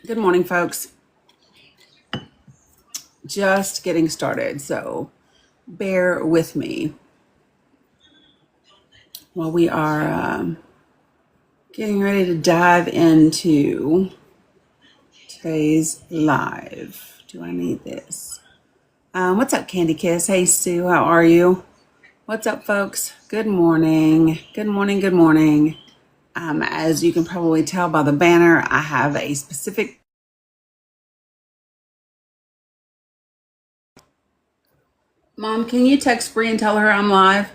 Good morning, folks. Just getting started, so bear with me while we are getting ready to dive into today's live. Do I need this? What's up, Candy Kiss? Hey, Sue, how are you? What's up, folks? Good morning. Good morning. Good morning. As you can probably tell by the banner, I have a specific. Mom, can you text Bree and tell her I'm live?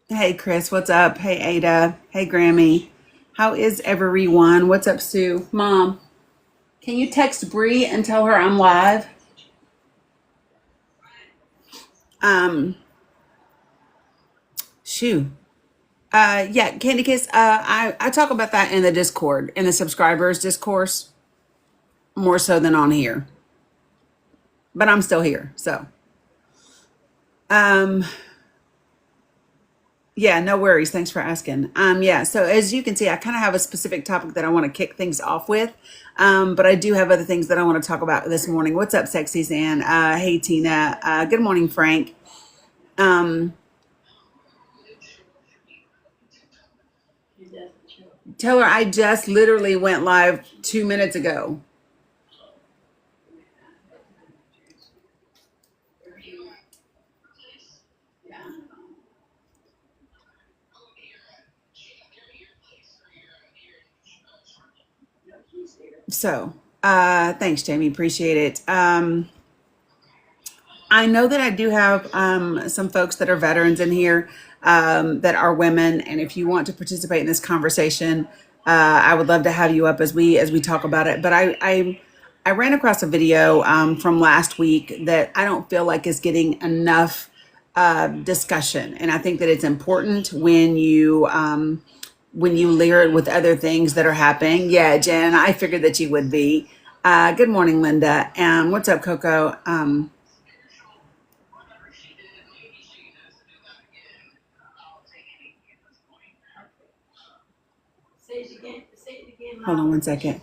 Hey, Chris, what's up? Hey, Ada. Hey, Grammy. How is everyone? What's up, Sue? Mom, can you text Bree and tell her I'm live? Um, Shoo. Yeah, Candy Kiss. I talk about that in the Discord, in the subscribers discourse, more so than on here. But I'm still here, so um, yeah, no worries. Thanks for asking. Yeah, so as you can see, I kind of have a specific topic that I want to kick things off with. But I do have other things that I want to talk about this morning. What's up, Sexy San? Hey, Tina. Good morning, Frank. Um, Tell her I just literally went live 2 minutes ago. So, thanks, Jamie. Appreciate it. I know that I do have some folks that are veterans in here that are women, and if you want to participate in this conversation, I would love to have you up as we talk about it. But I ran across a video from last week that I don't feel like is getting enough discussion, and I think that it's important when you layer it with other things that are happening. Yeah, Jen, I figured that you would be. Good morning, Linda. What's up, Coco? Hold on one second.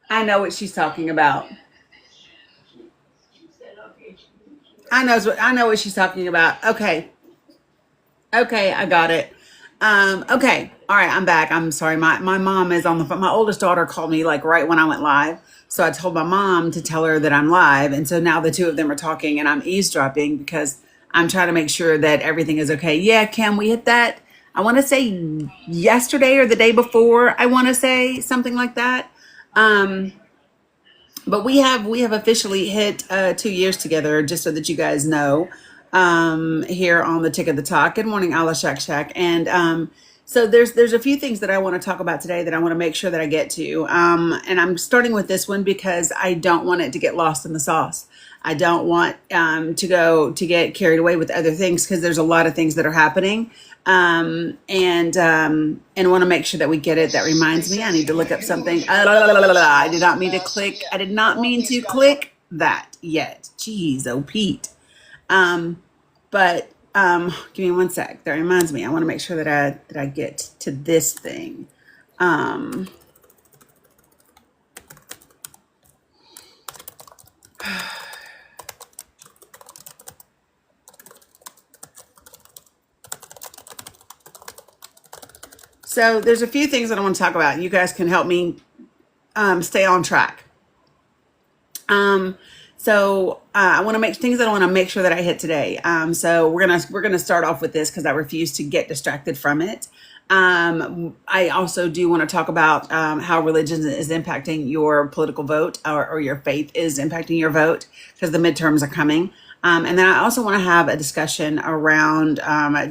I know what she's talking about. I know what she's talking about. Okay. Okay, I got it. Okay. All right, I'm back. I'm sorry. My mom is on the phone. My oldest daughter called me like right when I went live. So I told my mom to tell her that I'm live. And so now the two of them are talking and I'm eavesdropping because I'm trying to make sure that everything is okay. Yeah, can we hit that? I want to say yesterday or the day before. I want to say something like that. Um, but we have officially hit 2 years together, just so that you guys know, here on the Tick of the Talk. Good morning, Allah Shak Shak. And so there's a few things that I want to talk about today that I want to make sure that I get to. And I'm starting with this one because I don't want it to get lost in the sauce. I don't want to get carried away with other things because there's a lot of things that are happening, and want to make sure that we get it. That reminds me, I need to look up something. I did not mean to click. I did not mean to click that yet. Jeez, oh Pete. But give me one sec. That reminds me. I want to make sure that I get to this thing. Um, so there's a few things that I want to talk about. You guys can help me stay on track. Um, so I want to make things that I want to make sure that I hit today. So we're gonna start off with this because I refuse to get distracted from it. I also do want to talk about how religion is impacting your political vote, or your faith is impacting your vote because the midterms are coming. And then I also want to have a discussion around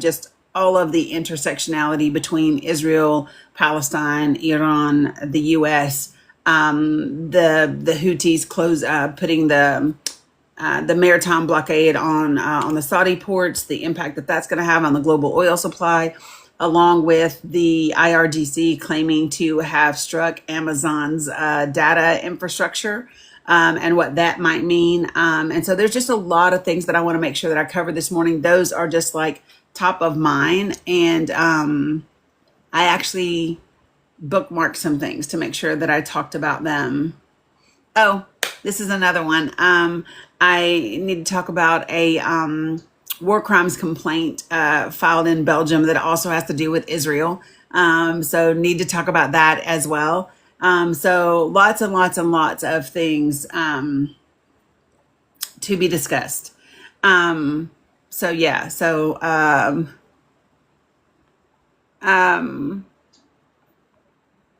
just all of the intersectionality between Israel, Palestine, Iran, the U.S., the Houthis putting the maritime blockade on the Saudi ports, the impact that that's going to have on the global oil supply. along with the IRGC claiming to have struck Amazon's data infrastructure, and what that might mean. And so there's just a lot of things that I want to make sure that I cover this morning. Those are just like top of mind. And I actually bookmarked some things to make sure that I talked about them. Oh, this is another one. I need to talk about a war crimes complaint filed in Belgium that also has to do with Israel. So need to talk about that as well. So lots and lots and lots of things to be discussed. So yeah, so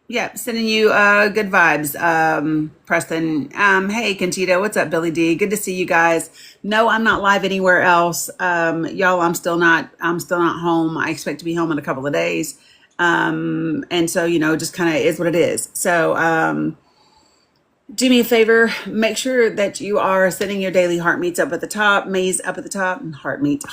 yeah, sending you good vibes, Preston. Hey, Conchita, what's up, Billy D? Good to see you guys. No, I'm not live anywhere else, y'all. I'm still not home. I expect to be home in a couple of days, and so just kind of is what it is. So do me a favor, make sure that you are setting your daily heart meets up at the top, me's up at the top, and heart me's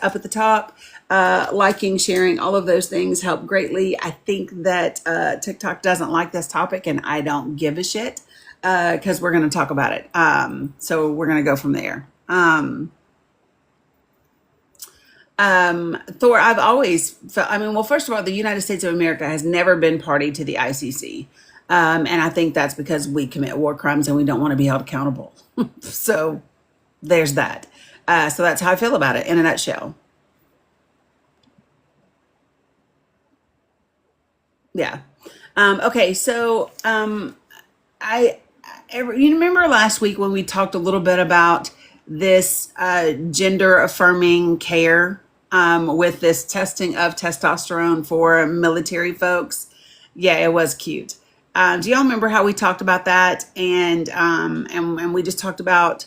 up at the top. Liking, sharing, all of those things help greatly. I think that TikTok doesn't like this topic, and I don't give a shit because we're going to talk about it. So we're going to go from there. Thor, I've always felt, well, first of all, the United States of America has never been party to the ICC. And I think that's because we commit war crimes and we don't want to be held accountable. So there's that. So that's how I feel about it in a nutshell. Yeah. Okay. So you remember last week when we talked a little bit about this gender affirming care with this testing of testosterone for military folks? Yeah, it was cute. Do y'all remember how we talked about that? And we just talked about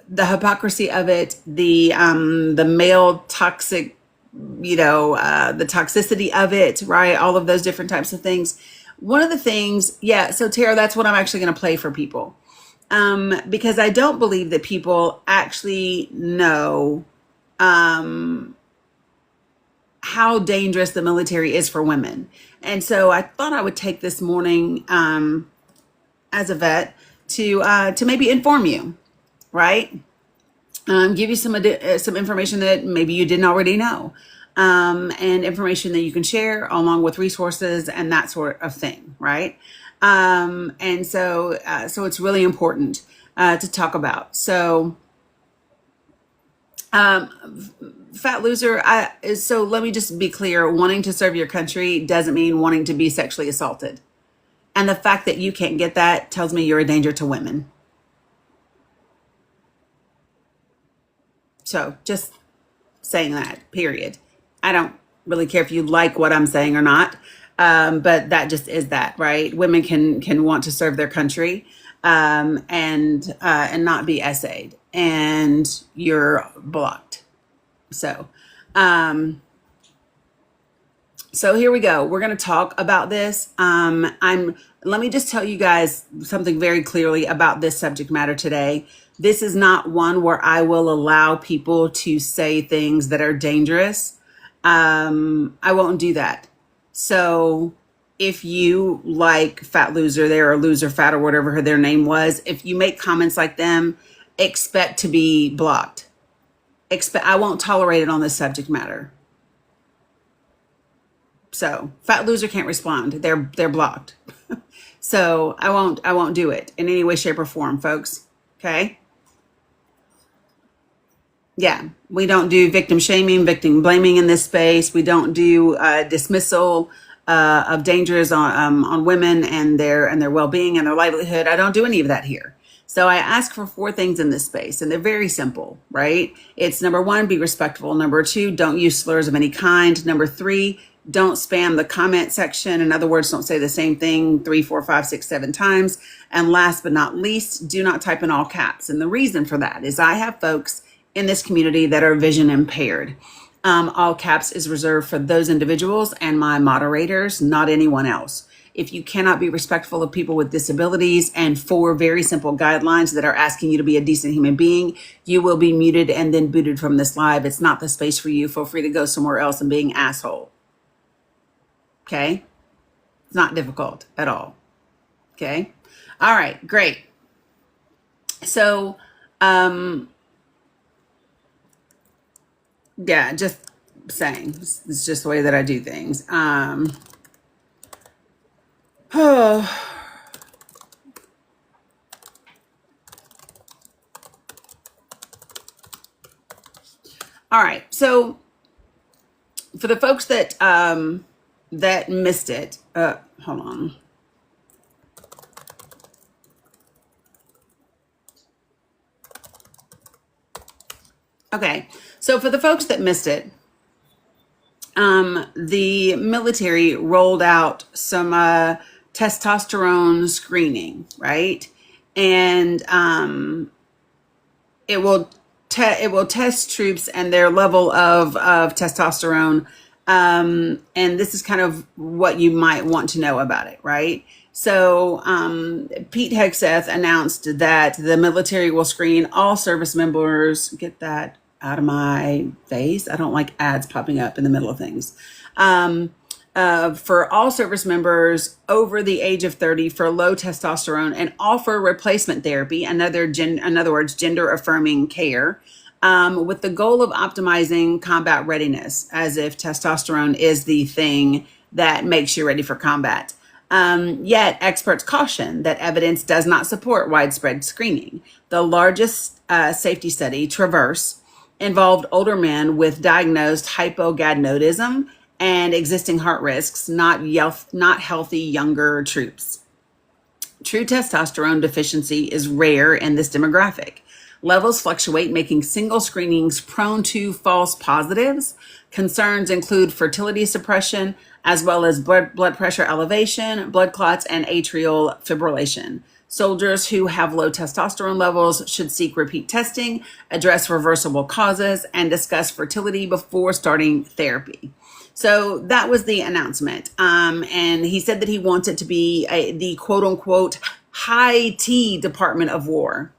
the hypocrisy of it, the male toxic, the toxicity of it, right? All of those different types of things. One of the things, yeah. So Tara, that's what I'm actually going to play for people, because I don't believe that people actually know how dangerous the military is for women. And so I thought I would take this morning as a vet to maybe inform you, right? Give you some information that maybe you didn't already know, and information that you can share along with resources and that sort of thing, right? And so it's really important to talk about. So fat loser, so let me just be clear. Wanting to serve your country doesn't mean wanting to be sexually assaulted. And the fact that you can't get that tells me you're a danger to women. So just saying that, period. I don't really care if you like what I'm saying or not. But that just is that, right? Women can want to serve their country, and not be essayed, and you're blocked. So, so here we go. We're going to talk about this. Let me just tell you guys something very clearly about this subject matter today. This is not one where I will allow people to say things that are dangerous. I won't do that. So if you like Fat Loser there, or Loser Fat, or whatever their name was, if you make comments like them, expect to be blocked. I won't tolerate it on this subject matter. So Fat Loser can't respond. They're blocked. So I won't do it in any way, shape, or form, folks. Okay. Yeah, we don't do victim shaming, victim blaming in this space. We don't do dismissal of dangers on women and their well-being and their livelihood. I don't do any of that here. So I ask for 4 things in this space, and they're very simple, right? It's number 1, be respectful. Number 2, don't use slurs of any kind. Number 3, don't spam the comment section. In other words, don't say the same thing 3, 4, 5, 6, 7 times. And last but not least, do not type in all caps. And the reason for that is I have folks in this community that are vision impaired. All caps is reserved for those individuals and my moderators, not anyone else. if you cannot be respectful of people with disabilities and 4 very simple guidelines that are asking you to be a decent human being, you will be muted and then booted from this live. It's not the space for you. Feel free to go somewhere else and being asshole. Okay? It's not difficult at all. Okay? All right, great. So, yeah, just saying. It's just the way that I do things. Oh. All right. So for the folks that that missed it, hold on. Okay. So for the folks that missed it, the military rolled out some testosterone screening, right? And it will test troops and their level of testosterone. And this is kind of what you might want to know about it, right? So Pete Hegseth announced that the military will screen all service members. Get that out of my face. I don't like ads popping up in the middle of things. For all service members over the age of 30 for low testosterone and offer replacement therapy, in other words, gender affirming care, with the goal of optimizing combat readiness, as if testosterone is the thing that makes you ready for combat. Yet experts caution that evidence does not support widespread screening. The largest safety study, Traverse, involved older men with diagnosed hypogonadism and existing heart risks, not healthy younger troops. True testosterone deficiency is rare in this demographic. Levels fluctuate, making single screenings prone to false positives. Concerns include fertility suppression, as well as blood pressure elevation, blood clots, and atrial fibrillation. Soldiers who have low testosterone levels should seek repeat testing, address reversible causes, and discuss fertility before starting therapy. So that was the announcement. And he said that he wants it to be the quote unquote high T Department of War,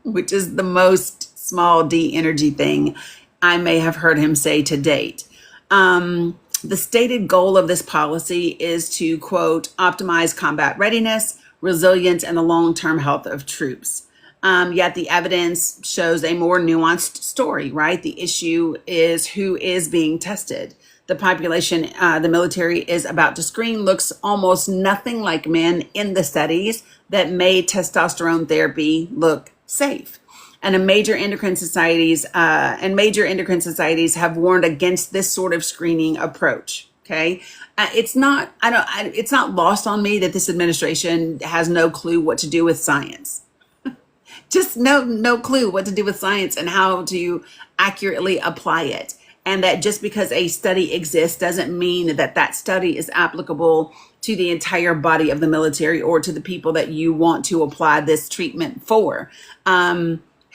which is the most small d energy thing I may have heard him say to date. The stated goal of this policy is to, quote, optimize combat readiness, resilience, and the long-term health of troops. Yet the evidence shows a more nuanced story, right? The issue is who is being tested. The population the military is about to screen looks almost nothing like men in the studies that made testosterone therapy look safe. And major endocrine societies have warned against this sort of screening approach. Okay, it's not lost on me that this administration has no clue what to do with science. Just no clue what to do with science and how to accurately apply it. And that just because a study exists doesn't mean that that study is applicable to the entire body of the military or to the people that you want to apply this treatment for.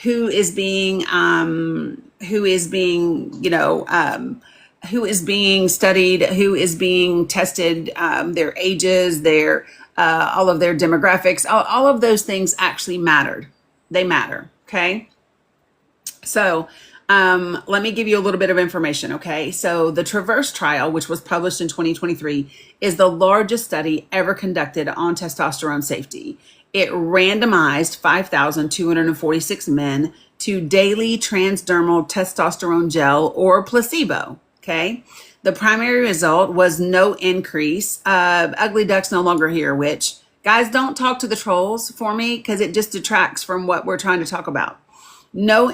Who is being studied, who is being tested, their ages, their all of their demographics, all of those things actually mattered. They matter. Okay. So let me give you a little bit of information. Okay. So the Traverse trial, which was published in 2023, is the largest study ever conducted on testosterone safety. It randomized 5,246 men to daily transdermal testosterone gel or placebo. Okay. The primary result was no increase. Ugly duck's no longer here, which guys, don't talk to the trolls for me because it just detracts from what we're trying to talk about. No,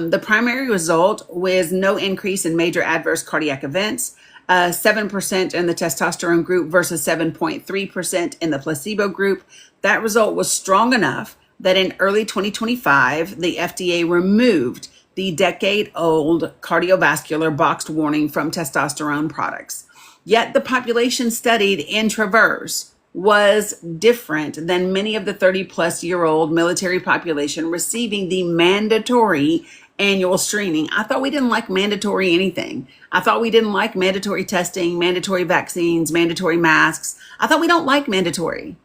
the primary result was no increase in major adverse cardiac events, 7% in the testosterone group versus 7.3% in the placebo group. That result was strong enough that in early 2025, the FDA removed the decade-old cardiovascular boxed warning from testosterone products. Yet the population studied in Traverse was different than many of the 30-plus-year-old military population receiving the mandatory annual screening. I thought we didn't like mandatory anything. I thought we didn't like mandatory testing, mandatory vaccines, mandatory masks. I thought we don't like mandatory.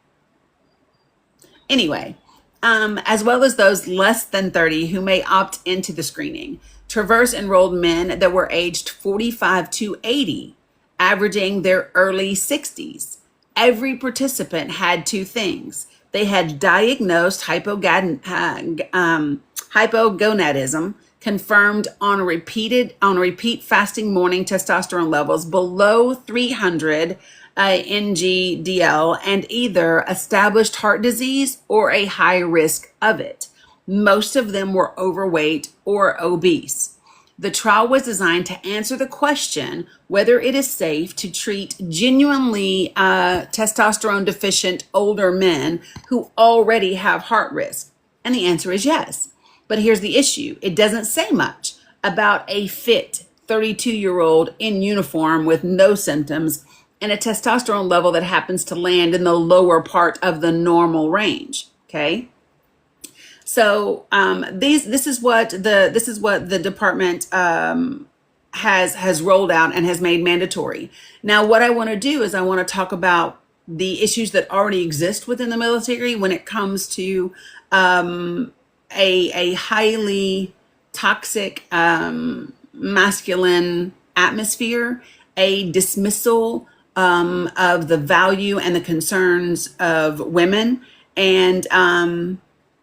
Anyway, as well as those less than 30 who may opt into the screening. Traverse enrolled men that were aged 45 to 80, averaging their early 60s. Every participant had two things. They had diagnosed hypogonadism, confirmed on repeat fasting morning testosterone levels below 300 NGDL, and either established heart disease or a high risk of it. Most of them were overweight or obese. The trial was designed to answer the question whether it is safe to treat genuinely testosterone deficient older men who already have heart risk. And the answer is yes. But here's the issue. It doesn't say much about a fit 32-year-old in uniform with no symptoms and a testosterone level that happens to land in the lower part of the normal range. Okay. So this is what the department has rolled out and has made mandatory. Now, what I want to do is I want to talk about the issues that already exist within the military when it comes to a highly toxic masculine atmosphere, a dismissal of the value and the concerns of women, and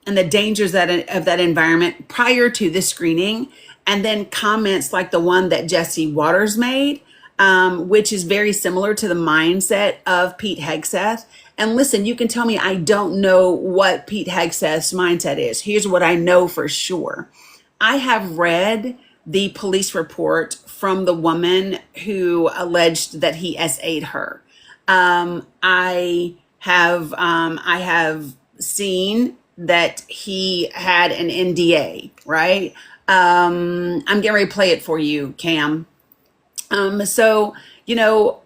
the dangers of that environment prior to this screening, and then comments like the one that Jesse Waters made, which is very similar to the mindset of Pete Hegseth. And listen, you can tell me I don't know what Pete Hegseth's mindset is. Here's what I know for sure. I have read the police report from the woman who alleged that he SA'd her. I have seen that he had an NDA, right? I'm getting ready to play it for you, Cam. So,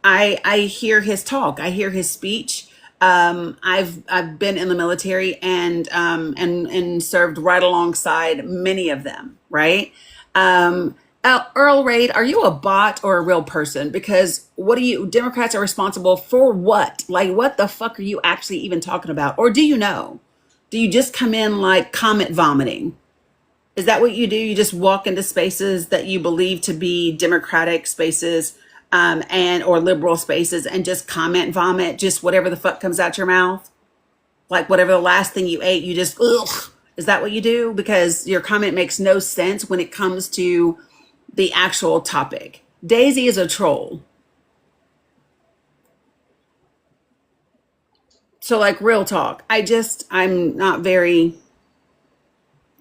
I hear his talk. I hear his speech. I've been in the military and served right alongside many of them, right? Earl Raid, are you a bot or a real person? Because Democrats are responsible for what? Like, what the fuck are you actually even talking about? Or do you know? Do you just come in like comment vomiting? Is that what you do? You just walk into spaces that you believe to be Democratic spaces or liberal spaces and just comment vomit, just whatever the fuck comes out your mouth? Like whatever the last thing you ate, you just, ugh. Is that what you do? Because your comment makes no sense when it comes to the actual topic. Daisy is a troll. So like real talk, I'm not very,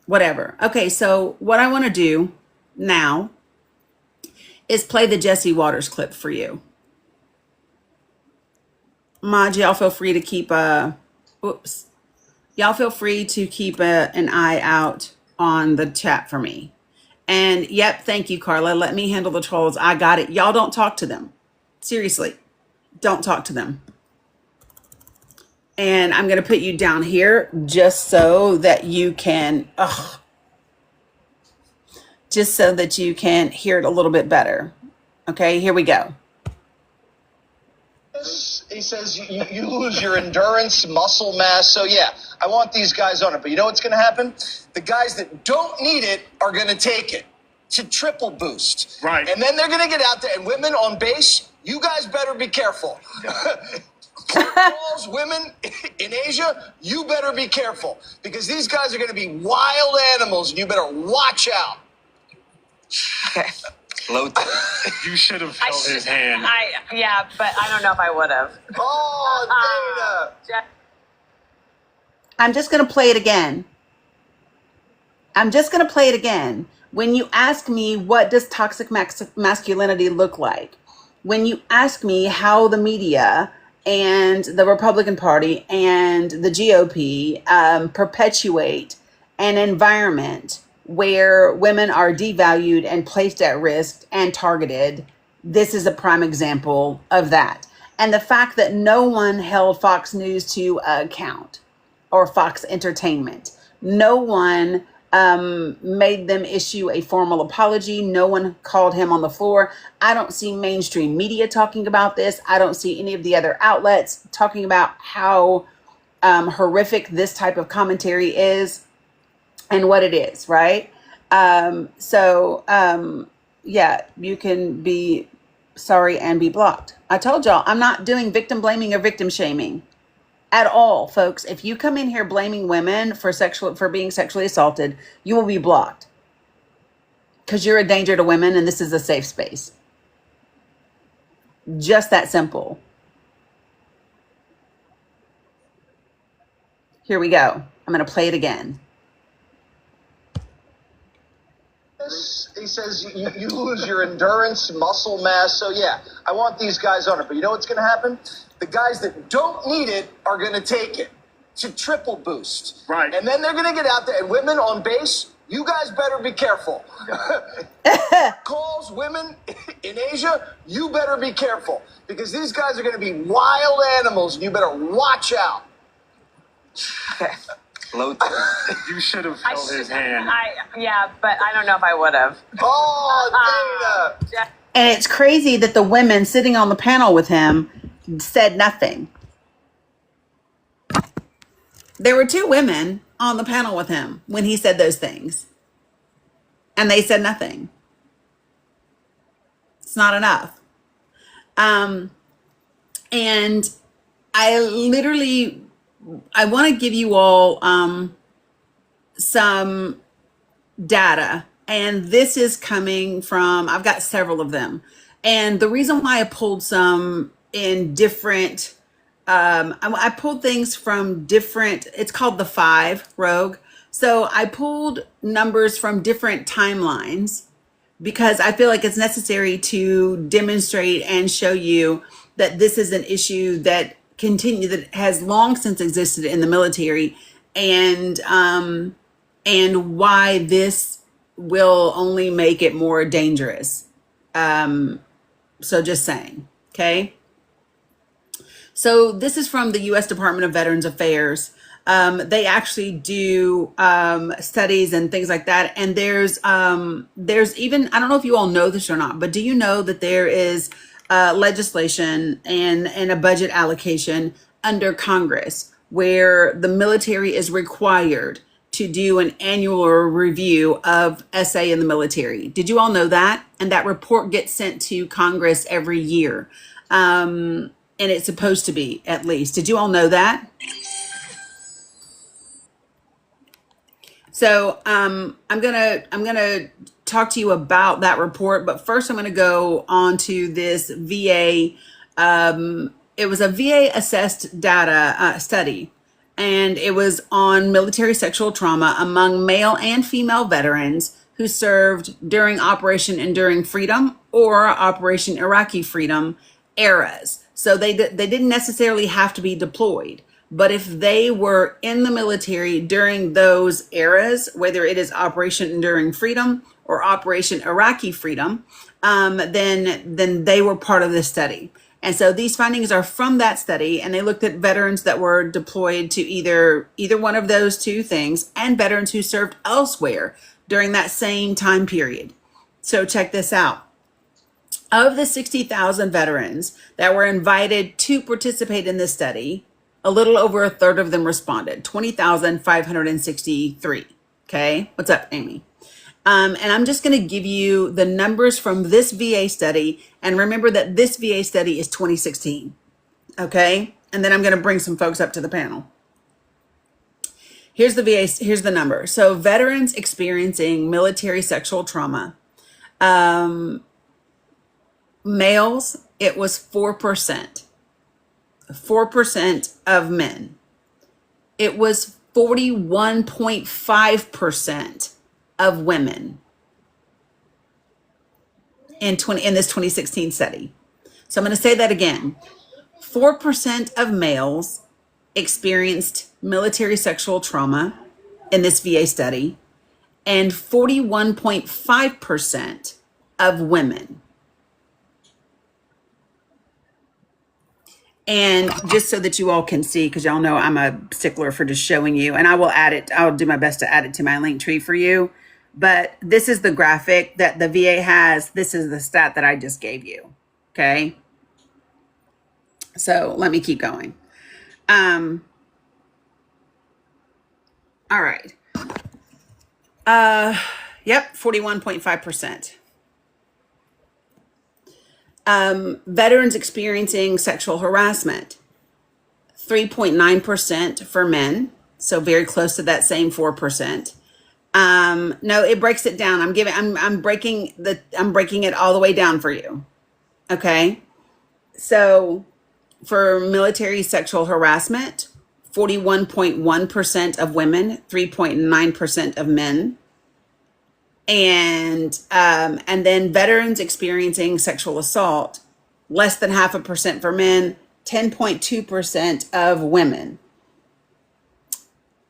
whatever. Okay, so what I want to do now is play the Jesse Waters clip for you. Mod, y'all feel free to keep an eye out on the chat for me. And yep, thank you, Carla. Let me handle the trolls. I got it. Y'all don't talk to them. Seriously, don't talk to them. And I'm going to put you down here just so that you can, hear it a little bit better. Okay, here we go. He says you lose your endurance, muscle mass. So, yeah, I want these guys on it. But you know what's going to happen? The guys that don't need it are going to take it. It's a triple boost. Right. And then they're going to get out there. And women on base, you guys better be careful. Girls, women in Asia, you better be careful. Because these guys are going to be wild animals. And you better watch out. Okay. You should have held his hand. Yeah, but I don't know if I would have. Oh, Dana. I'm just going to play it again. When you ask me, what does toxic masculinity look like? When you ask me how the media and the Republican Party and the GOP perpetuate an environment where women are devalued and placed at risk and targeted, this is a prime example of that. And the fact that no one held Fox News to account or Fox Entertainment, no one made them issue a formal apology. No one called him on the floor. I don't see mainstream media talking about this. I don't see any of the other outlets talking about how horrific this type of commentary is and what it is, right? Yeah, you can be sorry and be blocked. I told y'all I'm not doing victim blaming or victim shaming at all, folks. If you come in here blaming women for being sexually assaulted, you will be blocked because you're a danger to women and this is a safe space. Just that simple. Here we go. I'm going to play it again. He says you lose your endurance, muscle mass. So, yeah, I want these guys on it. But you know what's going to happen? The guys that don't need it are going to take it. It's a triple boost. Right. And then they're going to get out there. And women on base, you guys better be careful. Calls women in Asia, you better be careful. Because these guys are going to be wild animals, and you better watch out. Okay. You should have held his hand. Yeah, but I don't know if I would have. Oh, Dana. And it's crazy that the women sitting on the panel with him said nothing. There were 2 women on the panel with him when he said those things. And they said nothing. It's not enough. And I want to give you all some data. And this is coming from, I've got several of them. And the reason why I pulled some in different, I pulled things from different, it's called the 5 Rogue. So I pulled numbers from different timelines because I feel like it's necessary to demonstrate and show you that this is an issue that has long since existed in the military, and why this will only make it more dangerous. So just saying, okay? So this is from the U.S. Department of Veterans Affairs. They actually do studies and things like that. And there's even, I don't know if you all know this or not, but do you know that there is legislation and a budget allocation under Congress where the military is required to do an annual review of SA in the military? Did you all know that? And that report gets sent to Congress every year. And it's supposed to be, at least. Did you all know that? So I'm gonna talk to you about that report, but first I'm gonna go on to this VA. It was a VA assessed data study, and it was on military sexual trauma among male and female veterans who served during Operation Enduring Freedom or Operation Iraqi Freedom eras. So they didn't necessarily have to be deployed. But if they were in the military during those eras, whether it is Operation Enduring Freedom or Operation Iraqi Freedom, then they were part of this study. And so these findings are from that study, and they looked at veterans that were deployed to either one of those 2 things, and veterans who served elsewhere during that same time period. So check this out. Of the 60,000 veterans that were invited to participate in this study, a little over a third of them responded, 20,563. Okay, what's up, Amy? And I'm just going to give you the numbers from this VA study. And remember that this VA study is 2016. Okay, and then I'm going to bring some folks up to the panel. Here's the number. So veterans experiencing military sexual trauma, males, it was 4%. 4% of men. It was 41.5% of women in this 2016 study. So I'm going to say that again. 4% of males experienced military sexual trauma in this VA study, and 41.5% of women. And just so that you all can see, because y'all know I'm a stickler for just showing you, and I will add it. I'll do my best to add it to my link tree for you. But this is the graphic that the VA has. This is the stat that I just gave you. Okay. So let me keep going. All right. Yep, 41.5%. Veterans experiencing sexual harassment, 3.9% for men. So very close to that same 4%. No, it breaks it down. I'm breaking it all the way down for you. Okay. So for military sexual harassment, 41.1% of women, 3.9% of men. And then veterans experiencing sexual assault, less than 0.5% for men, 10.2% of women.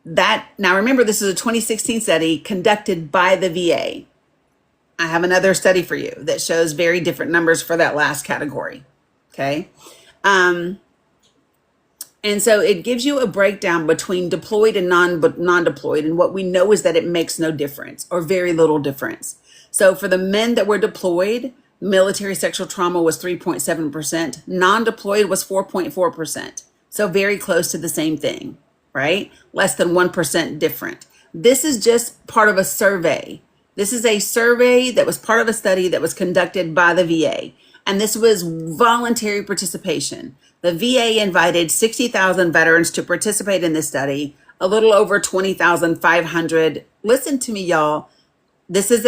That, now remember, this is a 2016 study conducted by the VA. I have another study for you that shows very different numbers for that last category. Okay. And so it gives you a breakdown between deployed and non-deployed. And what we know is that it makes no difference or very little difference. So for the men that were deployed, military sexual trauma was 3.7%. Non-deployed was 4.4%. So very close to the same thing, right? Less than 1% different. This is just part of a survey. This is a survey that was part of a study that was conducted by the VA. And this was voluntary participation. The VA invited 60,000 veterans to participate in this study, a little over 20,500. Listen to me, y'all. This is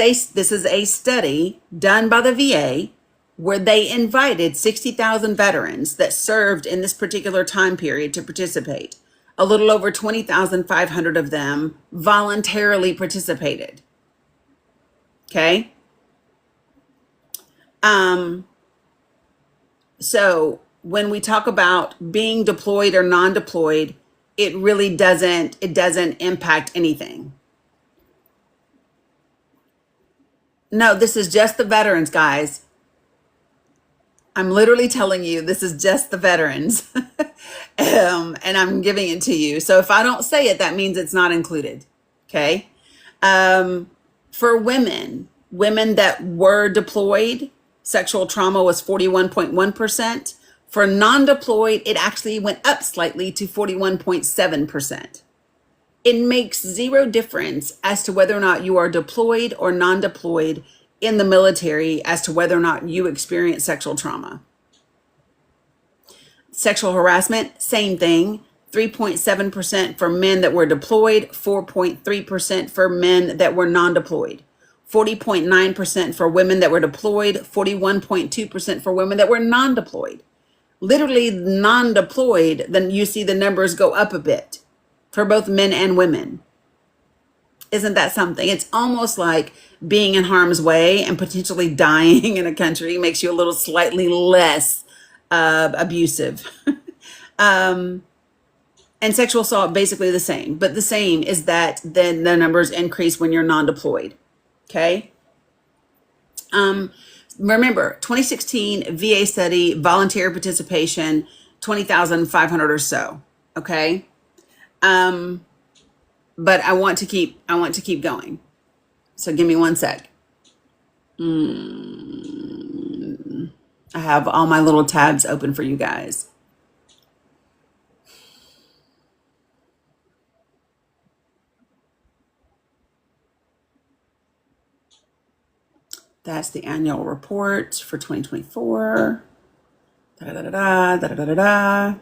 a study done by the VA where they invited 60,000 veterans that served in this particular time period to participate. A little over 20,500 of them voluntarily participated. Okay. So when we talk about being deployed or non-deployed, it really doesn't impact anything. No, this is just the veterans, guys. I'm literally telling you, this is just the veterans. And I'm giving it to you. So if I don't say it, that means it's not included. Okay. For women that were deployed, sexual trauma was 41.1%. For non-deployed, it actually went up slightly to 41.7%. It makes zero difference as to whether or not you are deployed or non-deployed in the military as to whether or not you experience sexual trauma. Sexual harassment, same thing. 3.7% for men that were deployed, 4.3% for men that were non-deployed. 40.9% for women that were deployed, 41.2% for women that were non-deployed. Literally non-deployed, then you see the numbers go up a bit for both men and women. Isn't that something? It's almost like being in harm's way and potentially dying in a country makes you a little slightly less abusive. And sexual assault, basically the same. But the same is that then the numbers increase when you're non-deployed. Okay. Remember, 2016 VA study, voluntary participation, 20,500 or so. Okay. But I want to keep going. So give me one sec. I have all my little tabs open for you guys. That's the annual report for 2024. Da da da da da da da da.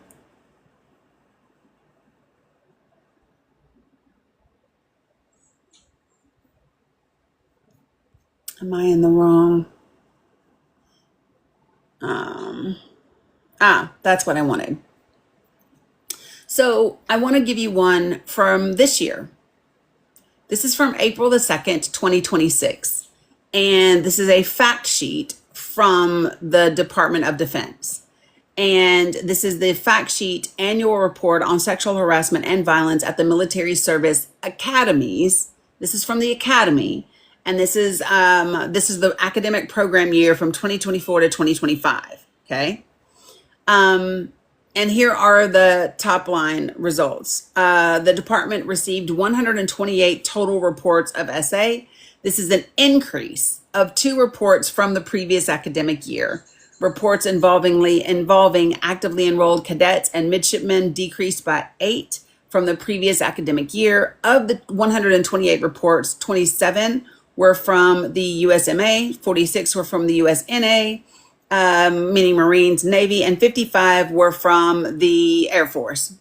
Am I in the wrong? That's what I wanted. So I want to give you one from this year. This is from April the 2nd, 2026. And this is a fact sheet from the Department of Defense. And this is the fact sheet annual report on sexual harassment and violence at the military service academies. This is from the academy. And this is the academic program year from 2024 to 2025. Okay. And here are the top line results. The department received 128 total reports of SA. This is an increase of 2 reports from the previous academic year. Reports involving actively enrolled cadets and midshipmen decreased by 8 from the previous academic year. Of the 128 reports, 27 were from the USMA, 46 were from the USNA, meaning Marines, Navy, and 55 were from the Air Force.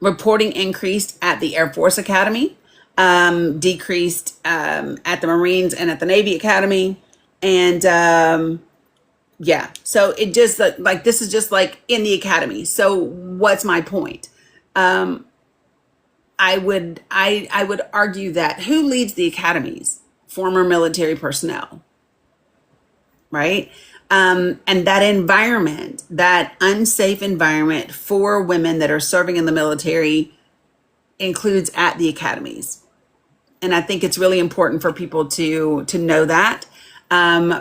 Reporting increased at the Air Force Academy, decreased at the Marines and at the Navy Academy. And yeah, so it just like this is just like in the academy. So what's my point? I would argue that who leads the academies? Former military personnel, right? And that environment, that unsafe environment for women that are serving in the military includes at the academies. And I think it's really important for people to know that.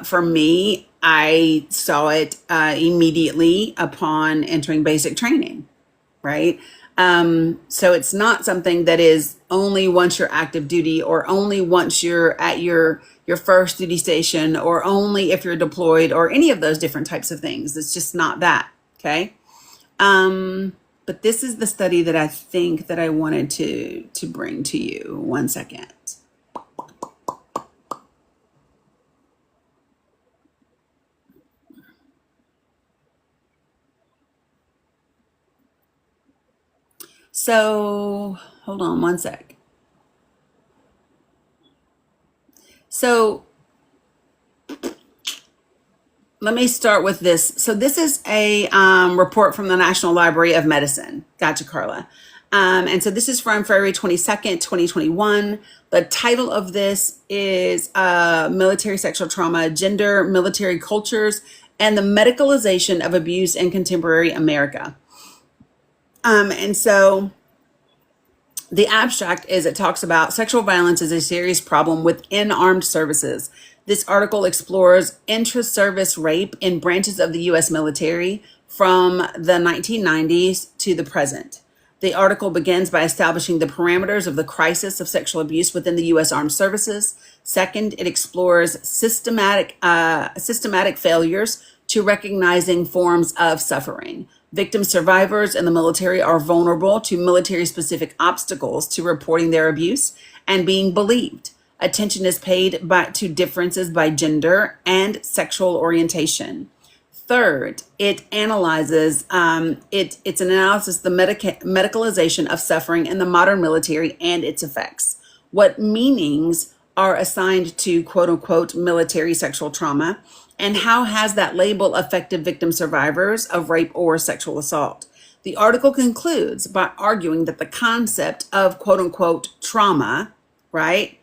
For me, I saw it immediately upon entering basic training, right? So it's not something that is only once you're active duty or only once you're at your first duty station or only if you're deployed or any of those different types of things. It's just not that, okay? But this is the study that I think that I wanted to bring to you. 1 second. So hold on 1 sec. So let me start with this. So this is a report from the National Library of Medicine. Gotcha, Carla. And so this is from February 22nd, 2021. The title of this is Military Sexual Trauma, Gender, Military Cultures, and the Medicalization of Abuse in Contemporary America. And so the abstract is it talks about sexual violence is a serious problem within armed services. This article explores intra-service rape in branches of the U.S. military from the 1990s to the present. The article begins by establishing the parameters of the crisis of sexual abuse within the U.S. Armed Services. Second, it explores systematic failures to recognizing forms of suffering. Victim survivors in the military are vulnerable to military-specific obstacles to reporting their abuse and being believed. Attention is paid to differences by gender and sexual orientation. Third, it analyzes, it's an analysis of the medicalization of suffering in the modern military and its effects. What meanings are assigned to quote-unquote military sexual trauma, and how has that label affected victim survivors of rape or sexual assault? The article concludes by arguing that the concept of quote unquote trauma, right?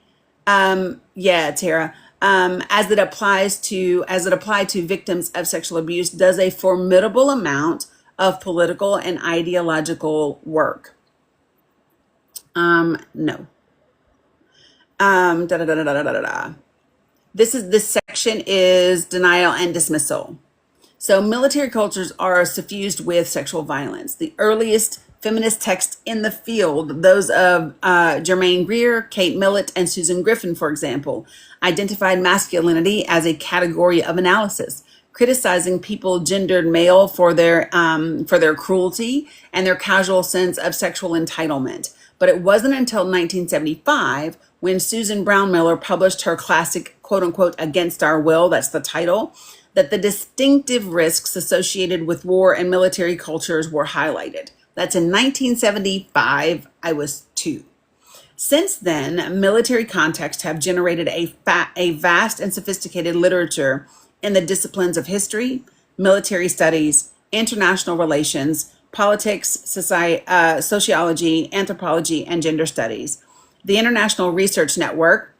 Yeah, Tara, as it applied to victims of sexual abuse, does a formidable amount of political and ideological work. No. This section is denial and dismissal. So military cultures are suffused with sexual violence. The earliest feminist texts in the field, those of Germaine Greer, Kate Millett, and Susan Griffin, for example, identified masculinity as a category of analysis, criticizing people gendered male for their cruelty and their casual sense of sexual entitlement. But it wasn't until 1975 when Susan Brown Miller published her classic, quote unquote, Against Our Will, that's the title, that the distinctive risks associated with war and military cultures were highlighted. That's in 1975. I was 2. Since then, military contexts have generated a vast and sophisticated literature in the disciplines of history, military studies, international relations, politics, sociology, anthropology, and gender studies. The International Research Network,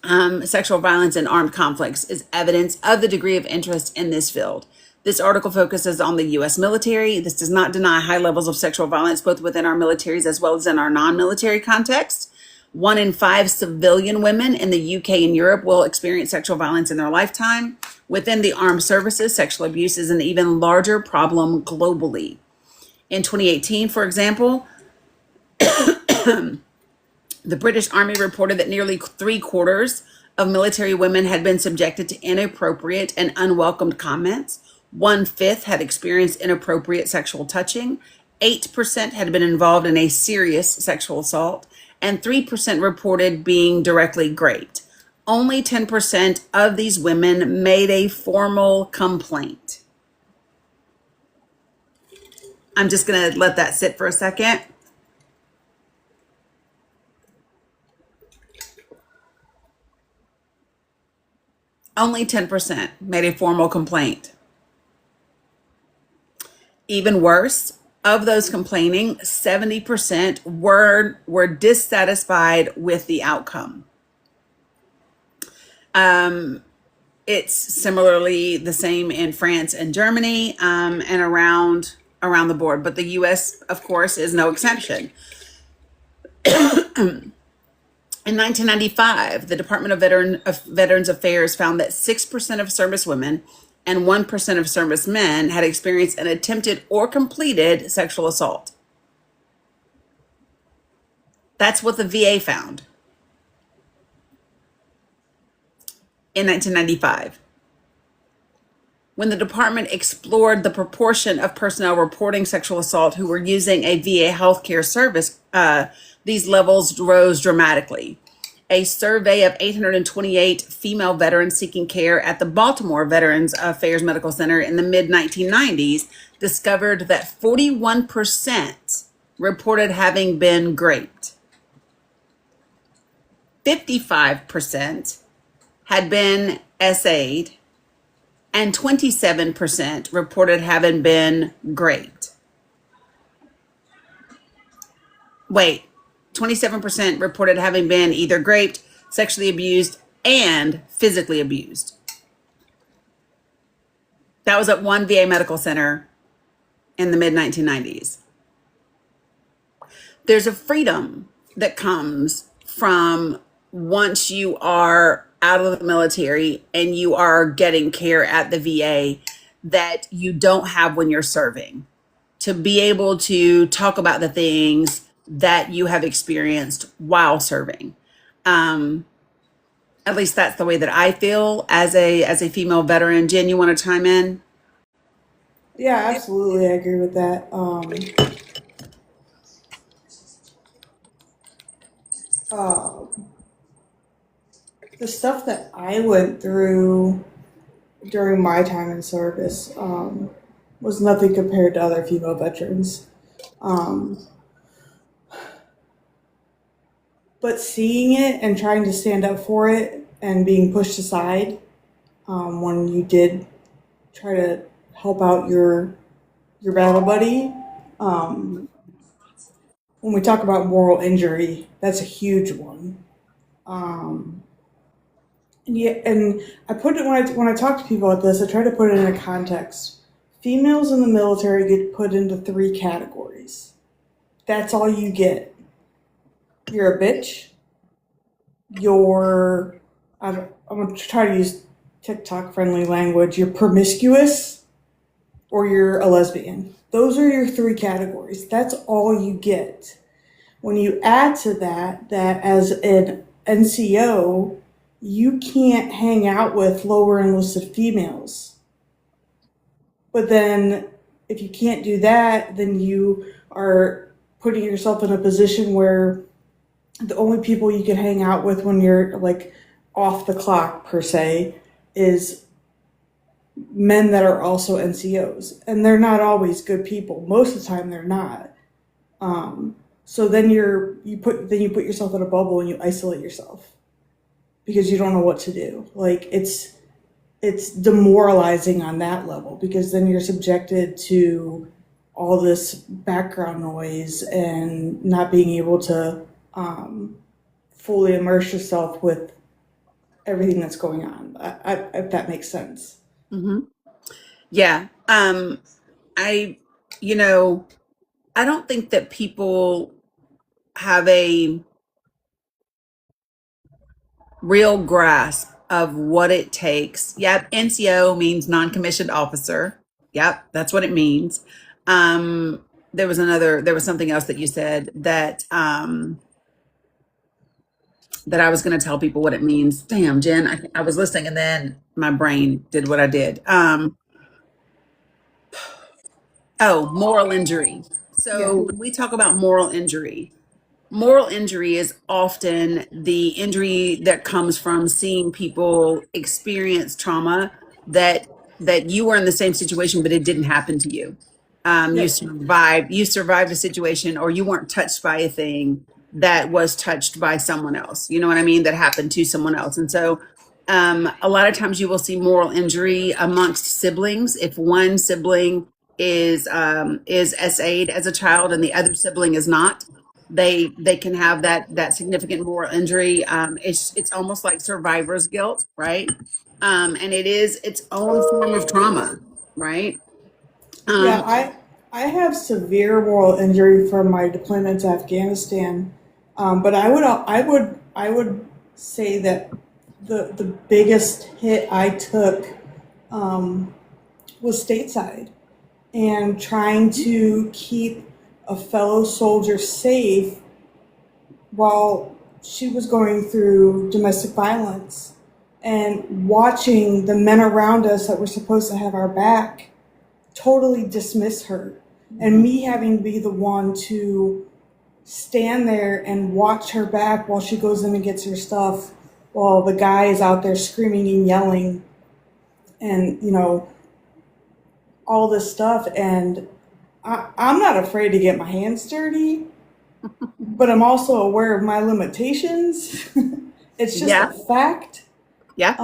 Sexual Violence in Armed Conflicts, is evidence of the degree of interest in this field. This article focuses on the U.S. military. This does not deny high levels of sexual violence, both within our militaries as well as in our non-military context. 1 in 5 civilian women in the UK and Europe will experience sexual violence in their lifetime. Within the armed services, sexual abuse is an even larger problem globally. In 2018, for example, the British Army reported that nearly 3/4 of military women had been subjected to inappropriate and unwelcomed comments. 1/5 had experienced inappropriate sexual touching. 8% had been involved in a serious sexual assault, and 3% reported being directly raped. Only 10% of these women made a formal complaint. I'm just going to let that sit for a second. Only 10% made a formal complaint. Even worse, of those complaining, 70% were dissatisfied with the outcome. It's similarly the same in France and Germany, and around the board. But the U.S., of course, is no exception. In 1995, the Department of Veterans Affairs found that 6% of service women and 1% of service men had experienced an attempted or completed sexual assault. That's what the VA found in 1995. When the department explored the proportion of personnel reporting sexual assault who were using a VA healthcare service, these levels rose dramatically. A survey of 828 female veterans seeking care at the Baltimore Veterans Affairs Medical Center in the mid-1990s discovered that 41% reported having been raped. 55% had been SA'd, and 27% reported having been raped. Wait, 27% reported having been either raped, sexually abused, and physically abused. That was at one VA medical center in the mid-1990s. There's a freedom that comes from once you are out of the military and you are getting care at the VA that you don't have when you're serving. To be able to talk about the things that you have experienced while serving. At least that's the way that I feel as a female veteran. Jen, you want to chime in? Yeah, absolutely. I agree with that. The stuff that I went through during my time in service was nothing compared to other female veterans. But seeing it and trying to stand up for it and being pushed aside when you did try to help out your battle buddy. When we talk about moral injury, that's a huge one. And I put it when I talk to people about this, I try to put it in a context. Females in the military get put into 3 categories. That's all you get. You're a bitch. I'm going to try to use TikTok friendly language. You're promiscuous, or you're a lesbian. Those are your 3 categories. That's all you get. When you add to that as an NCO, you can't hang out with lower enlisted females. But then if you can't do that, then you are putting yourself in a position where the only people you can hang out with when you're like off the clock per se is men that are also NCOs, and they're not always good people. Most of the time they're not. So then you put yourself in a bubble and you isolate yourself because you don't know what to do. Like it's demoralizing on that level, because then you're subjected to all this background noise and not being able to fully immerse yourself with everything that's going on. If that makes sense. Mm-hmm. Yeah. I don't think that people have a real grasp of what it takes. Yep, NCO means non-commissioned officer. Yep, that's what it means. There was something else that you said that that I was going to tell people what it means. Damn, Jen, I was listening and then my brain did what I did. Moral injury. Yeah. So when we talk about moral injury is often the injury that comes from seeing people experience trauma that you were in the same situation, but it didn't happen to you. Yep. You survived a situation, or you weren't touched by a thing that was touched by someone else. You know what I mean? That happened to someone else. And so a lot of times you will see moral injury amongst siblings. If one sibling is SA'd as a child and the other sibling is not, they can have that significant moral injury. It's almost like survivor's guilt, right? And it is its own form of trauma, right? Yeah, Um, I have severe moral injury from my deployment to Afghanistan, but I would say that the biggest hit I took was stateside, and trying to keep a fellow soldier safe while she was going through domestic violence, and watching the men around us that were supposed to have our back totally dismiss her, and me having to be the one to stand there and watch her back while she goes in and gets her stuff while the guy is out there screaming and yelling and all this stuff. And I'm not afraid to get my hands dirty, but I'm also aware of my limitations. It's just a yeah, fact. yeah,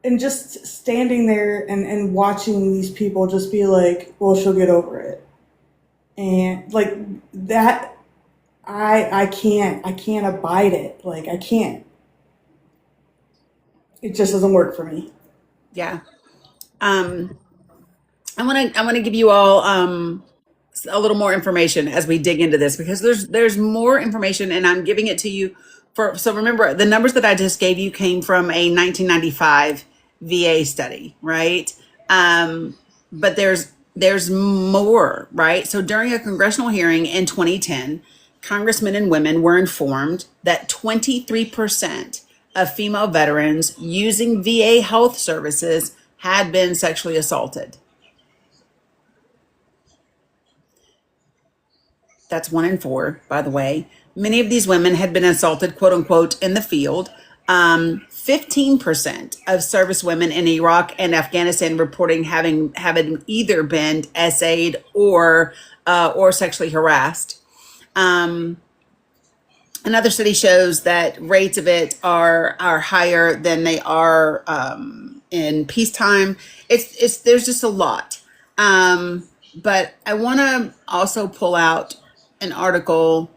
And just standing there and watching these people just be like, well, she'll get over it. And like that, I can't abide it. Like, I can't. It just doesn't work for me. yeah. Um, I want to give you all a little more information as we dig into this, because there's more information and I'm giving it to you for. So remember, the numbers that I just gave you came from a 1995 VA study, right? But there's more, right? So during a congressional hearing in 2010, congressmen and women were informed that 23% of female veterans using VA health services had been sexually assaulted. That's 1 in 4, by the way. Many of these women had been assaulted, quote unquote, in the field. 15% of service women in Iraq and Afghanistan reporting having either been SA'd or sexually harassed. Another study shows that rates of it are higher than they are in peacetime. It's there's just a lot. But I want to also pull out an article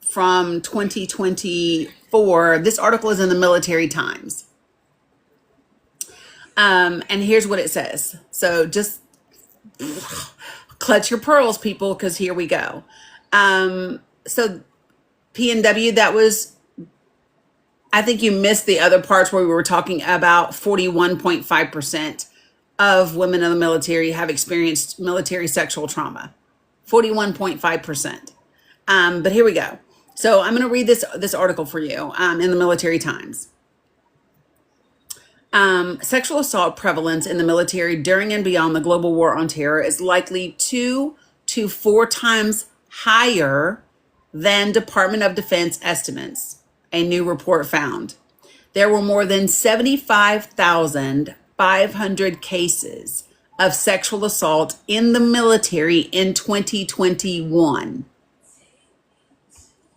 from 2024. This article is in the Military Times. And here's what it says. So just clutch your pearls, people, because here we go. So PNW, that was, I think you missed the other parts where we were talking about 41.5% of women in the military have experienced military sexual trauma. 41.5%. But here we go. So I'm going to read this article for you in the Military Times. Sexual assault prevalence in the military during and beyond the global war on terror is likely 2 to 4 times higher than Department of Defense estimates, a new report found. There were more than 75,500 cases of sexual assault in the military in 2021.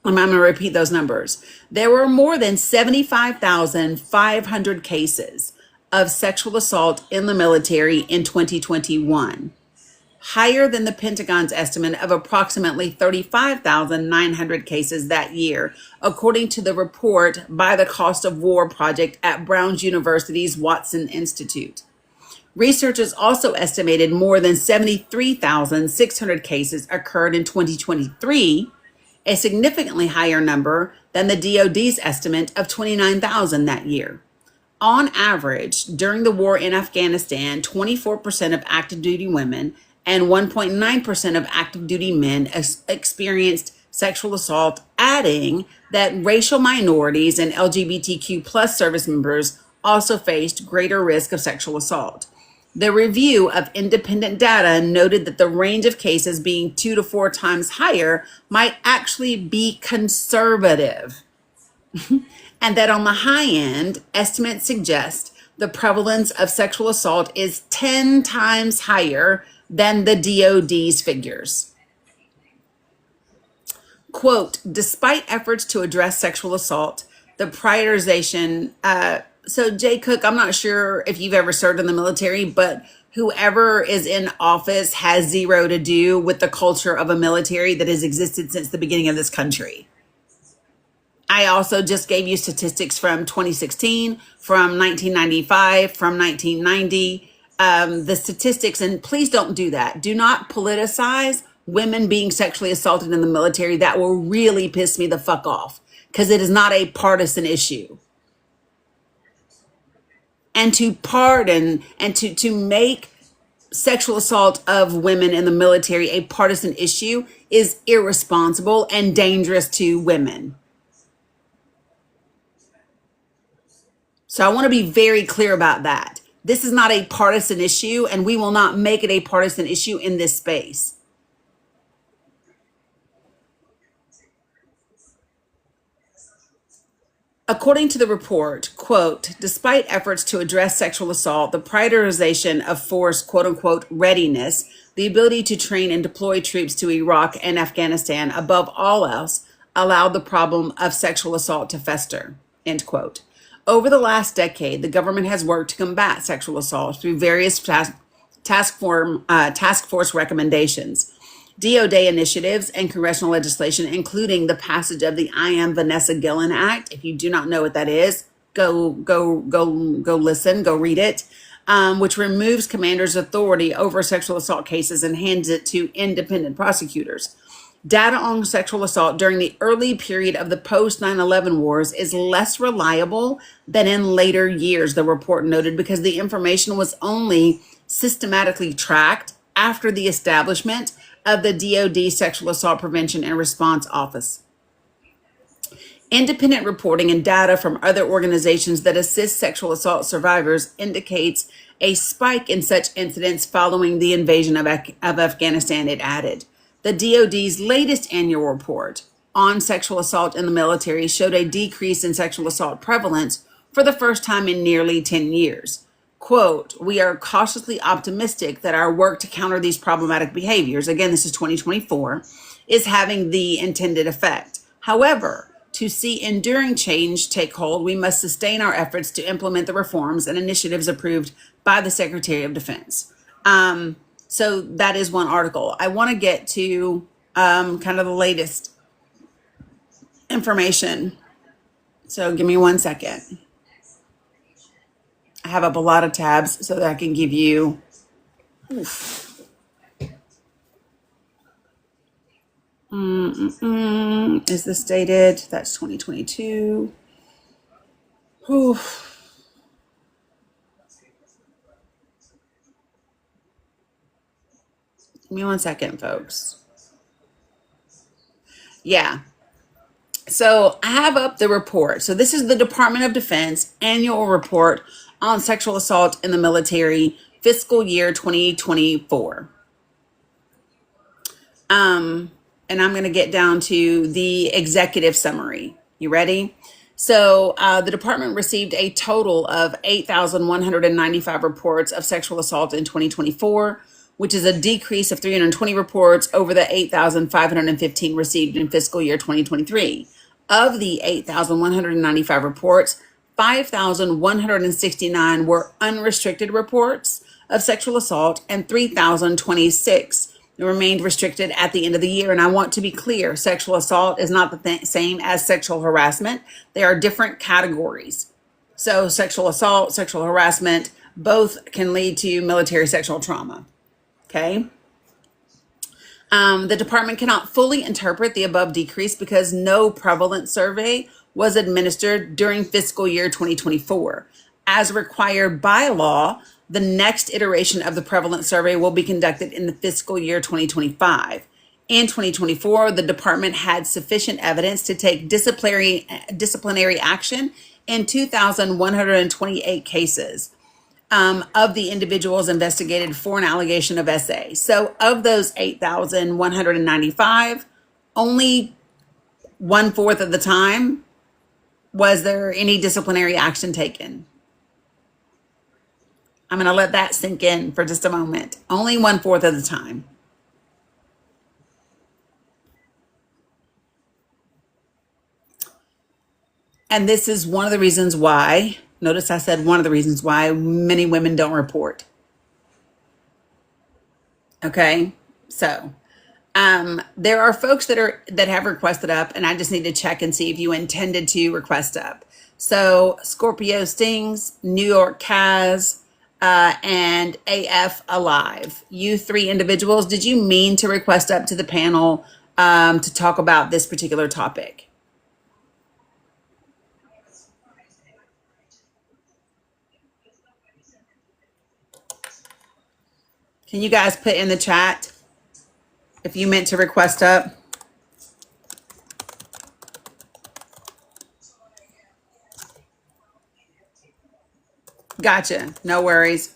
I'm going to repeat those numbers. There were more than 75,500 cases of sexual assault in the military in 2021, higher than the Pentagon's estimate of approximately 35,900 cases that year, according to the report by the Cost of War Project at Brown University's Watson Institute. Researchers also estimated more than 73,600 cases occurred in 2023 a significantly higher number than the DoD's estimate of 29,000 that year. On average, during the war in Afghanistan, 24% of active duty women and 1.9% of active duty men experienced sexual assault, adding that racial minorities and LGBTQ plus service members also faced greater risk of sexual assault. The review of independent data noted that the range of cases being 2 to 4 times higher might actually be conservative. And that on the high end, estimates suggest the prevalence of sexual assault is 10 times higher than the DoD's figures. Quote, despite efforts to address sexual assault, the prioritization, so Jay Cook, I'm not sure if you've ever served in the military, but whoever is in office has zero to do with the culture of a military that has existed since the beginning of this country. I also just gave you statistics from 2016, from 1995, from 1990, the statistics, and please don't do that. Do not politicize women being sexually assaulted in the military. That will really piss me the fuck off because it is not a partisan issue. And to pardon and to make sexual assault of women in the military a partisan issue is irresponsible and dangerous to women. So I want to be very clear about that. This is not a partisan issue, and we will not make it a partisan issue in this space. According to the report, quote, despite efforts to address sexual assault, the prioritization of force, quote unquote, readiness, the ability to train and deploy troops to Iraq and Afghanistan above all else, allowed the problem of sexual assault to fester, end quote. Over the last decade, the government has worked to combat sexual assault through various task force recommendations, DOD initiatives, and congressional legislation, including the passage of the I Am Vanessa Guillen Act. If you do not know what that is, go listen, go read it, which removes commanders' authority over sexual assault cases and hands it to independent prosecutors. Data on sexual assault during the early period of the post 9/11 wars is less reliable than in later years, the report noted, because the information was only systematically tracked after the establishment of the DoD Sexual Assault Prevention and Response Office. Independent reporting and data from other organizations that assist sexual assault survivors indicates a spike in such incidents following the invasion of Afghanistan, it added. The DoD's latest annual report on sexual assault in the military showed a decrease in sexual assault prevalence for the first time in nearly 10 years. Quote, we are cautiously optimistic that our work to counter these problematic behaviors, again, this is 2024, is having the intended effect. However, to see enduring change take hold, we must sustain our efforts to implement the reforms and initiatives approved by the Secretary of Defense. So that is one article. I want to get to kind of the latest information. So give me 1 second. I have up a lot of tabs so that I can give you. Is this dated? That's 2022. Oof. Give me 1 second, folks. Yeah. So I have up the report. So this is the Department of Defense annual report on sexual assault in the military, fiscal year 2024. And I'm going to get down to the executive summary. You ready? So the department received a total of 8,195 reports of sexual assault in 2024, which is a decrease of 320 reports over the 8,515 received in fiscal year 2023. Of the 8,195 reports, 5,169 were unrestricted reports of sexual assault and 3,026 remained restricted at the end of the year. And I want to be clear, sexual assault is not the same as sexual harassment. They are different categories. So sexual assault, sexual harassment, both can lead to military sexual trauma. Okay. The department cannot fully interpret the above decrease because no prevalence survey was administered during fiscal year 2024. As required by law, the next iteration of the prevalence survey will be conducted in the fiscal year 2025. In 2024, the department had sufficient evidence to take disciplinary action in 2,128 cases of the individuals investigated for an allegation of SA. So of those 8,195, only 1/4 of the time was there any disciplinary action taken. I'm going to let that sink in for just a moment. Only 1/4 of the time. And this is one of the reasons why, notice I said one of the reasons why many women don't report. Okay, so there are folks that have requested up, and I just need to check and see if you intended to request up. So Scorpio Stings, New York Kaz, and AF Alive. You 3 individuals, did you mean to request up to the panel to talk about this particular topic? Can you guys put in the chat if you meant to request up? Gotcha. No worries.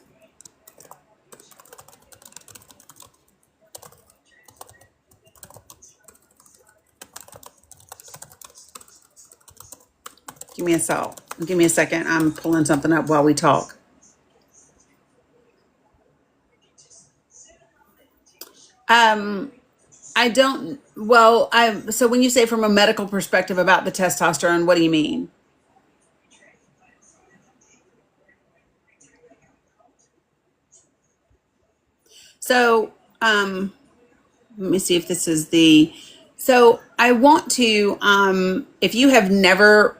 Give me a salt. Give me a second. I'm pulling something up while we talk. I don't, well, so when you say from a medical perspective about the testosterone, what do you mean? So, let me see if this is so I want to, if you have never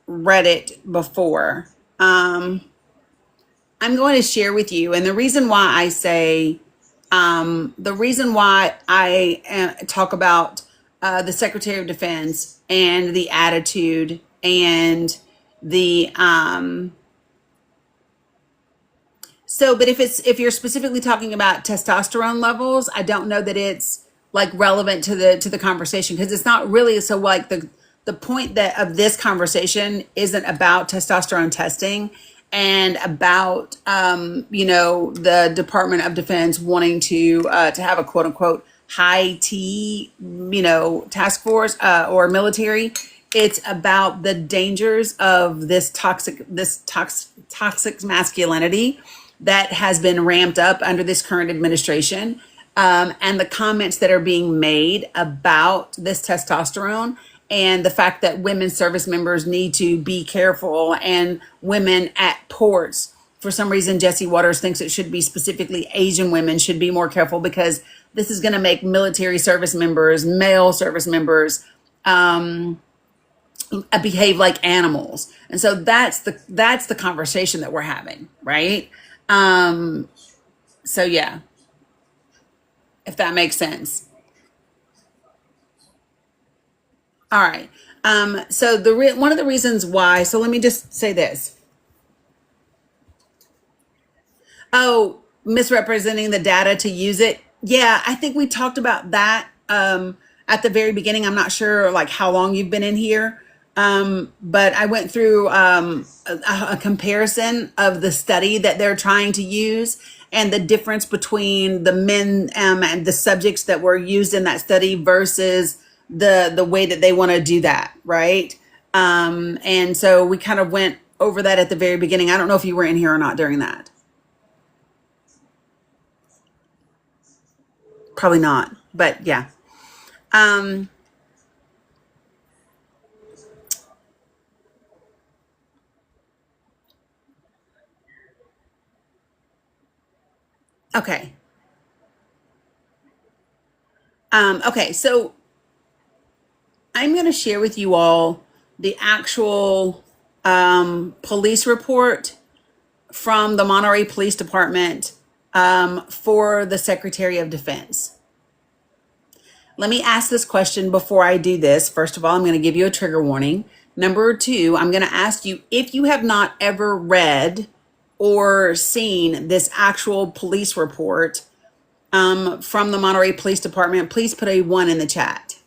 read it before, I'm going to share with you. And the reason why I say, the reason why I talk about the Secretary of Defense and the attitude and the but if you're specifically talking about testosterone levels, I don't know that it's like relevant to the conversation, because it's not really. So like the point that of this conversation isn't about testosterone testing and about the Department of Defense wanting to have a quote unquote high T task force or military. It's about the dangers of this toxic masculinity that has been ramped up under this current administration, and the comments that are being made about this testosterone and the fact that women service members need to be careful, and women at ports, for some reason, Jesse Waters thinks it should be specifically Asian women should be more careful because this is going to make military service members, male service members, behave like animals. And so that's the conversation that we're having, right? So yeah, if that makes sense. All right. So one of the reasons why, so let me just say this. Oh, misrepresenting the data to use it. Yeah, I think we talked about that at the very beginning. I'm not sure like how long you've been in here. But I went through a comparison of the study that they're trying to use and the difference between the men and the subjects that were used in that study versus the way that they want to do that, right? And so we kind of went over that at the very beginning. I don't know if you were in here or not during that. Probably not, but yeah. Okay. Okay, so I'm going to share with you all the actual police report from the Monterey Police Department for the Secretary of Defense. let me ask this question before I do this. First of all, I'm going to give you a trigger warning. Number two, I'm going to ask you if you have not ever read or seen this actual police report from the Monterey Police Department, please put a 1 in the chat.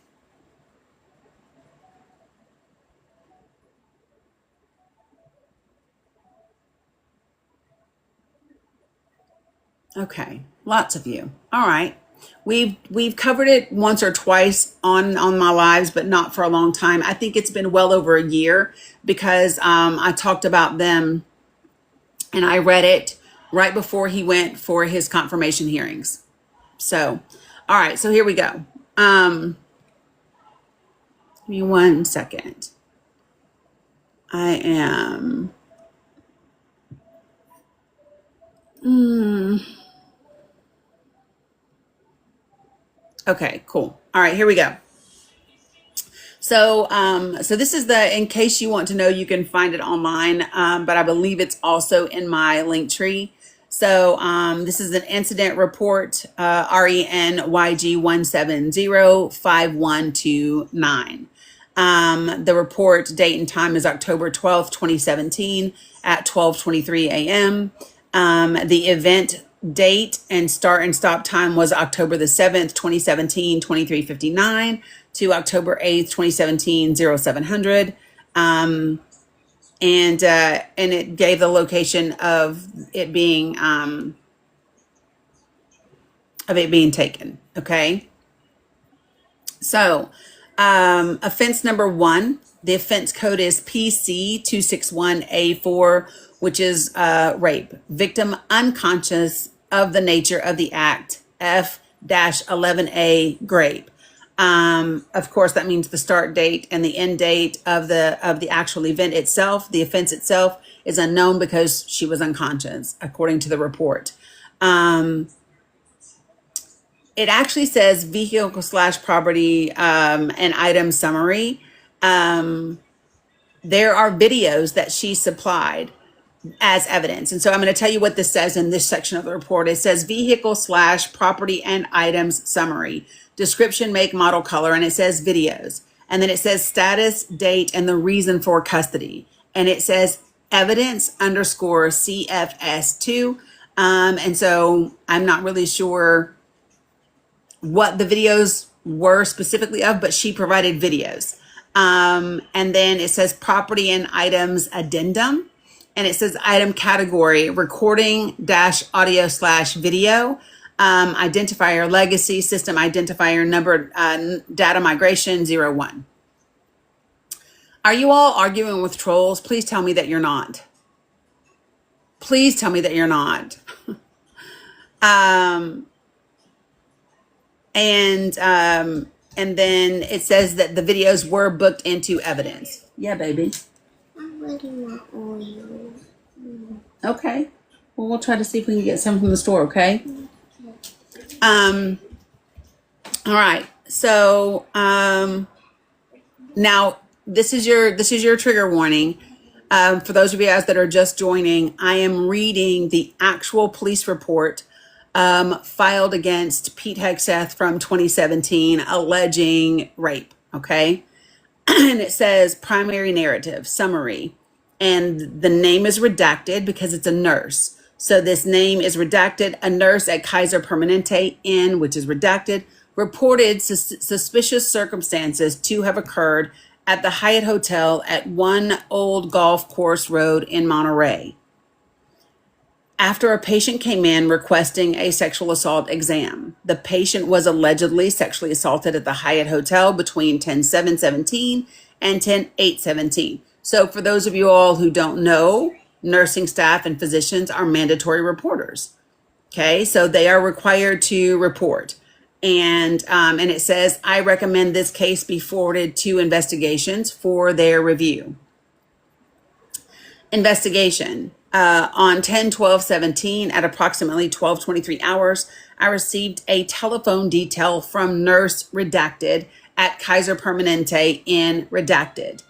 Okay, lots of you. All right. We've covered it once or twice on my lives, but not for a long time. I think it's been well over a year because I talked about them and I read it right before he went for his confirmation hearings. So, all right, so here we go. Give me 1 second. I am. Okay, cool. All right, here we go. So, so this is in case you want to know, you can find it online, but I believe it's also in my link tree. So, this is an incident report, RENYG 1705129. The report date and time is October 12th, 2017 at 12:23 a.m. The event date and start and stop time was October the 7th, 2017, 23:59 to October 8th, 2017, 0700. And it gave the location of it being taken. Okay. So, offense number 1, the offense code is PC 261A4, which is rape. Victim unconscious of the nature of the act, F-11A grape. Of course, that means the start date and the end date of the actual event itself. The offense itself is unknown because she was unconscious, according to the report. It actually says vehicle/property and item summary. There are videos that she supplied as evidence. And so I'm going to tell you what this says in this section of the report. It says vehicle/property and items summary, description, make, model, color, and it says videos. And then it says status, date, and the reason for custody. And it says evidence _CFS2. And so I'm not really sure what the videos were specifically of, but she provided videos. And then it says property and items addendum. And it says item category, recording - audio/video, identifier legacy, system identifier number, data migration 01. Are you all arguing with trolls? Please tell me that you're not. Please tell me that you're not. And then it says that the videos were booked into evidence. Yeah, baby. Okay. Well, we'll try to see if we can get some from the store, okay? All right. So, now this is your trigger warning. For those of you guys that are just joining, I am reading the actual police report filed against Pete Hegseth from 2017 alleging rape, okay? And it says primary narrative, summary, and the name is redacted because it's a nurse. So this name is redacted. A nurse at Kaiser Permanente Inn, which is redacted, reported suspicious circumstances to have occurred at the Hyatt Hotel at One Old Golf Course Road in Monterey, after a patient came in requesting a sexual assault exam. The patient was allegedly sexually assaulted at the Hyatt Hotel between 10/7/17 and 10/8/17. So for those of you all who don't know, nursing staff and physicians are mandatory reporters. Okay, so they are required to report. And it says, I recommend this case be forwarded to investigations for their review. Investigation. On 10/12/17 at approximately 12:23 hours, I received a telephone detail from nurse redacted at Kaiser Permanente in redacted.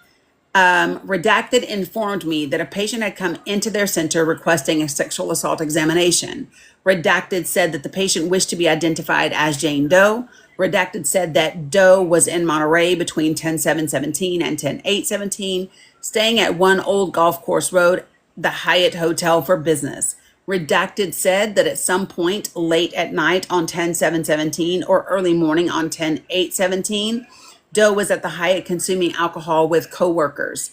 Redacted informed me that a patient had come into their center requesting a sexual assault examination. Redacted said that the patient wished to be identified as Jane Doe. Redacted said that Doe was in Monterey between 10/7/17 and 10/8/17, staying at One Old Golf Course Road, the Hyatt Hotel for business. Redacted said that at some point late at night on 10/7/17 or early morning on 10/8/17, Doe was at the Hyatt consuming alcohol with coworkers.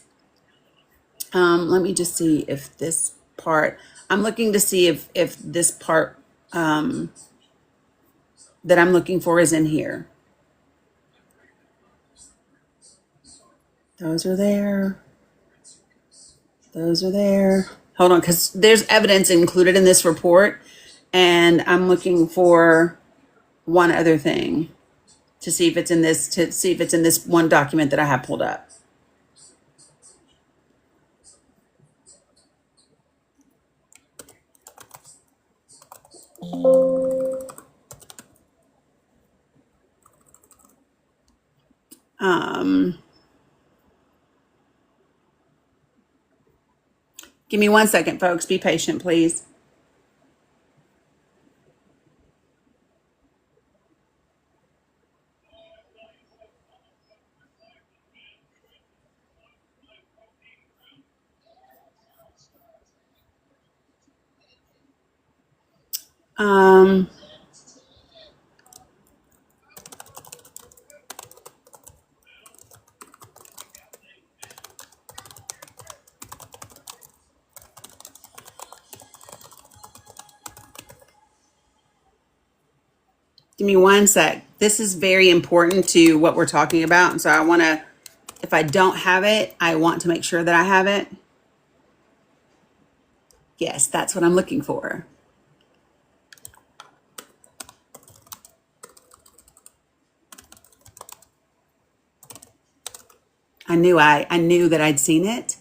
Let me just see if this part, I'm looking to see if this part that I'm looking for is in here. Those are there. Those are there. Hold on, because there's evidence included in this report, and I'm looking for one other thing to see if it's in this one document that I have pulled up. Give me 1 second, folks. Be patient, please. Give me 1 sec. This is very important to what we're talking about. And so I want to, if I don't have it, I want to make sure that I have it. Yes, that's what I'm looking for. I knew that I'd seen it.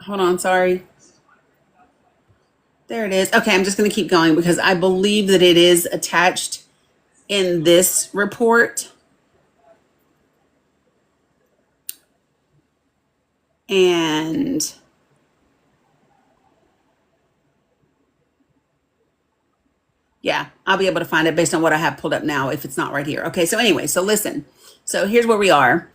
Hold on, sorry. There it is. Okay, I'm just going to keep going because I believe that it is attached in this report. And yeah, I'll be able to find it based on what I have pulled up now if it's not right here. Okay, so anyway, so listen. So here's where we are.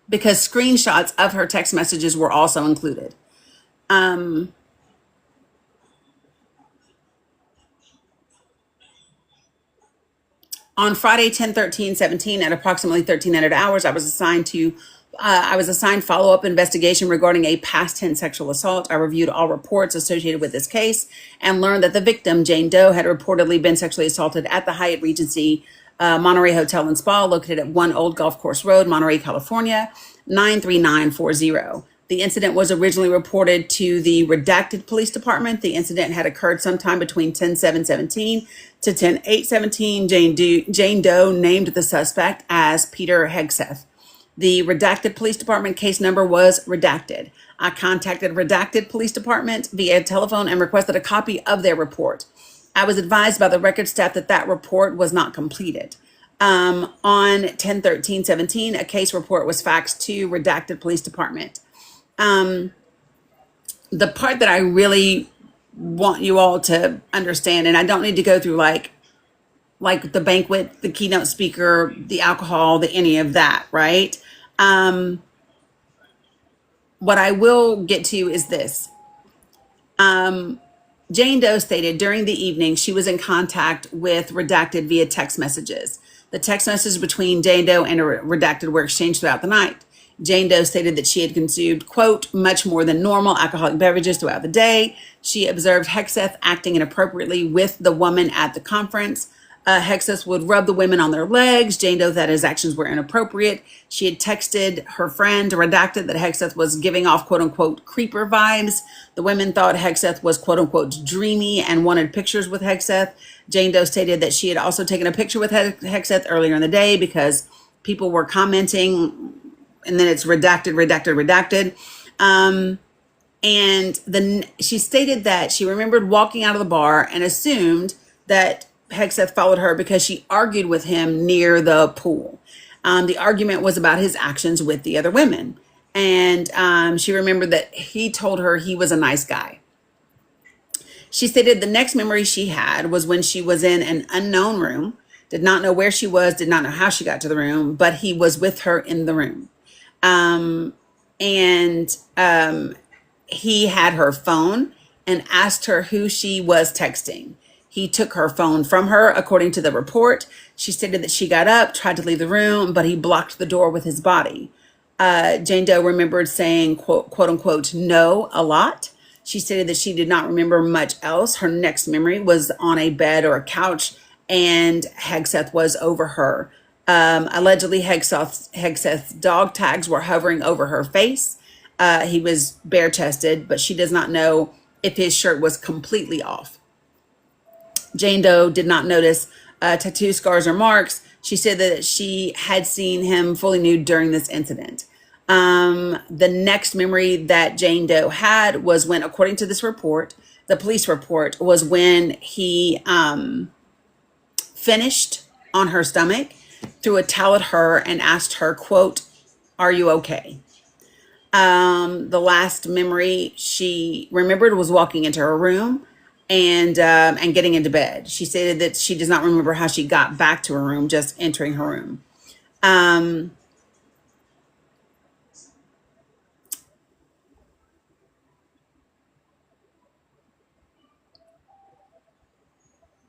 Because screenshots of her text messages were also included. On Friday, 10/13/17 at approximately 1300 hours, I was assigned follow-up investigation regarding a past tense sexual assault. I reviewed all reports associated with this case and learned that the victim, Jane Doe, had reportedly been sexually assaulted at the Hyatt Regency Monterey Hotel and Spa located at One Old Golf Course Road, Monterey, California, 93940. The incident was originally reported to the Redacted Police Department. The incident had occurred sometime between 10/7/17 to 10/8/17. Jane Doe named the suspect as Peter Hegseth. The Redacted Police Department case number was redacted. I contacted Redacted Police Department via telephone and requested a copy of their report. I was advised by the record staff that that report was not completed. On 10/13/17, a case report was faxed to Redacted Police Department. The part that I really want you all to understand, and I don't need to go through like the banquet, the keynote speaker, the alcohol, the any of that, right? What I will get to is this. Jane Doe stated during the evening she was in contact with Redacted via text messages. The text messages between Jane Doe and Redacted were exchanged throughout the night. Jane Doe stated that she had consumed, quote, much more than normal alcoholic beverages throughout the day. She observed Hegseth acting inappropriately with the woman at the conference. Hegseth would rub the women on their legs. Jane Doe that his actions were inappropriate. She had texted her friend, Redacted, that Hegseth was giving off, quote unquote, creeper vibes. The women thought Hegseth was, quote unquote, dreamy and wanted pictures with Hegseth. Jane Doe stated that she had also taken a picture with Hegseth earlier in the day because people were commenting and then it's redacted, redacted, redacted. And then she stated that she remembered walking out of the bar and assumed that Hegseth followed her because she argued with him near the pool. The argument was about his actions with the other women. And she remembered that he told her he was a nice guy. She stated the next memory she had was when she was in an unknown room, did not know where she was, did not know how she got to the room, but he was with her in the room. And he had her phone and asked her who she was texting. He took her phone from her, according to the report. She stated that she got up, tried to leave the room, but he blocked the door with his body. Jane Doe remembered saying, quote unquote, no, a lot. She stated that she did not remember much else. Her next memory was on a bed or a couch, and Hegseth was over her. Allegedly, Hegseth's dog tags were hovering over her face. He was bare chested, but she does not know if his shirt was completely off. Jane Doe did not notice tattoo scars or marks. She said that she had seen him fully nude during this incident. The next memory that Jane Doe had was when, according to this report, the police report, was when he finished on her stomach, threw a towel at her, and asked her, quote, are you okay? The last memory she remembered was walking into her room and getting into bed. She stated that she does not remember how she got back to her room, just entering her room.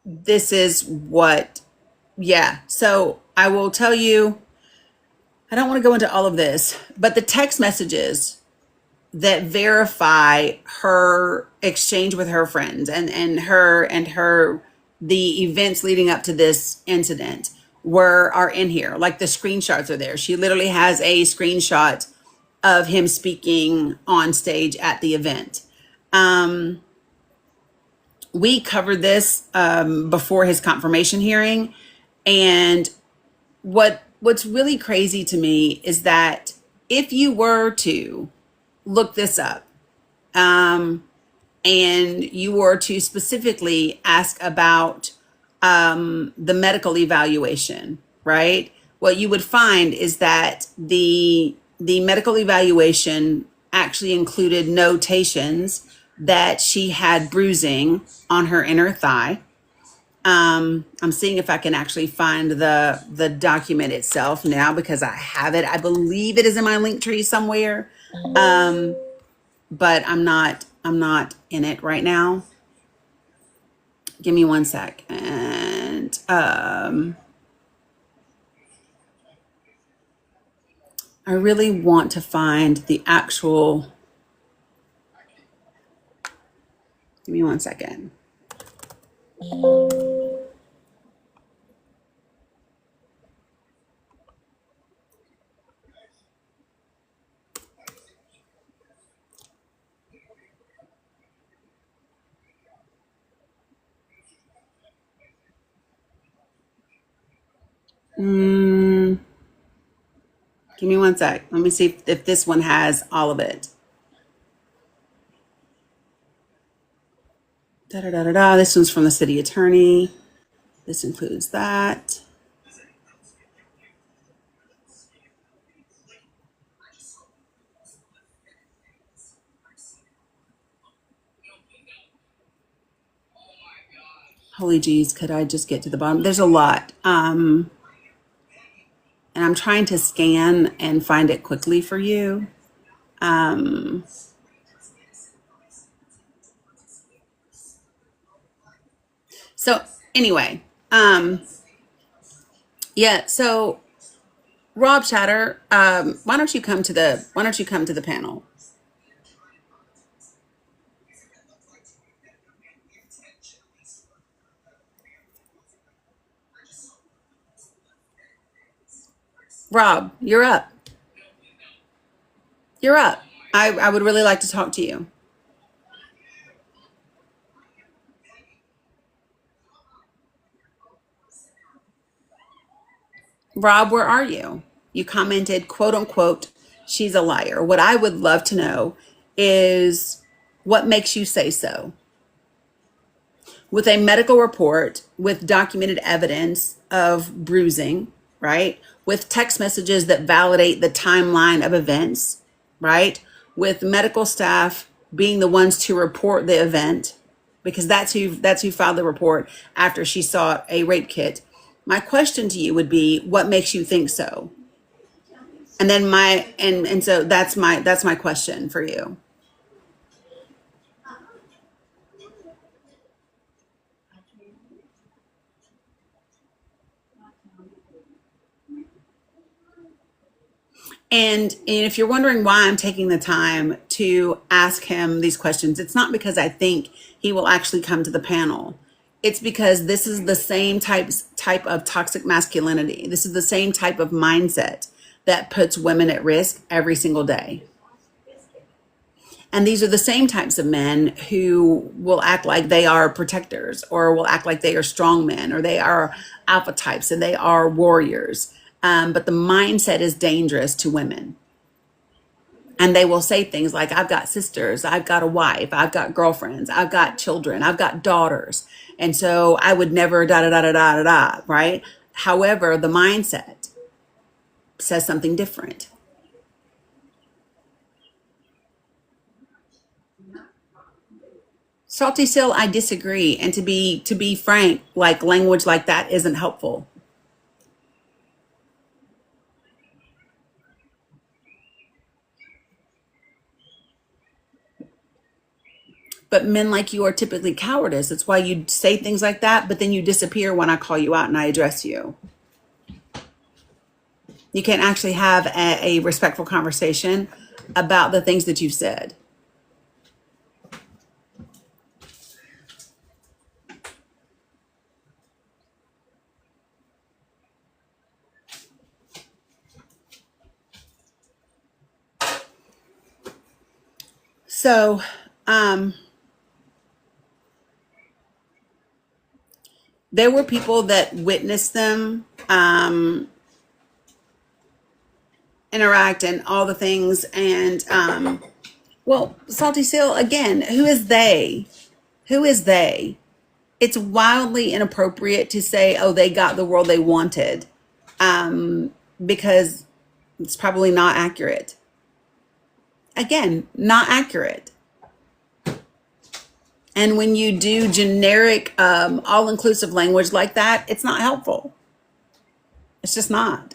This is what, yeah. So I will tell you, I don't want to go into all of this, but the text messages that verify her exchange with her friends and her the events leading up to this incident are in here. Like the screenshots are there. She literally has a screenshot of him speaking on stage at the event. We covered this before his confirmation hearing, and what's really crazy to me is that if you were to look this up, and you were to specifically ask about the medical evaluation, right? What you would find is that the medical evaluation actually included notations that she had bruising on her inner thigh. I'm seeing if I can actually find the document itself now, because I have it. I believe it is in my link tree somewhere. But I'm not in it right now. Give me one sec. And I really want to find the actual, give me one second. Give me one sec. Let me see if this one has all of it. Da da da da da. This one's from the city attorney. This includes that. Holy geez, could I just get to the bottom? There's a lot. And I'm trying to scan and find it quickly for you. So anyway, yeah, so Rob Shatter, why don't you come to the panel? Rob, you're up. You're up. I would really like to talk to you. Rob, where are you? You commented, quote unquote, she's a liar. What I would love to know is what makes you say so? With a medical report, with documented evidence of bruising, right? With text messages that validate the timeline of events, right? With medical staff being the ones to report the event, because that's who filed the report after she saw a rape kit. My question to you would be, what makes you think so? And then so that's my question for you. And if you're wondering why I'm taking the time to ask him these questions, it's not because I think he will actually come to the panel. It's because this is the same type of toxic masculinity. This is the same type of mindset that puts women at risk every single day. And these are the same types of men who will act like they are protectors, or will act like they are strong men, or they are alpha types and they are warriors. But the mindset is dangerous to women. And they will say things like, I've got sisters, I've got a wife, I've got girlfriends, I've got children, I've got daughters. And so I would never da da da da da da da, right? However, the mindset says something different. Salty Sill, I disagree. And to be frank, like, language like that isn't helpful. But men like you are typically cowardice. That's why you say things like that, but then you disappear when I call you out and I address you. You can't actually have a respectful conversation about the things that you've said. So, there were people that witnessed them interact and all the things. And, well, Salty Seal, again, who is they? Who is they? It's wildly inappropriate to say, oh, they got the world they wanted, because it's probably not accurate. Again, not accurate. And when you do generic, all-inclusive language like that, it's not helpful. It's just not.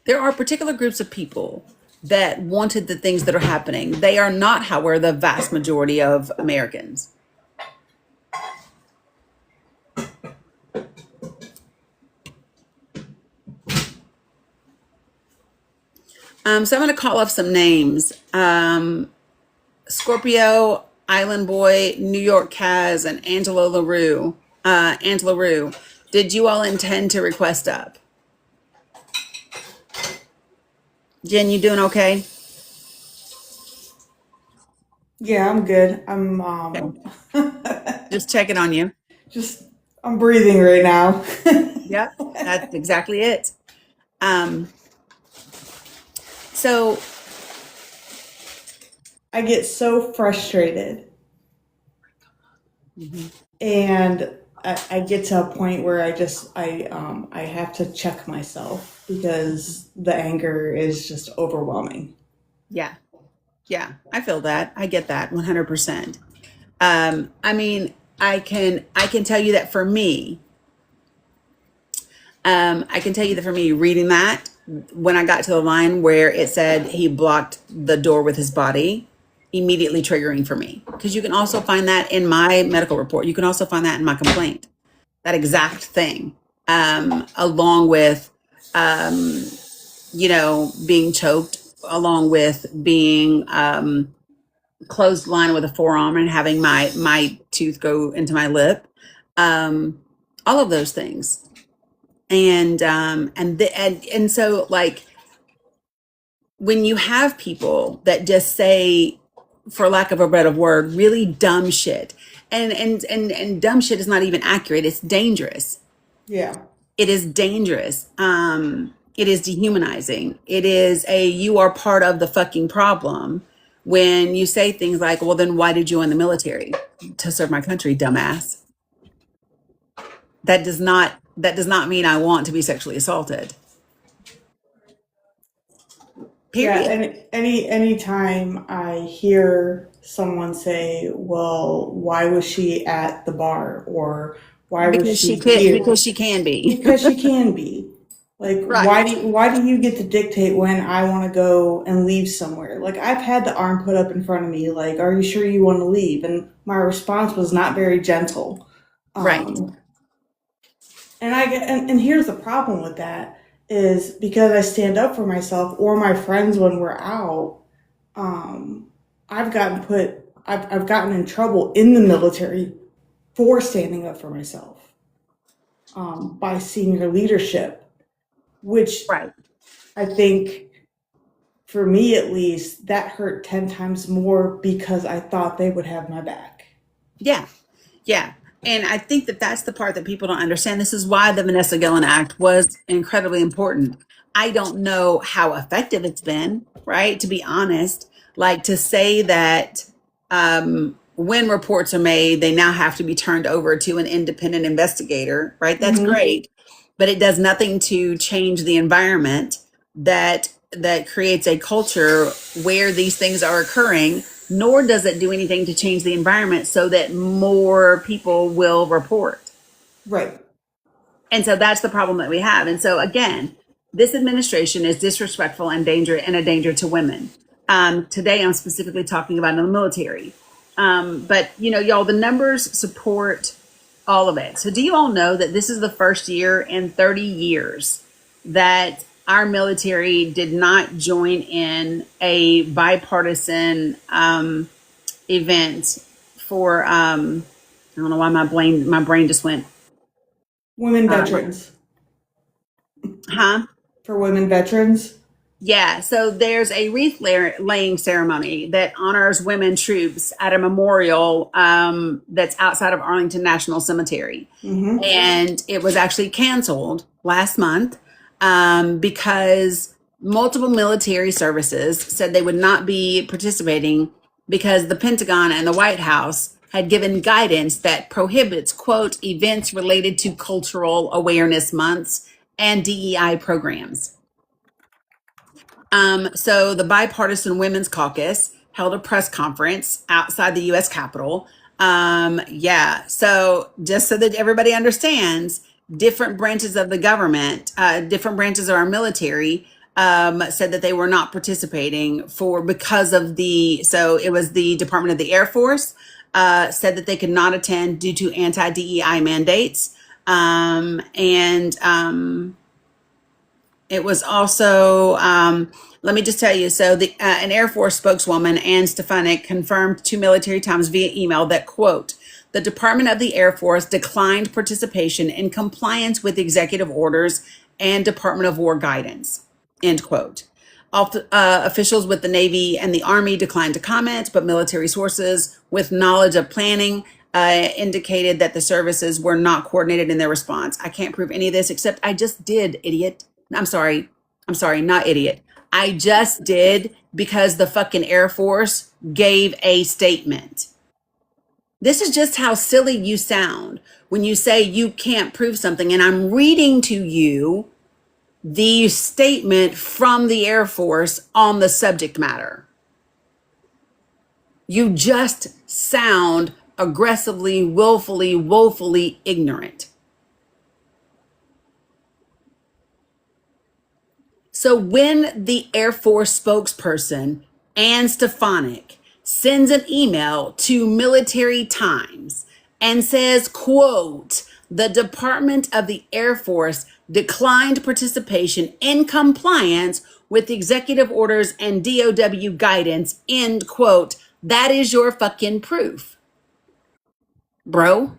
There are particular groups of people that wanted the things that are happening. They are not, however, the vast majority of Americans. So I'm going to call off some names. Scorpio, Island Boy, New York Kaz, and Angela LaRue. Angela Rue, did you all intend to request up? Jen, you doing okay? Yeah, I'm good. I'm Just checking on you. just I'm breathing right now. Yep, that's exactly it. So I get so frustrated, and I get to a point where I have to check myself because the anger is just overwhelming. yeah, I feel that. I get that 100%. I mean, I can tell you that for me, reading that, when I got to the line where it said he blocked the door with his body, immediately triggering for me. Because you can also find that in my medical report. You can also find that in my complaint. That exact thing, along with, being choked, along with being closed line with a forearm and having my tooth go into my lip, all of those things. And so, like, when you have people that just say, for lack of a better word, really dumb shit, and dumb shit is not even accurate. It's dangerous. Yeah. It is dangerous. It is dehumanizing. It is you are part of the fucking problem when you say things like, well, then why did you join the military? To serve my country, dumbass. That does not mean I want to be sexually assaulted. Yeah, Period. and anytime I hear someone say, "Well, why was she at the bar?" or "Why was Because she she could, here?" because she can be. Because she can be. Like, Right. why do you get to dictate when I want to go and leave somewhere? Like, I've had the arm put up in front of me, like, "Are you sure you want to leave?" And my response was not very gentle. Right. Um, and I get, and here's the problem with that is because I stand up for myself or my friends when we're out. Um, I've gotten in trouble in the military for standing up for myself by senior leadership, which Right. I think, for me at least, that hurt 10 times more because I thought they would have my back. Yeah. Yeah. And I think that that's the part that people don't understand. This is why the Vanessa Gillen Act was incredibly important. I don't know how effective it's been, right? To be honest, like to say that when reports are made, they now have to be turned over to an independent investigator, right? That's Mm-hmm. great, but it does nothing to change the environment that creates a culture where these things are occurring, nor does it do anything to change the environment so that more people will report. Right. And so that's the problem that we have. And so again, this administration is disrespectful and a danger to women. Today, I'm specifically talking about in the military. But y'all, the numbers support all of it. So do you all know that this is the first year in 30 years that our military did not join in a bipartisan event for I don't know why my brain just went Women uh, veterans. huh? For women veterans. Yeah, so there's a wreath laying ceremony that honors women troops at a memorial that's outside of Arlington National Cemetery. Mm-hmm. And it was actually canceled last month because multiple military services said they would not be participating because the Pentagon and the White House had given guidance that prohibits, quote, events related to cultural awareness months and DEI programs. So the Bipartisan Women's Caucus held a press conference outside the U.S. Capitol. Yeah. So just so that everybody understands, different branches of the government, different branches of our military, said that they were not participating because of so it was the Department of the Air Force, said that they could not attend due to anti-DEI mandates. And it was also, let me just tell you. So, an Air Force spokeswoman, Ann Stefanik, confirmed to Military Times via email that, quote, the Department of the Air Force declined participation in compliance with executive orders and Department of War guidance, end quote. Officials with the Navy and the Army declined to comment, but military sources with knowledge of planning indicated that the services were not coordinated in their response. I can't prove any of this, except I just did, idiot. I'm sorry. I'm sorry, not idiot. I just did because the fucking Air Force gave a statement. This is just how silly you sound when you say you can't prove something. And I'm reading to you the statement from the Air Force on the subject matter. You just sound aggressively, willfully, woefully ignorant. So when the Air Force spokesperson, Ann Stefanik, sends an email to Military Times and says, quote, the Department of the Air Force declined participation in compliance with executive orders and DOW guidance, end quote, that is your fucking proof, bro.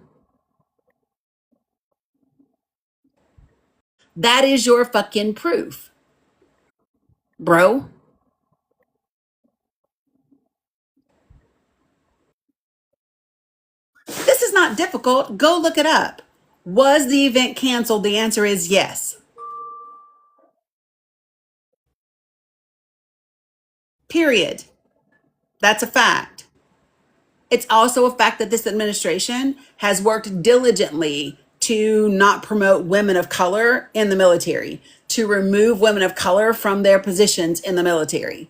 That is your fucking proof, bro. not difficult. Go look it up. Was the event canceled? The answer is yes. Period. That's a fact. It's also a fact that this administration has worked diligently to not promote women of color in the military, to remove women of color from their positions in the military.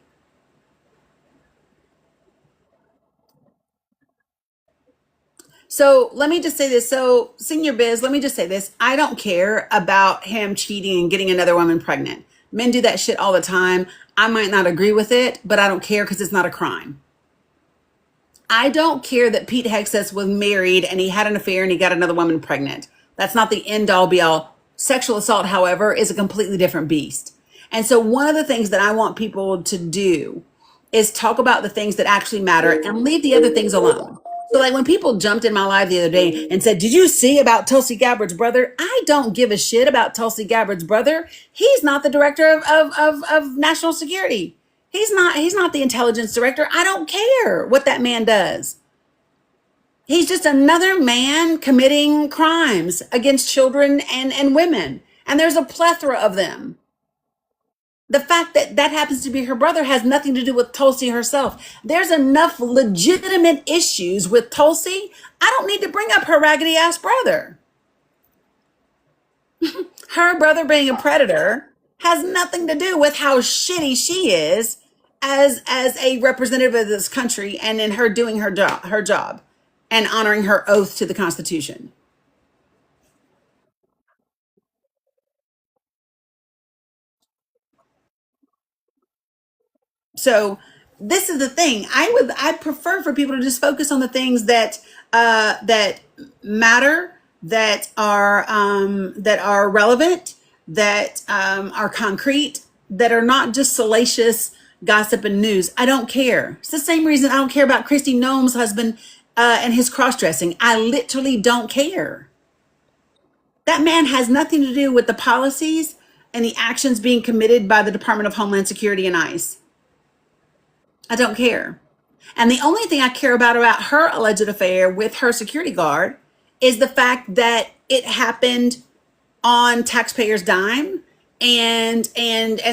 So let me just say this. So, Senior Biz, let me just say this. I don't care about him cheating and getting another woman pregnant. Men do that shit all the time. I might not agree with it, but I don't care because it's not a crime. I don't care that Pete Hegseth was married and he had an affair and he got another woman pregnant. That's not the end all be all. Sexual assault, however, is a completely different beast. And so one of the things that I want people to do is talk about the things that actually matter and leave the other things alone. So like when people jumped in my live the other day and said, did you see about Tulsi Gabbard's brother? I don't give a shit about Tulsi Gabbard's brother. He's not the director of national security. He's not the intelligence director. I don't care what that man does. He's just another man committing crimes against children and women. And there's a plethora of them. The fact that that happens to be her brother has nothing to do with Tulsi herself. There's enough legitimate issues with Tulsi. I don't need to bring up her raggedy ass brother. Her brother being a predator has nothing to do with how shitty she is as a representative of this country and in her doing her job and honoring her oath to the Constitution. So this is the thing. I prefer for people to just focus on the things that matter, that are relevant, that are concrete, that are not just salacious gossip and news. I don't care. It's the same reason I don't care about Christy Noem's husband and his cross dressing. I literally don't care. That man has nothing to do with the policies and the actions being committed by the Department of Homeland Security and ICE. I don't care. And the only thing I care about her alleged affair with her security guard is the fact that it happened on taxpayers' dime and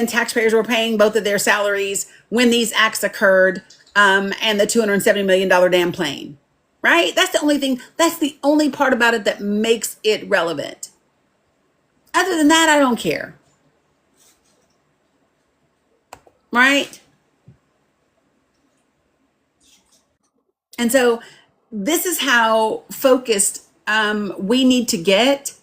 taxpayers were paying both of their salaries when these acts occurred, and the $270 million damn plane. Right? That's the only thing, that's the only part about it that makes it relevant. Other than that, I don't care. Right? And so this is how focused we need to get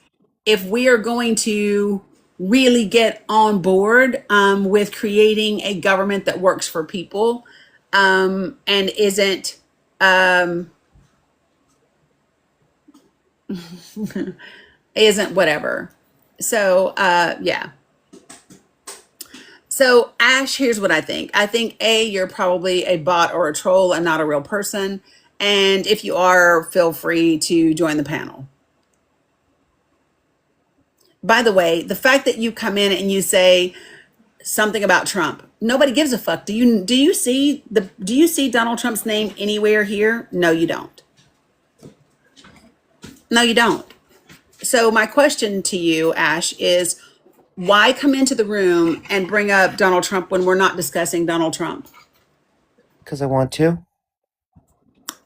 if we are going to really get on board with creating a government that works for people and isn't whatever. So yeah. So Ash, here's what I think. I think A, you're probably a bot or a troll and not a real person. And if you are, feel free to join the panel. By the way, the fact that you come in and you say something about Trump, nobody gives a fuck. Do you see Donald Trump's name anywhere here? No, you don't. No, you don't. So my question to you, Ash, is why come into the room and bring up Donald Trump when we're not discussing Donald Trump? Because I want to.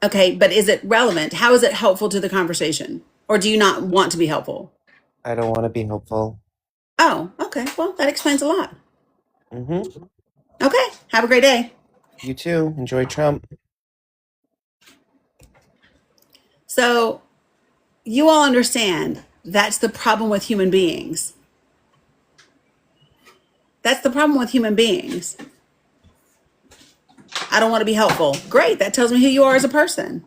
Okay, but is it relevant? How is it helpful to the conversation? Or do you not want to be helpful? I don't want to be helpful. Oh, okay. Well, that explains a lot. Mm-hmm. Okay, have a great day. You too. Enjoy Trump. So you all understand that's the problem with human beings. That's the problem with human beings. I don't want to be helpful. Great, that tells me who you are as a person.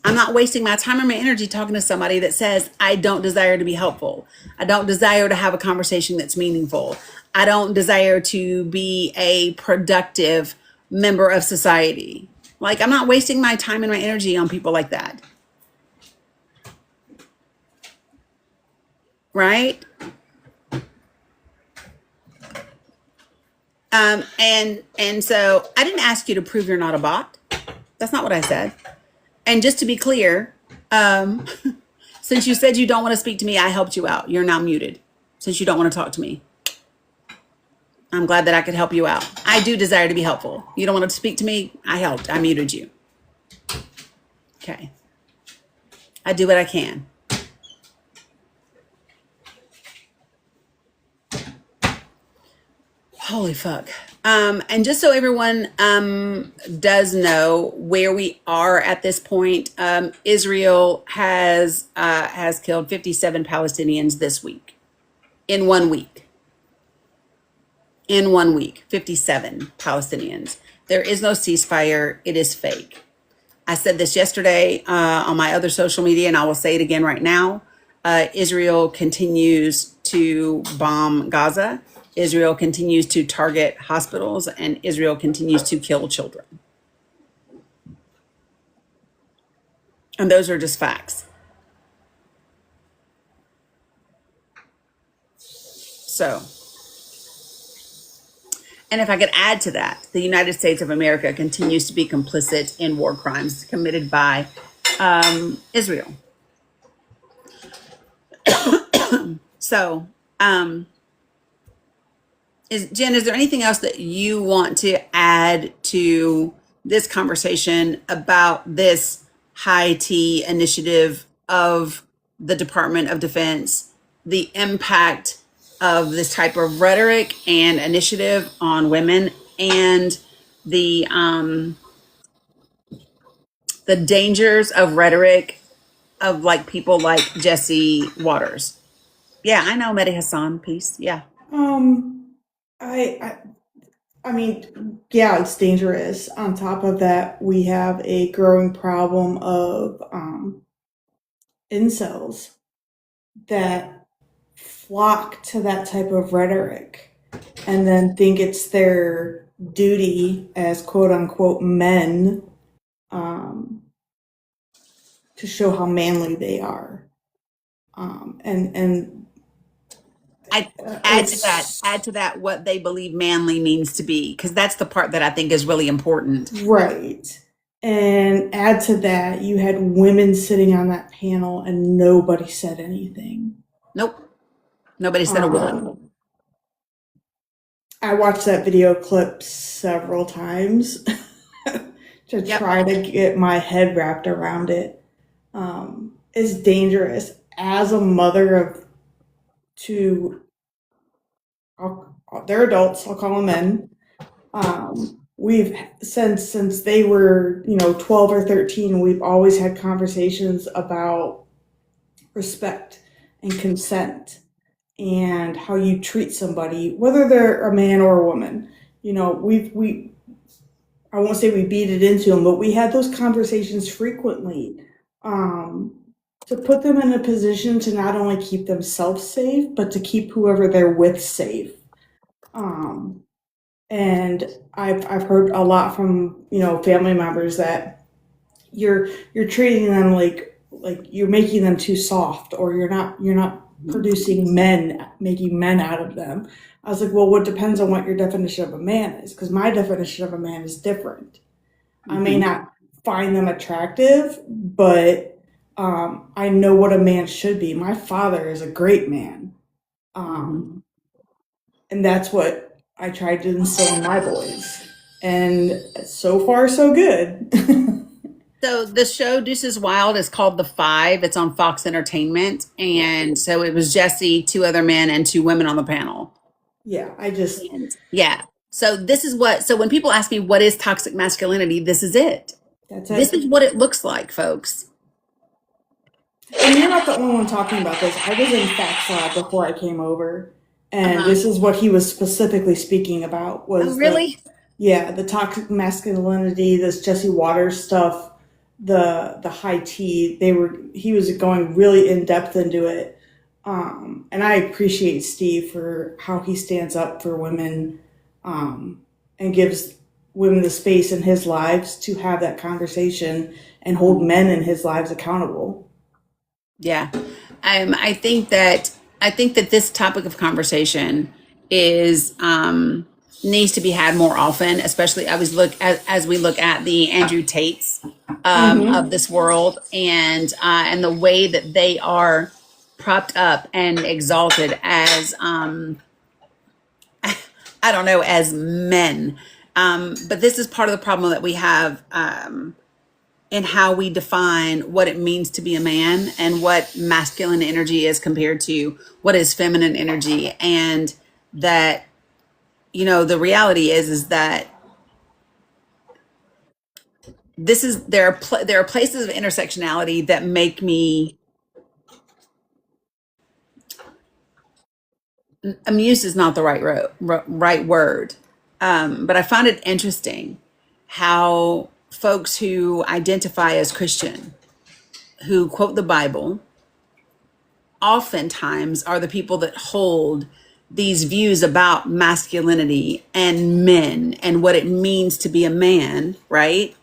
I'm not wasting my time or my energy talking to somebody that says, I don't desire to be helpful. I don't desire to have a conversation that's meaningful. I don't desire to be a productive member of society. Like, I'm not wasting my time and my energy on people like that. Right? And so I didn't ask you to prove you're not a bot. That's not what I said. And just to be clear, Um, since you said you don't want to speak to me, I helped you out. You're now muted. Since you don't want to talk to me, I'm glad that I could help you out. I do desire to be helpful. You don't want to speak to me? I helped. I muted you. Okay. I do what I can. Holy fuck. And just so everyone does know where we are at this point, Israel has killed 57 Palestinians this week. In 1 week. In 1 week, 57 Palestinians. There is no ceasefire. It is fake. I said this yesterday on my other social media, and I will say it again right now. Israel continues to bomb Gaza. Israel continues to target hospitals, and Israel continues to kill children. And those are just facts. So, and if I could add to that, the United States of America continues to be complicit in war crimes committed by Israel. So, Jen, is there anything else that you want to add to this conversation about this high T initiative of the Department of Defense, the impact of this type of rhetoric and initiative on women, and the dangers of rhetoric of like people like Jesse Waters? Yeah, I know, Mehdi Hassan piece. Yeah. I mean, yeah, it's dangerous. On top of that, we have a growing problem of incels that flock to that type of rhetoric and then think it's their duty as quote unquote men to show how manly they are. And Add to that what they believe manly means to be, because that's the part that I think is really important. Right. And add to that, you had women sitting on that panel and nobody said anything. Nope. Nobody said a word. I watched that video clip several times to try to get my head wrapped around it. It's dangerous. As a mother of two, they're adults, I'll call them men. We've since they were 12 or 13, we've always had conversations about respect and consent and how you treat somebody, whether they're a man or a woman. I won't say we beat it into them, but we had those conversations frequently to put them in a position to not only keep themselves safe, but to keep whoever they're with safe. And I've heard a lot from family members that you're treating them like you're making them too soft, or you're not producing making men out of them. I was like, well, what depends on what your definition of a man is, because my definition of a man is different. I may not find them attractive, but I know what a man should be. My father is a great man. And that's what I tried to instill in my boys. And so far, so good. So the show Deuces Wild is called The Five. It's on Fox Entertainment. And so it was Jesse, 2 other men, and 2 women on the panel. Yeah, yeah. So so when people ask me what is toxic masculinity, this is it. That's it. This is what it looks like, folks. And you're not the only one talking about this. I was in Facts Lab before I came over, and this is what he was specifically speaking about. Was really? The toxic masculinity, this Jesse Waters stuff, the high T. He was going really in depth into it. And I appreciate Steve for how he stands up for women and gives women the space in his lives to have that conversation and hold men in his lives accountable. Yeah. I think that this topic of conversation is needs to be had more often, especially as we look at the Andrew Tates of this world, and the way that they are propped up and exalted as I don't know, as men. But this is part of the problem that we have in how we define what it means to be a man and what masculine energy is compared to what is feminine energy. And that, the reality is that there are places of intersectionality that make me amused is not the right word, but I find it interesting how folks who identify as Christian, who quote the Bible, oftentimes are the people that hold these views about masculinity and men and what it means to be a man, right?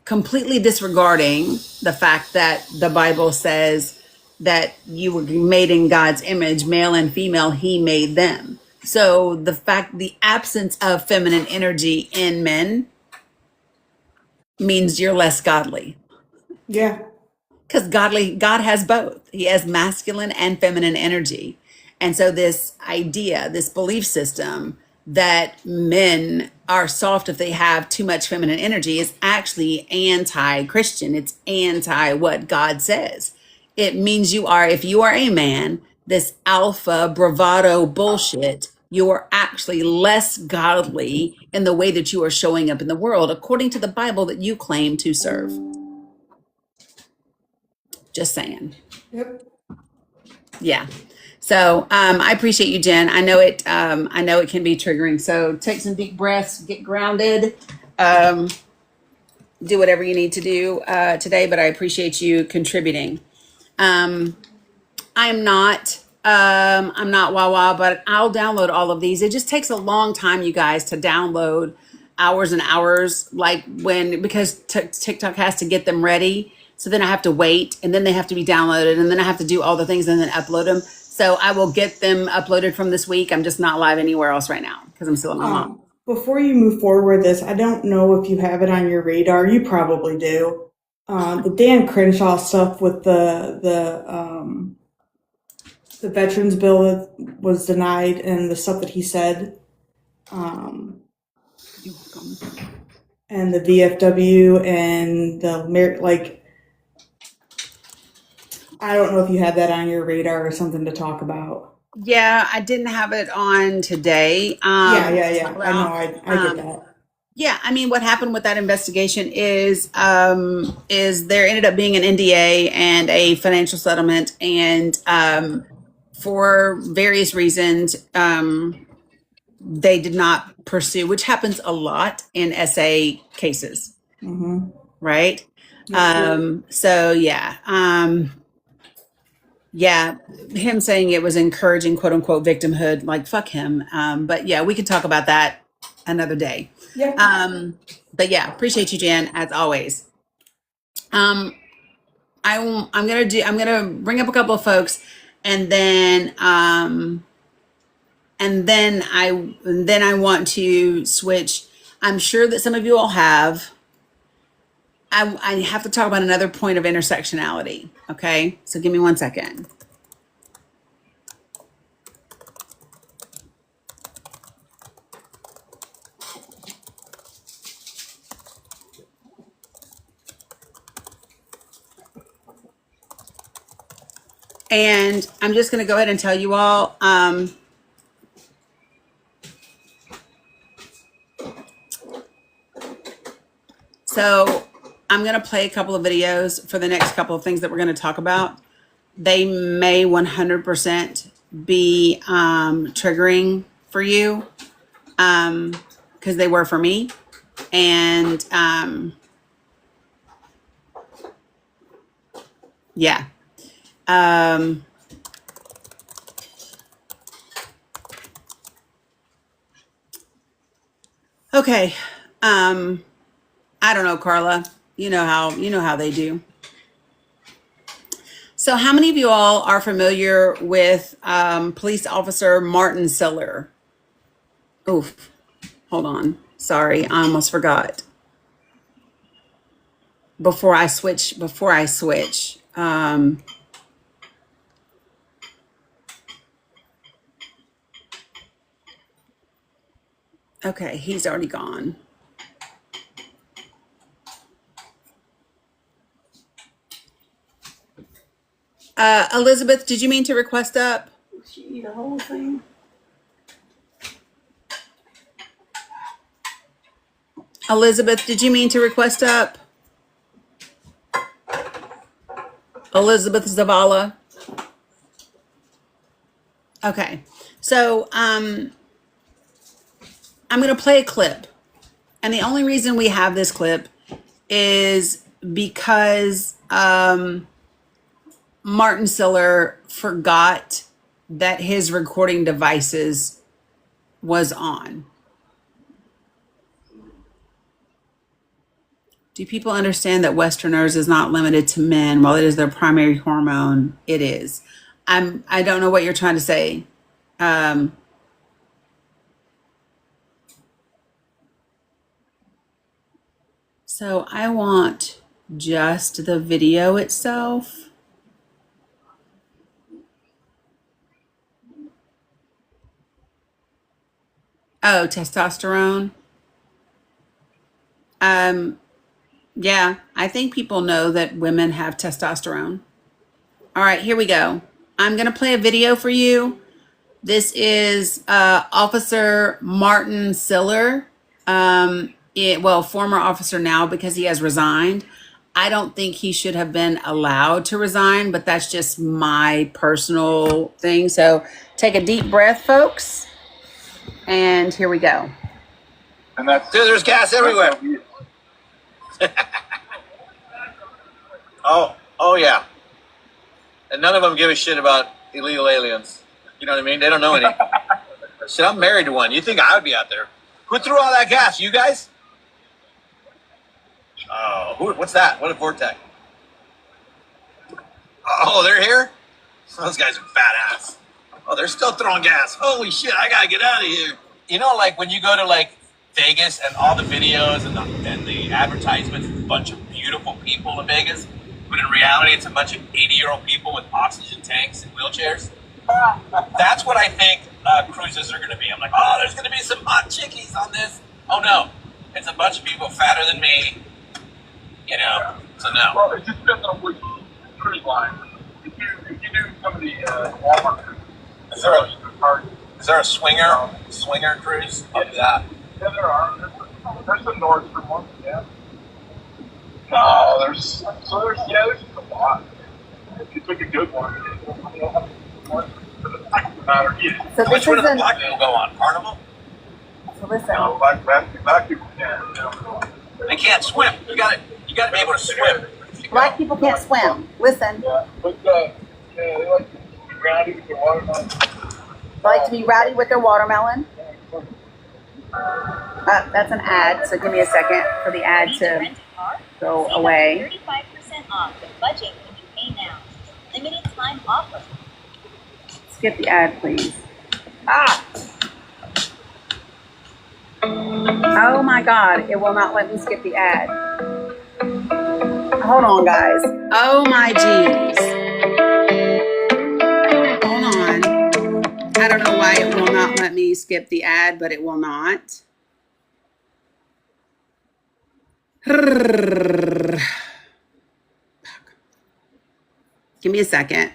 Completely disregarding the fact that the Bible says that you were made in God's image, male and female, he made them. So the absence of feminine energy in men means you're less godly. Yeah. Because God has both. He has masculine and feminine energy. And so this idea, this belief system that men are soft if they have too much feminine energy is actually anti-Christian. It's anti what God says. It means if you are a man, this alpha bravado bullshit, you are actually less godly in the way that you are showing up in the world, according to the Bible that you claim to serve. Just saying. Yep. Yeah. So I appreciate you, Jen. I know it. I know it can be triggering. So take some deep breaths, get grounded, do whatever you need to do today. But I appreciate you contributing. I'm not. I'm not Wawa, but I'll download all of these. It just takes a long time, you guys, to download hours and hours. Because TikTok has to get them ready. So then I have to wait, and then they have to be downloaded, and then I have to do all the things and then upload them. So I will get them uploaded from this week. I'm just not live anywhere else right now because I'm still at my mom. Before you move forward with this, I don't know if you have it on your radar. You probably do. The Dan Crenshaw stuff with the veterans bill that was denied and the stuff that he said, and the VFW and I don't know if you had that on your radar or something to talk about. Yeah, I didn't have it on today. Yeah. I know. I get that. Yeah, I mean, what happened with that investigation is there ended up being an NDA and a financial settlement, and for various reasons, they did not pursue, which happens a lot in SA cases, right? So yeah, him saying it was encouraging quote unquote victimhood, like fuck him. But yeah, we could talk about that another day. Yeah. But yeah, appreciate you, Jan, as always. I'm gonna bring up a couple of folks, and then I want to switch. I'm sure that some of you all have. I have to talk about another point of intersectionality. Okay, so give me 1 second. And I'm just going to go ahead and tell you all, so I'm going to play a couple of videos for the next couple of things that we're going to talk about. They may 100% be triggering for you because they were for me. And yeah. Okay. I don't know, Carla. You know how they do. So how many of you all are familiar with police officer Martin Siller? Oof. Hold on. Sorry, I almost forgot. Before I switch. Okay, he's already gone. Elizabeth, did you mean to request up? Did she eat a whole thing? Elizabeth, did you mean to request up? Elizabeth Zavala. Okay, so I'm going to play a clip. And the only reason we have this clip is because Martin Siller forgot that his recording devices was on. Do people understand that Westerners is not limited to men? While it is their primary hormone, it is. I don't know what you're trying to say. So I want just the video itself. Oh, testosterone. Yeah, I think people know that women have testosterone. All right, here we go. I'm going to play a video for you. This is Officer Martin Siller. Former officer now because he has resigned. I don't think he should have been allowed to resign, but that's just my personal thing. So take a deep breath, folks. And here we go. And that's there's gas everywhere. Oh yeah. And none of them give a shit about illegal aliens. You know what I mean? They don't know any. Shit, I'm married to one. You think I would be out there? Who threw all that gas? You guys? Oh, what's that? What a vortex. Oh, they're here? Those guys are badass. Oh, they're still throwing gas. Holy shit, I gotta get out of here. You know, like when you go to like Vegas and all the videos and the advertisements, it's a bunch of beautiful people in Vegas, but in reality, it's a bunch of 80-year-old people with oxygen tanks and wheelchairs. That's what I think cruises are going to be. I'm like, oh, there's going to be some hot chickies on this. Oh no, it's a bunch of people fatter than me. You know, so no. Well, it just depends on which cruise line. If you do some of the Walmart cruises, Is there a swinger cruise? I'll do that. Yeah, there are. There's some Nordstrom ones, yeah. No, there's just a lot. If you took a good one, matter. So which one do the black people go on? Carnival? So listen. No, black people can't. They can't swim. You got to be able to swim. Black people can't swim. Listen. Yeah, but they like to be rowdy with their watermelon. Like to be rowdy with their watermelon. That's an ad, so give me a second for the ad to go away. 35% off the budget when you pay now. Limited time offer. Skip the ad, please. Oh my God, it will not let me skip the ad. Hold on, guys. Oh my geez. Hold on. I don't know why it will not let me skip the ad, but it will not. Give me a second.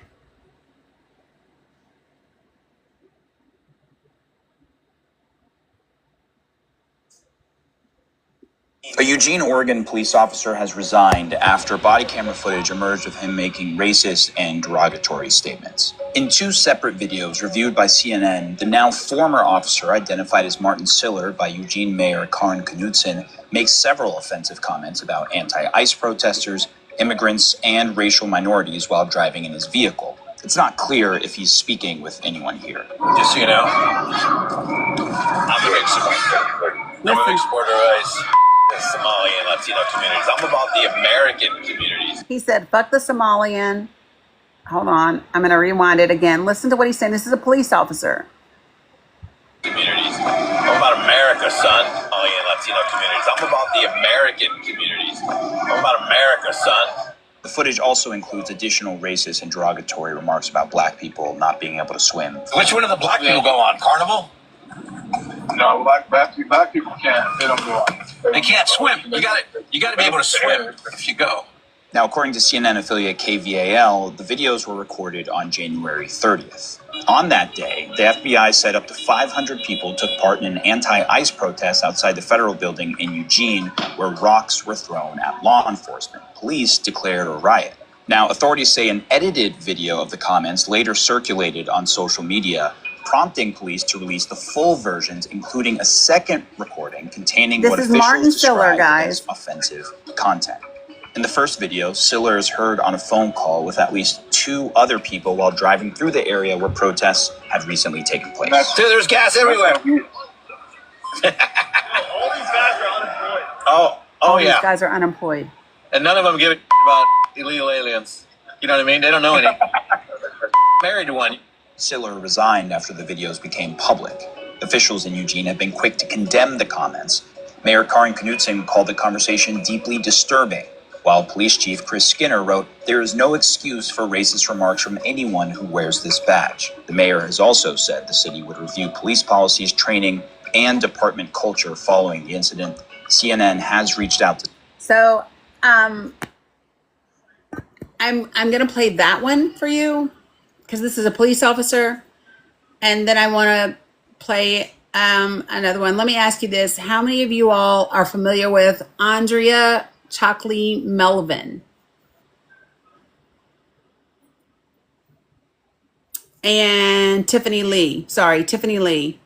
A Eugene, Oregon police officer has resigned after body camera footage emerged of him making racist and derogatory statements. In two separate videos reviewed by CNN, the now former officer, identified as Martin Siller by Eugene Mayor Karin Knudsen, makes several offensive comments about anti-ICE protesters, immigrants, and racial minorities while driving in his vehicle. It's not clear if he's speaking with anyone here. Just so you know, I'm a big supporter. I'm a big supporter of ICE. The Somali and Latino communities. I'm about the American communities. He said, fuck the Somalian. Hold on. I'm going to rewind it again. Listen to what he's saying. This is a police officer. Communities. I'm about America, son. Oh, yeah, Latino communities. I'm about the American communities. I'm about America, son. The footage also includes additional racist and derogatory remarks about black people not being able to swim. Which one do the black people go on? Carnival? No, black people can't. They don't go on. They can't swim. You gotta be able to swim if you go. Now, according to CNN affiliate KVAL, the videos were recorded on January 30th. On that day, the FBI said up to 500 people took part in an anti-ICE protest outside the federal building in Eugene, where rocks were thrown at law enforcement. Police declared a riot. Now, authorities say an edited video of the comments later circulated on social media, prompting police to release the full versions, including a second recording containing what officials described as offensive content. In the first video, Siller is heard on a phone call with at least 2 other people while driving through the area where protests have recently taken place. Dude, there's gas everywhere. All these guys are unemployed. Oh yeah. These guys are unemployed. And none of them give a about illegal aliens. You know what I mean? They don't know any. Married to one. Siller resigned after the videos became public. Officials in Eugene have been quick to condemn the comments. Mayor Karin Knudsen called the conversation deeply disturbing, while Police Chief Chris Skinner wrote, "There is no excuse for racist remarks from anyone who wears this badge." The mayor has also said the city would review police policies, training, and department culture following the incident. CNN has reached out to... So, I'm gonna play that one for you because this is a police officer, and then I want to play another one. Let me ask you this: how many of you all are familiar with Andrea Chalkley Melvin and Tiffany Lee? Sorry, Tiffany Lee.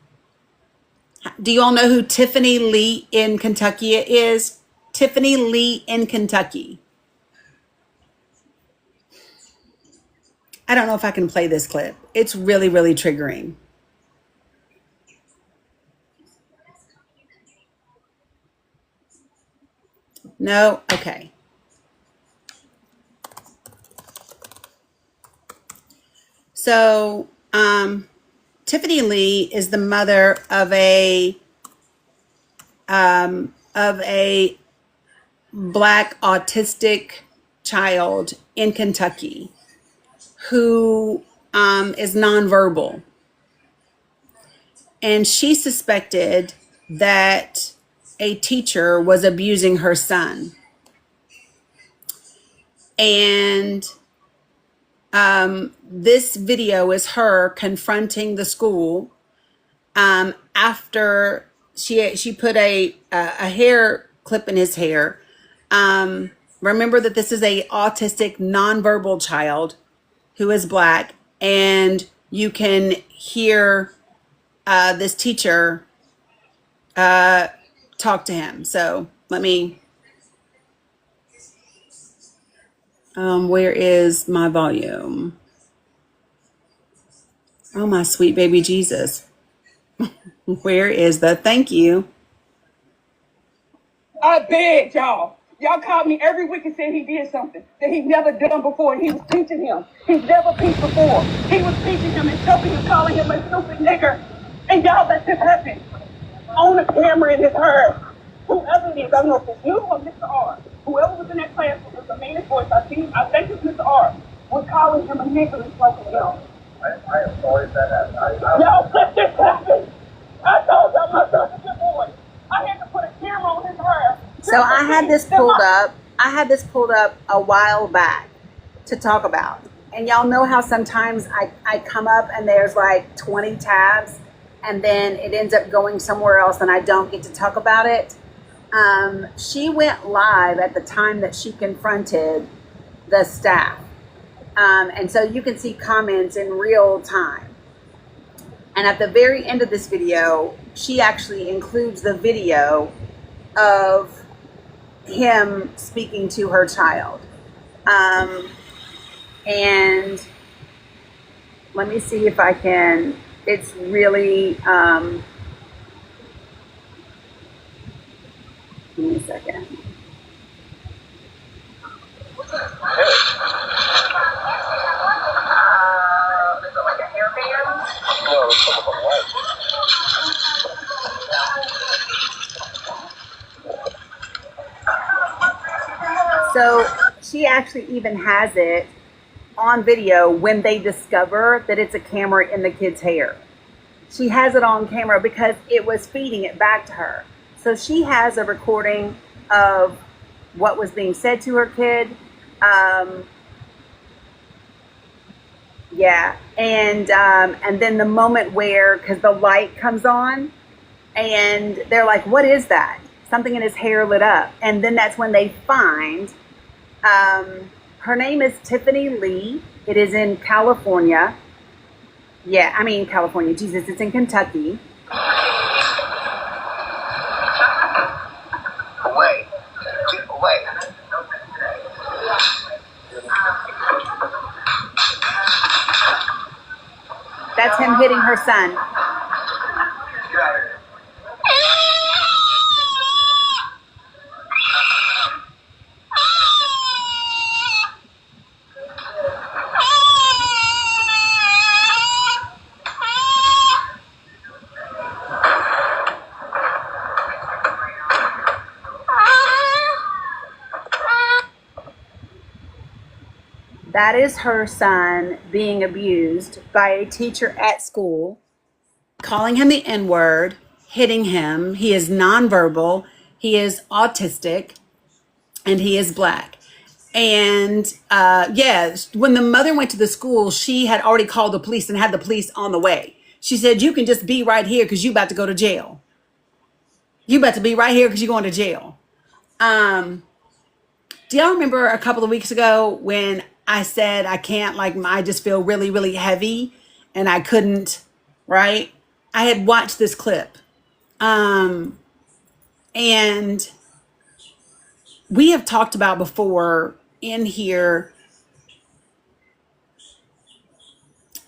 Do you all know who Tiffany Lee in Kentucky is? Tiffany Lee in Kentucky. I don't know if I can play this clip. It's really, really triggering. No? Okay. So, Tiffany Lee is the mother of a Black autistic child in Kentucky who is nonverbal. And she suspected that a teacher was abusing her son. And this video is her confronting the school after she put a hair clip in his hair. Remember that this is a autistic nonverbal child who is Black, and you can hear this teacher talk to him. So let me, where is my volume? Oh, my sweet baby Jesus. Where is the thank you? I beg y'all. Y'all called me every week and said he did something that he never done before, and he was teaching him. He's never preached before. He was teaching him and helping him, calling him a stupid nigger. And y'all let this happen. On the camera in his heard. Whoever it is, I don't know if it's you or Mr. R. Whoever was in that class with the man's voice, I think it's Mr. R, was calling him a nigger and smoking him. I am sorry that happened. Y'all let this happen. I told y'all my son was a good boy. I had to put a camera on his hair. So I had this pulled up. I had this pulled up a while back to talk about. And y'all know how sometimes I come up and there's like 20 tabs and then it ends up going somewhere else and I don't get to talk about it. She went live at the time that she confronted the staff. And so you can see comments in real time. And at the very end of this video, she actually includes the video of him speaking to her child. And let me see if I can, it's really, give me a second. So she actually even has it on video when they discover that it's a camera in the kid's hair. She has it on camera because it was feeding it back to her. So she has a recording of what was being said to her kid. Yeah, and then the moment where, because the light comes on, and they're like, "What is that?" Something in his hair lit up, and then that's when they find. Her name is Tiffany Lee. It is in California. Yeah, I mean California. Jesus, it's in Kentucky. Away. Get away. That's him hitting her son. Get out of here. That is her son being abused by a teacher at school, calling him the N-word, hitting him. He is nonverbal, he is autistic, and he is black. And yeah, when the mother went to the school, she had already called the police and had the police on the way. She said, "You can just be right here because you about to go to jail. You about to be right here because you're going to jail." Do y'all remember a couple of weeks ago when I said I can't, like, I just feel really, really heavy and I couldn't, right? I had watched this clip. And we have talked about before in here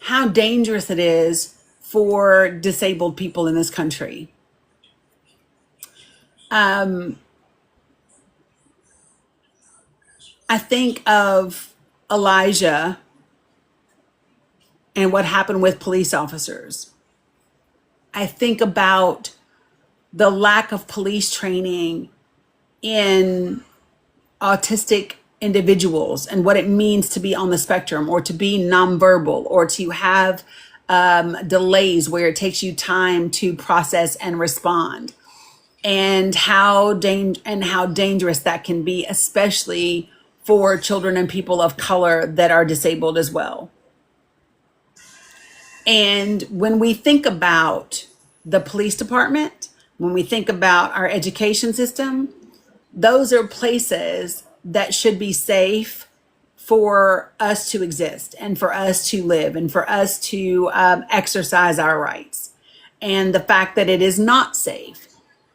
how dangerous it is for disabled people in this country. I think of Elijah and what happened with police officers. I think about the lack of police training in autistic individuals and what it means to be on the spectrum or to be nonverbal or to have delays where it takes you time to process and respond, and how dangerous that can be, especially for children and people of color that are disabled as well. And when we think about the police department, when we think about our education system, those are places that should be safe for us to exist and for us to live and for us to exercise our rights. And the fact that it is not safe.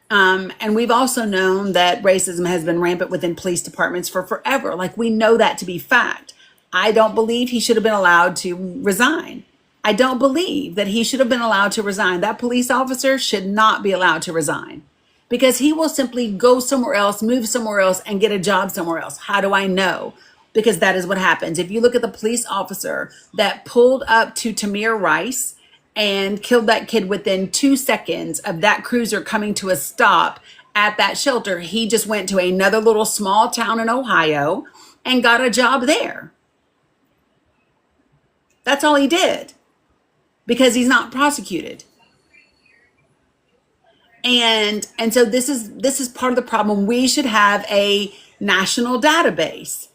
And we've also known that racism has been rampant within police departments for forever. Like, we know that to be fact. I don't believe he should have been allowed to resign. I don't believe that he should have been allowed to resign. That police officer should not be allowed to resign because he will simply go somewhere else, move somewhere else, and get a job somewhere else. How do I know? Because that is what happens. If you look at the police officer that pulled up to Tamir Rice and killed that kid within 2 seconds of that cruiser coming to a stop at that shelter, he just went to another little small town in Ohio and got a job there. That's all he did, because he's not prosecuted. And so this is part of the problem. We should have a national database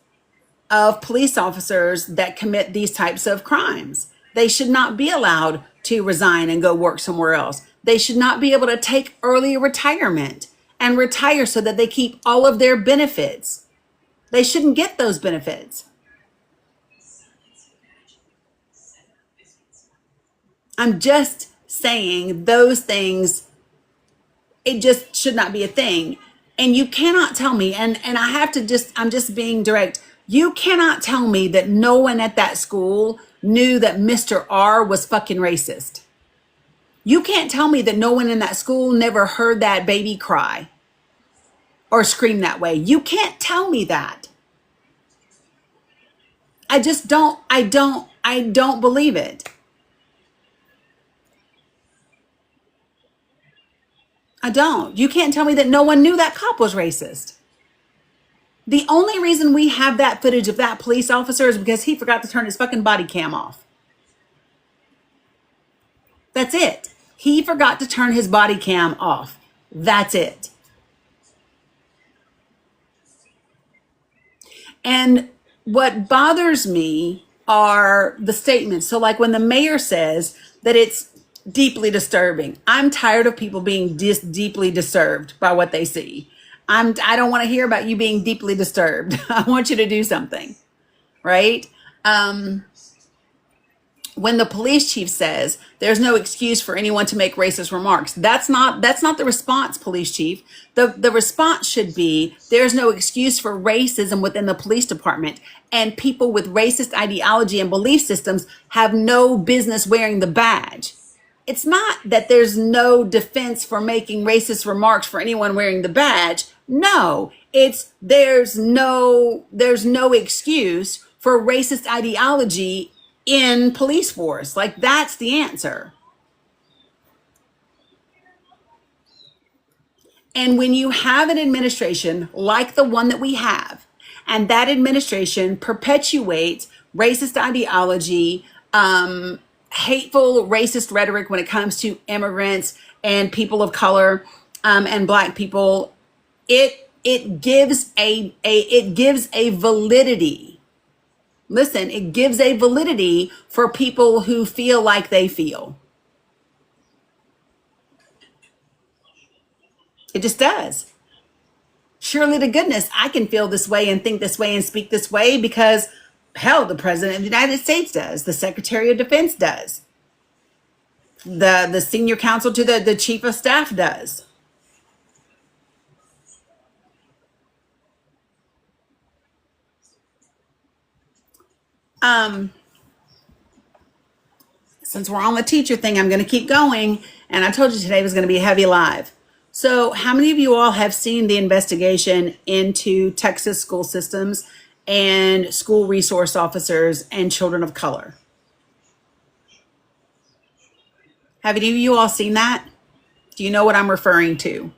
of police officers that commit these types of crimes. They should not be allowed to resign and go work somewhere else. They should not be able to take early retirement and retire so that they keep all of their benefits. They shouldn't get those benefits. I'm just saying those things, it just should not be a thing. And you cannot tell me, and I'm just being direct. You cannot tell me that no one at that school knew that Mr. R was fucking racist. You can't tell me that no one in that school never heard that baby cry or scream that way. You can't tell me that. I don't believe it. I don't. You can't tell me that no one knew that cop was racist. The only reason we have that footage of that police officer is because he forgot to turn his fucking body cam off. That's it. He forgot to turn his body cam off. That's it. And what bothers me are the statements. So like when the mayor says that it's deeply disturbing, I'm tired of people being deeply disturbed by what they see. I don't want to hear about you being deeply disturbed. I want you to do something, right? When the police chief says there's no excuse for anyone to make racist remarks, that's not the response, police chief. The response should be there's no excuse for racism within the police department, and people with racist ideology and belief systems have no business wearing the badge. It's not that there's no defense for making racist remarks for anyone wearing the badge. No, it's there's no excuse for racist ideology in police force. Like, that's the answer. And when you have an administration like the one that we have, and that administration perpetuates racist ideology, hateful racist rhetoric when it comes to immigrants and people of color, and Black people, it gives a validity. Listen, it gives a validity for people who feel like they feel. It just does. Surely to goodness, I can feel this way and think this way and speak this way because, hell, the President of the United States does. The Secretary of Defense does. The senior counsel to the Chief of Staff does. Since we're on the teacher thing, I'm going to keep going. And I told you today was going to be a heavy live. So how many of you all have seen the investigation into Texas school systems and school resource officers and children of color? Have any of you all seen that? Do you know what I'm referring to?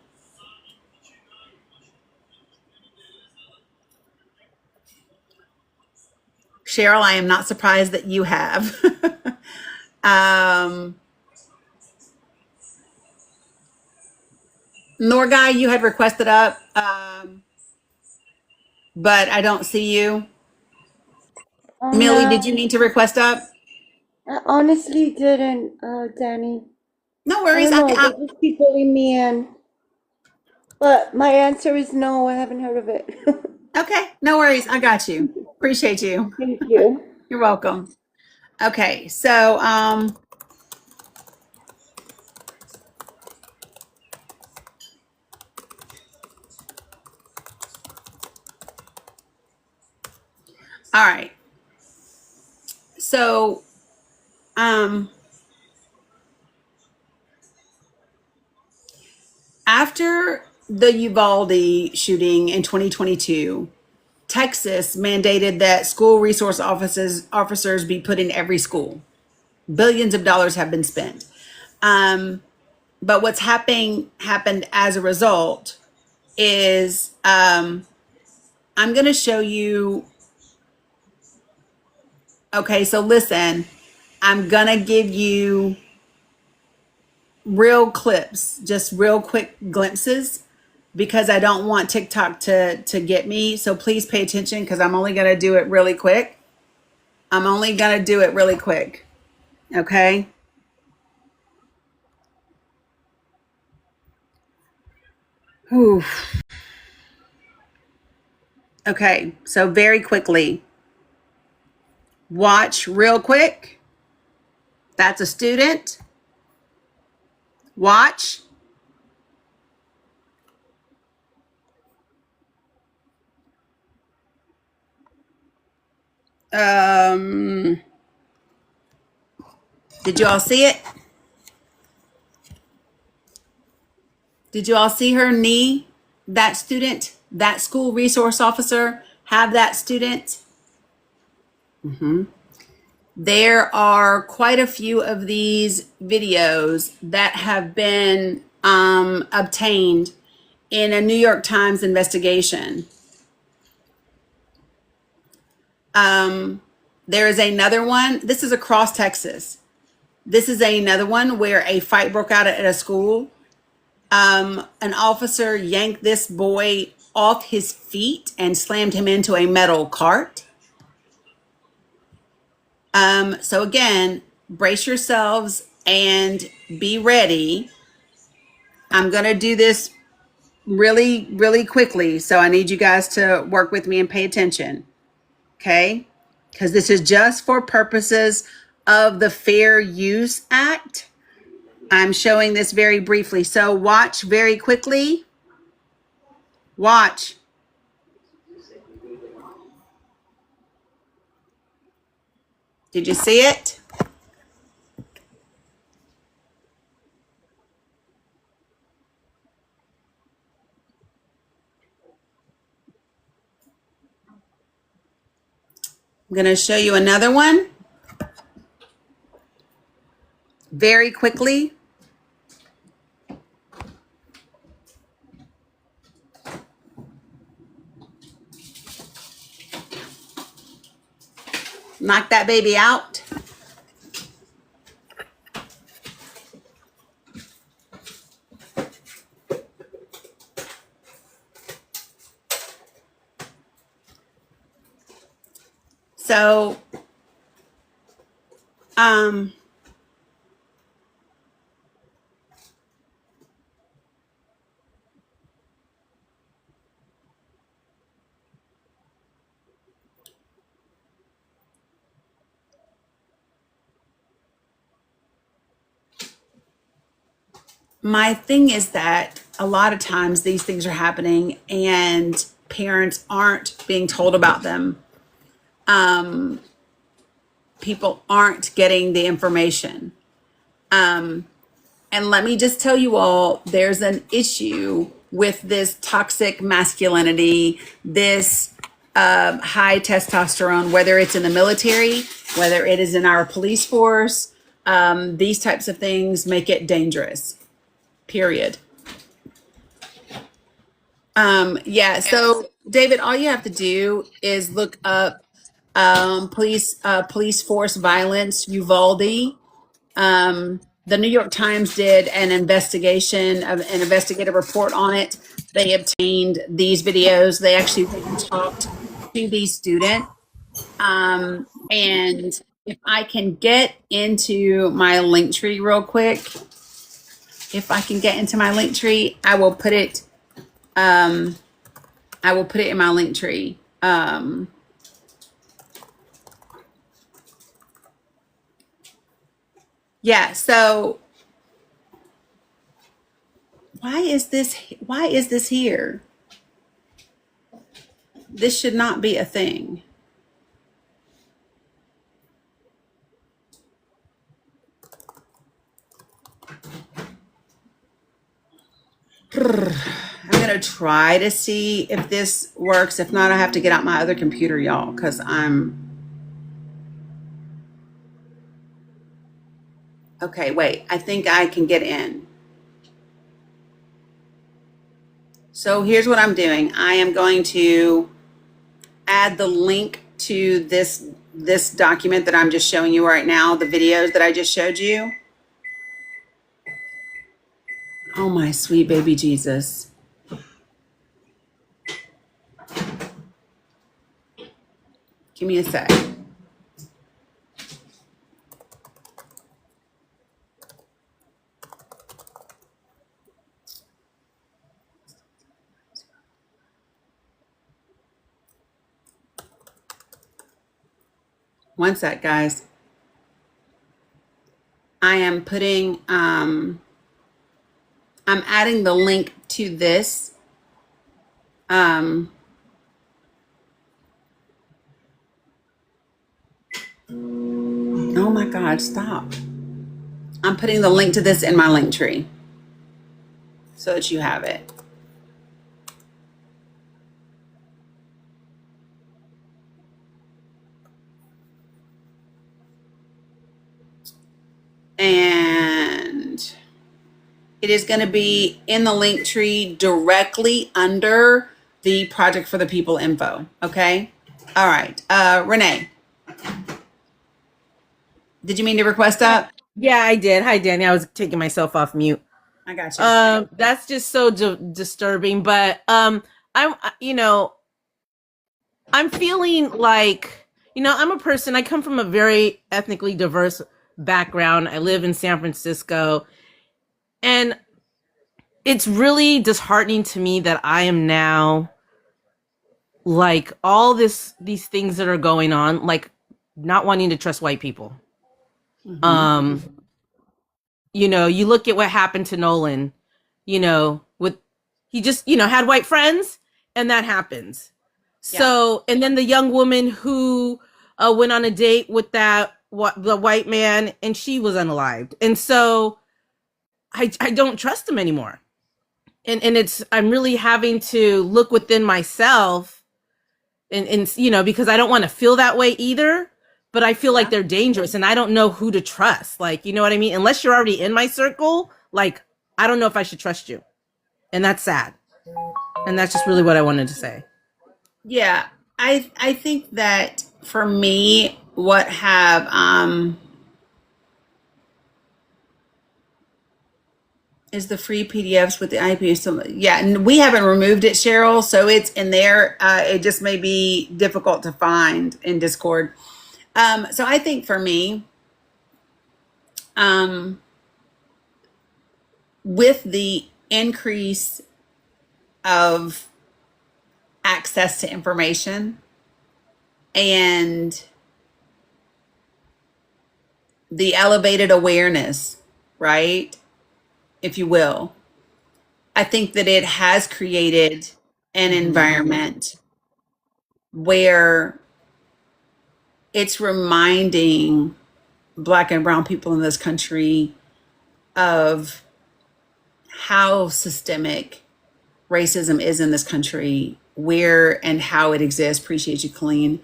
Cheryl, I am not surprised that you have. Norguy, you had requested up, but I don't see you. Millie, did you need to request up? I honestly didn't, Dani. No I worries. don't know. They just keep pulling me in. But my answer is no. I haven't heard of it. Okay, no worries. I got you. Appreciate you. Thank you. You're welcome. Okay, so all right. So after the Uvalde shooting in 2022, Texas mandated that school resource officers be put in every school. Billions of dollars have been spent. But what's happened as a result is I'm going to show you. Okay, so listen, I'm going to give you real clips, just real quick glimpses, because I don't want TikTok to get me. So please pay attention because I'm only going to do it really quick. Okay. Whew. Okay, so very quickly. Watch real quick. That's a student. Watch. Did you all see it? Did you all see her knee? That student, that school resource officer, have that student? There are quite a few of these videos that have been obtained in a New York Times investigation. There is another one. This is across Texas. This is another one where a fight broke out at a school. An officer yanked this boy off his feet and slammed him into a metal cart. So again, brace yourselves and be ready. I'm going to do this really, really quickly. So I need you guys to work with me and pay attention. Okay? Because this is just for purposes of the Fair Use Act. I'm showing this very briefly. So watch very quickly. Watch. Did you see it? I'm going to show you another one very quickly. Knock that baby out. So, my thing is that a lot of times these things are happening and parents aren't being told about them. People aren't getting the information. And let me just tell you all, there's an issue with this toxic masculinity, this high testosterone, whether it's in the military, whether it is in our police force. These types of things make it dangerous, period. Yeah, so David, all you have to do is look up police force violence, Uvalde. The New York Times did an investigative report on it. They obtained these videos. They actually went and talked to these students. And if I can get into my link tree real quick, I will put it. I will put it in my link tree. Yeah. So why is this here? This should not be a thing. I'm going to try to see if this works. If not, I have to get out my other computer, y'all, because okay, wait, I think I can get in. So here's what I'm doing. I am going to add the link to this document that I'm just showing you right now, the videos that I just showed you. Oh, my sweet baby Jesus. Give me a sec. One sec, guys. I am putting, I'm adding the link to this. Oh my God, stop. I'm putting the link to this in my link tree so that you have it. And it is going to be in the link tree directly under the Project for the People info. Okay. All right. Renee, did you mean to request that? Yeah, I did. Hi, Danny. I was taking myself off mute. I got you. That's just so disturbing. But I'm feeling like, I'm a person. I come from a very ethnically diverse background. I live in San Francisco, and it's really disheartening to me that I am now like all these things that are going on, like not wanting to trust white people. Mm-hmm. You look at what happened to Nolan, with he just, had white friends, and that happens. So, and then the young woman who went on a date with the white man, and she was unalived. And so I don't trust him anymore. And I'm really having to look within myself and because I don't want to feel that way either, but I feel like they're dangerous and I don't know who to trust. Like, you know what I mean? Unless you're already in my circle, like, I don't know if I should trust you. And that's sad. And that's just really what I wanted to say. Yeah, I think that for me, what have is the free PDFs with the IP. So yeah, and we haven't removed it, Cheryl, so it's in there. It just may be difficult to find in Discord. So I think for me, with the increase of access to information and the elevated awareness, right? If you will, I think that it has created an environment where it's reminding Black and brown people in this country of how systemic racism is in this country, where and how it exists. Appreciate you, Colleen.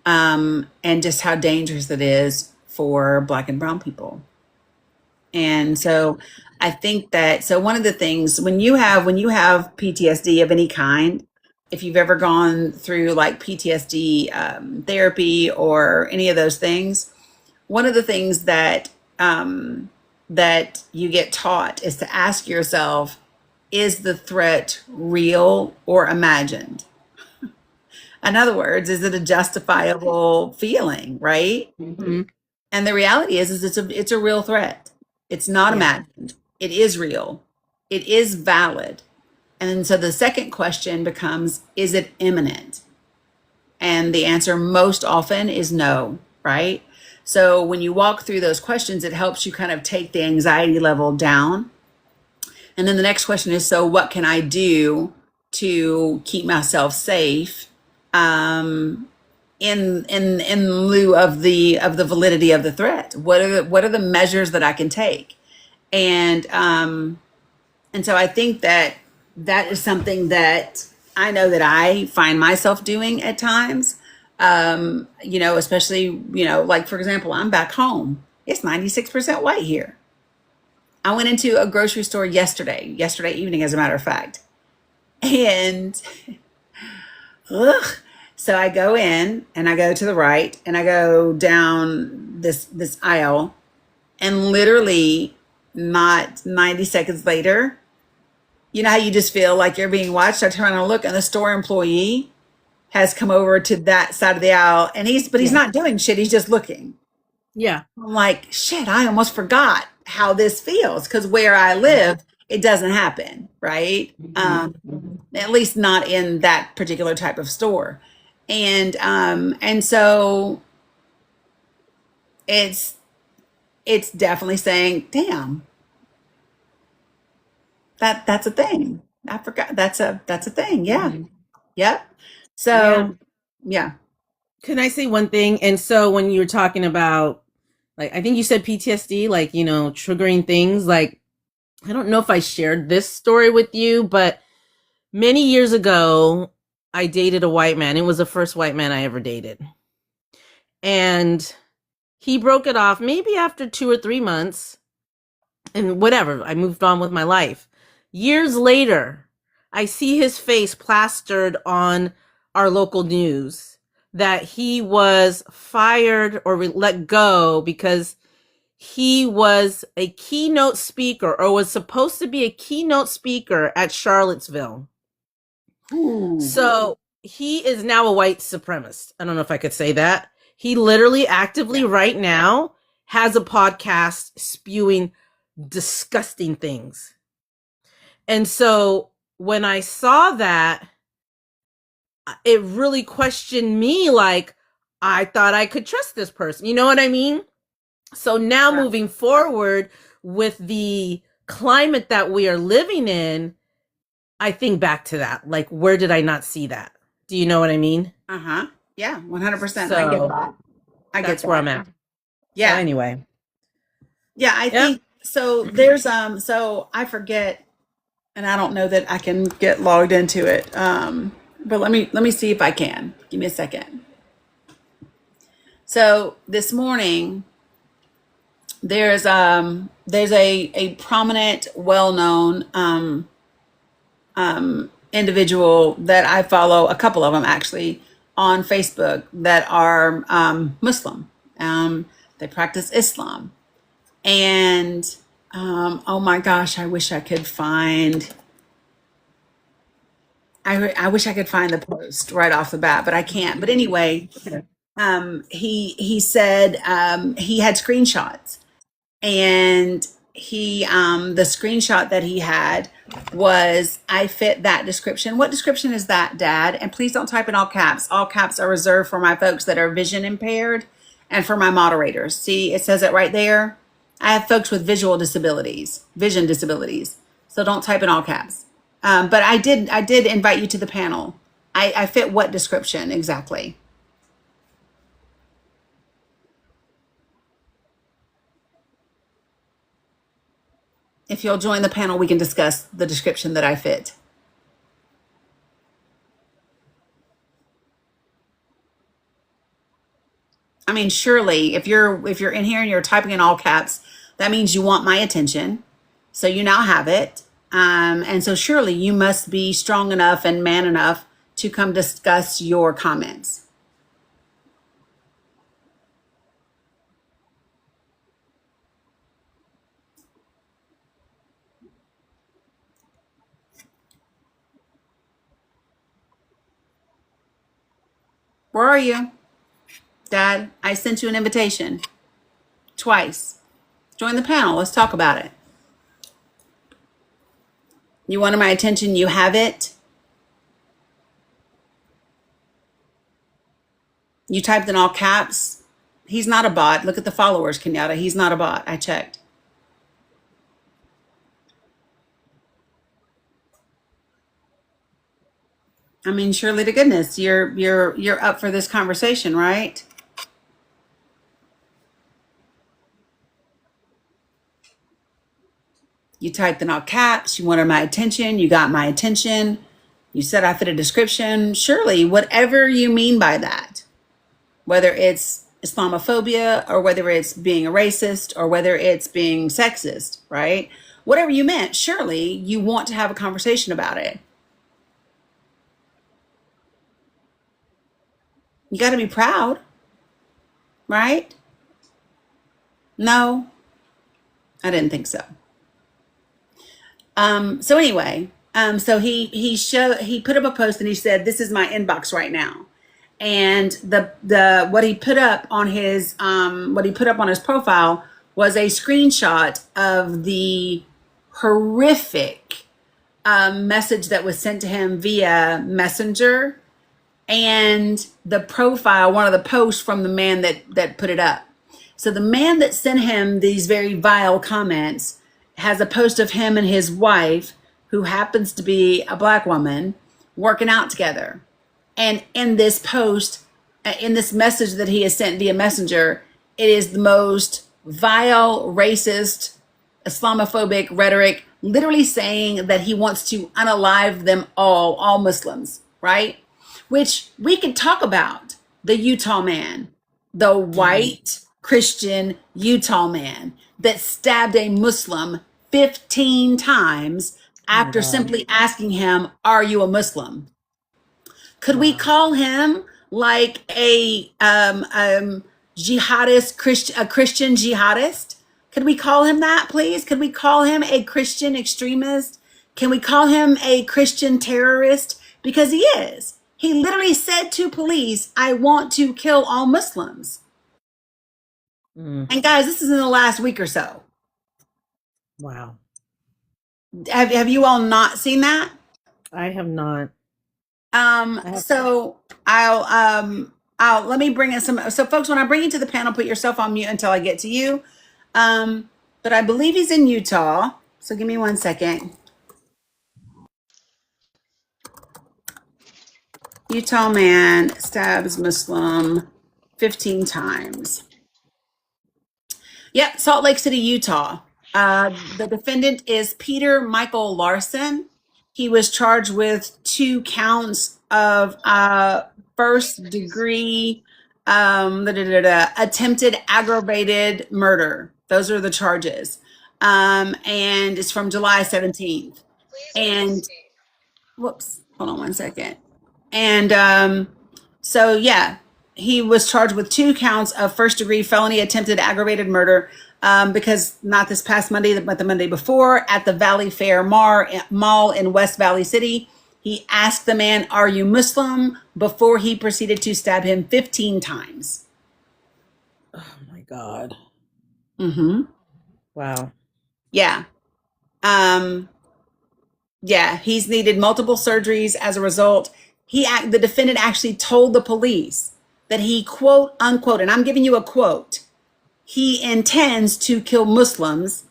And just how dangerous it is for Black and brown people. And so I think that, so one of the things when you have PTSD of any kind, if you've ever gone through like PTSD therapy or any of those things, one of the things that you get taught is to ask yourself, is the threat real or imagined? In other words, is it a justifiable feeling, right? Mm-hmm. And the reality is it's a real threat. It's not imagined. It is real. It is valid. And so the second question becomes, is it imminent? And the answer most often is no, right? So when you walk through those questions, it helps you kind of take the anxiety level down. And then the next question is, so what can I do to keep myself safe in lieu of the validity of the threat? What are the measures that I can take? And so I think that is something that I know that I find myself doing at times. Especially, like for example, I'm back home. It's 96% white here. I went into a grocery store yesterday evening, as a matter of fact. And ugh, so I go in and I go to the right and I go down this aisle, and literally not 90 seconds later, you know how you just feel like you're being watched? I turn around and look, and the store employee has come over to that side of the aisle, and he's not doing shit. He's just looking. Yeah. I'm like, shit, I almost forgot how this feels, because where I live, it doesn't happen, right? At least not in that particular type of store. And so it's definitely saying, damn, that's a thing. I forgot that's a thing. Yeah. Yep. So yeah. Can I say one thing? And so when you were talking about, like, I think you said PTSD, like, triggering things, like, I don't know if I shared this story with you, but many years ago, I dated a white man. It was the first white man I ever dated. And he broke it off maybe after 2 or 3 months, and whatever, I moved on with my life. Years later, I see his face plastered on our local news that he was fired or let go because he was a keynote speaker or was supposed to be a keynote speaker at Charlottesville. Ooh. So he is now a white supremacist. I don't know if I could say that. He literally actively right now has a podcast spewing disgusting things. And so when I saw that, it really questioned me. Like, I thought I could trust this person. You know what I mean? So now moving forward with the climate that we are living in, I think back to that. Like, where did I not see that? Do you know what I mean? Uh-huh. Yeah, 100%. So I get that. I get that's that. where I'm at. Yeah. So anyway. Yeah, I think so. There's so I forget, and I don't know that I can get logged into it. But let me see if I can. Give me a second. So this morning there's a prominent, well-known individual that I follow, a couple of them actually, on Facebook that are Muslim. They practice Islam. And oh my gosh, I wish I could find I wish I could find the post right off the bat, but I can't. But anyway, he said he had screenshots, and he the screenshot that he had was, I fit that description. What description is that, Dad? And please don't type in all caps. All caps are reserved for my folks that are vision impaired and for my moderators. See, it says it right there. I have folks with vision disabilities. So don't type in all caps. But I did invite you to the panel. I fit what description exactly? If you'll join the panel, we can discuss the description that I fit. I mean, surely if you're in here and you're typing in all caps, that means you want my attention. So you now have it. And so surely you must be strong enough and man enough to come discuss your comments. Where are you, Dad? I sent you an invitation twice. Join the panel. Let's talk about it. You wanted my attention. You have it. You typed in all caps. He's not a bot. Look at the followers, Kenyatta. He's not a bot. I checked. I mean, surely to goodness, you're up for this conversation, right? You typed in all caps. You wanted my attention. You got my attention. You said I fit a description. Surely, whatever you mean by that, whether it's Islamophobia or whether it's being a racist or whether it's being sexist, right? Whatever you meant, surely you want to have a conversation about it. You got to be proud, right? No, I didn't think so. So anyway, so he put up a post and he said, "This is my inbox right now." And the what he put up on his profile was a screenshot of the horrific message that was sent to him via Messenger, and the profile, one of the posts from the man that put it up. So the man that sent him these very vile comments has a post of him and his wife, who happens to be a black woman, working out together. And in this post, in this message that he has sent via Messenger, it is the most vile, racist, Islamophobic rhetoric, literally saying that he wants to unalive them all Muslims, right? Which we could talk about the Utah man, the white Christian Utah man that stabbed a Muslim 15 times after simply asking him, "Are you a Muslim?" Could we call him like a jihadist, a Christian jihadist? Could we call him that, please? Could we call him a Christian extremist? Can we call him a Christian terrorist? Because he is. He literally said to police, I want to kill all Muslims. And guys, this is in the last week or so. Wow. Have you all not seen that? I have not. So I'll let me bring in some. So folks, when I bring you to the panel, put yourself on mute until I get to you. But I believe he's in Utah. So give me 1 second. Utah man stabs Muslim 15 times. Yep, Salt Lake City, Utah. The defendant is Peter Michael Larson. He was charged with 2 counts of first degree attempted aggravated murder. Those are the charges. And it's from July 17th. And whoops, hold on 1 second. And so, yeah, he was charged with 2 counts of first degree felony attempted aggravated murder because not this past Monday, but the Monday before at the Valley Fair Mall in West Valley City. He asked the man, "Are you Muslim?" before he proceeded to stab him 15 times. Oh my God. Wow. Yeah. Yeah, he's needed multiple surgeries as a result. The defendant actually told the police that he, quote unquote, and I'm giving you a quote, he intends to kill Muslims,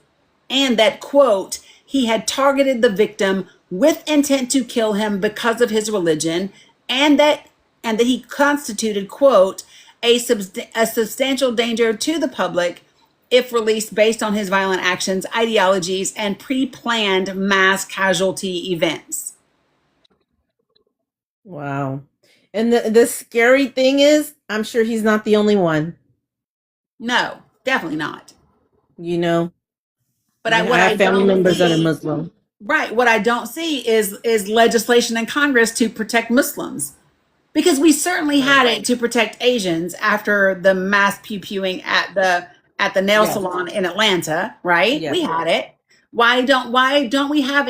and that, quote, he had targeted the victim with intent to kill him because of his religion, and that he constituted, quote, a substantial danger to the public if released based on his violent actions, ideologies, and pre-planned mass casualty events. Wow. And the scary thing is, I'm sure he's not the only one. No, definitely not. You know, but I have family members that are Muslim. Right. What I don't see is legislation in Congress to protect Muslims, because we certainly had it to protect Asians after the mass pew-pewing at the nail salon in Atlanta. Right. Yes. We had it. Why don't we have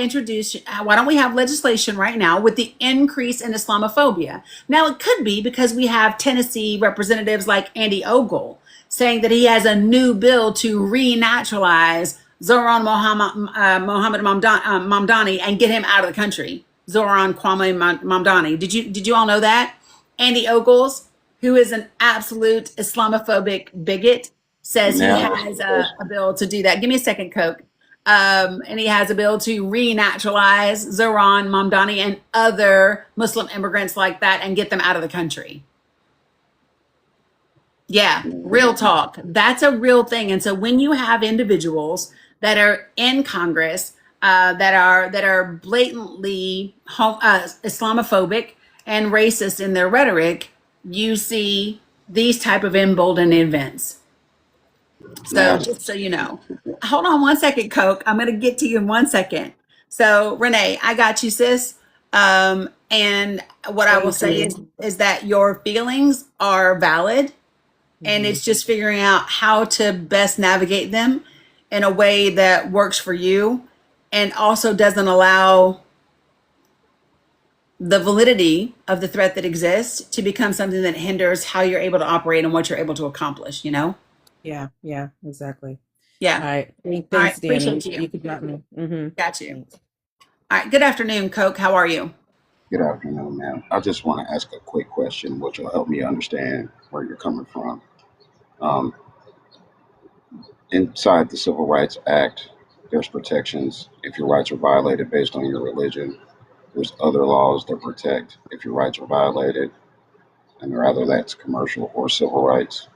legislation right now with the increase in Islamophobia? Now, it could be because we have Tennessee representatives like Andy Ogle saying that he has a new bill to renaturalize Zoran Mohammed Mamdani and get him out of the country. Zoran Kwame Mamdani. Did you all know that? Andy Ogles, who is an absolute Islamophobic bigot, says he has a bill to do that. Give me a second, Coke. And he has a bill to renaturalize Zoran Mamdani and other Muslim immigrants like that and get them out of the country. Yeah, real talk. That's a real thing. And so when you have individuals that are in Congress that are blatantly Islamophobic and racist in their rhetoric, you see these type of emboldened events. So just so you know, hold on 1 second, Coke. I'm going to get to you in 1 second. So Renee, I got you, sis. And what I will say is that your feelings are valid, and it's just figuring out how to best navigate them in a way that works for you and also doesn't allow the validity of the threat that exists to become something that hinders how you're able to operate and what you're able to accomplish, you know? Yeah, exactly. Yeah. All right. Thanks, All right, Dani. appreciate you. You could got me. Got you. Thanks. All right. Good afternoon, Coke. How are you? Good afternoon, ma'am. I just want to ask a quick question, which will help me understand where you're coming from. Inside the Civil Rights Act, there's protections if your rights are violated based on your religion. There's other laws that protect if your rights are violated, and rather that's commercial or civil rights.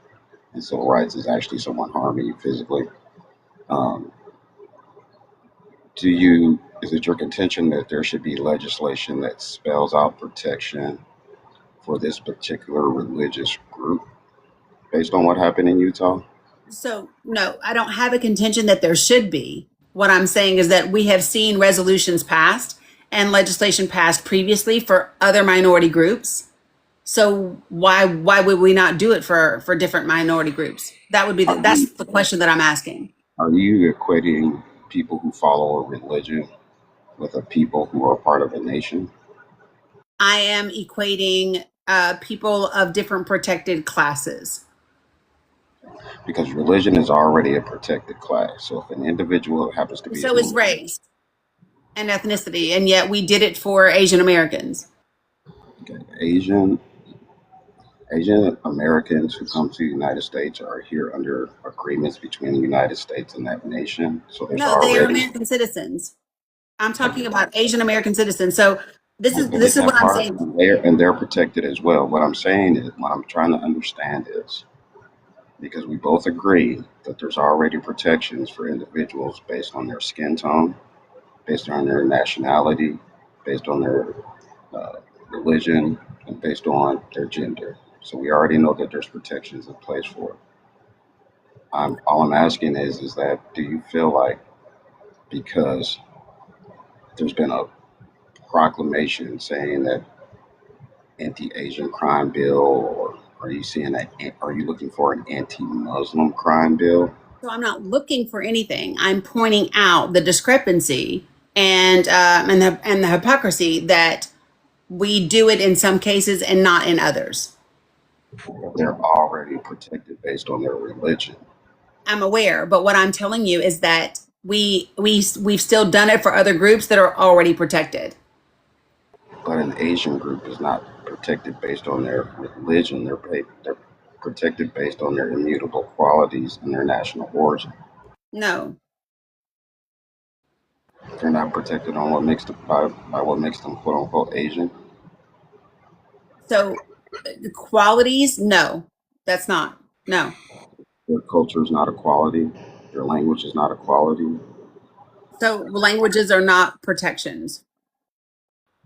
And civil rights is actually someone harming you physically. Is it your contention that there should be legislation that spells out protection for this particular religious group based on what happened in Utah? So, no, I don't have a contention that there should be. What I'm saying is that we have seen resolutions passed and legislation passed previously for other minority groups. So why would we not do it for different minority groups? That would be that's the question that I'm asking. Are you equating people who follow a religion with a people who are part of a nation? I am equating people of different protected classes. Because religion is already a protected class. So if an individual happens to be a So is Muslim, race and ethnicity, and yet we did it for Asian Americans. okay, Asian Americans who come to the United States are here under agreements between the United States and that nation. So there's No, they are already American citizens. I'm talking okay, about Asian American citizens. So this is what that I'm part, saying. and they're protected as well. What I'm saying is, what I'm trying to understand is, because we both agree that there's already protections for individuals based on their skin tone, based on their nationality, based on their uh, religion, and based on their gender. So we already know that there's protections in place for it. All I'm asking is that do you feel like because there's been a proclamation saying that anti-Asian crime bill, or are you seeing that? Are you looking for an anti-Muslim crime bill? So I'm not looking for anything. I'm pointing out the discrepancy and the hypocrisy that we do it in some cases and not in others. They're already protected based on their religion. I'm aware, but what I'm telling you is that we've still done it for other groups that are already protected. But an Asian group is not protected based on their religion. They're protected based on their immutable qualities and their national origin. No. They're not protected on what makes them by what makes them quote unquote Asian. So the qualities, no, that's not. No. Their culture is not a quality. Their language is not a quality. So languages are not protections.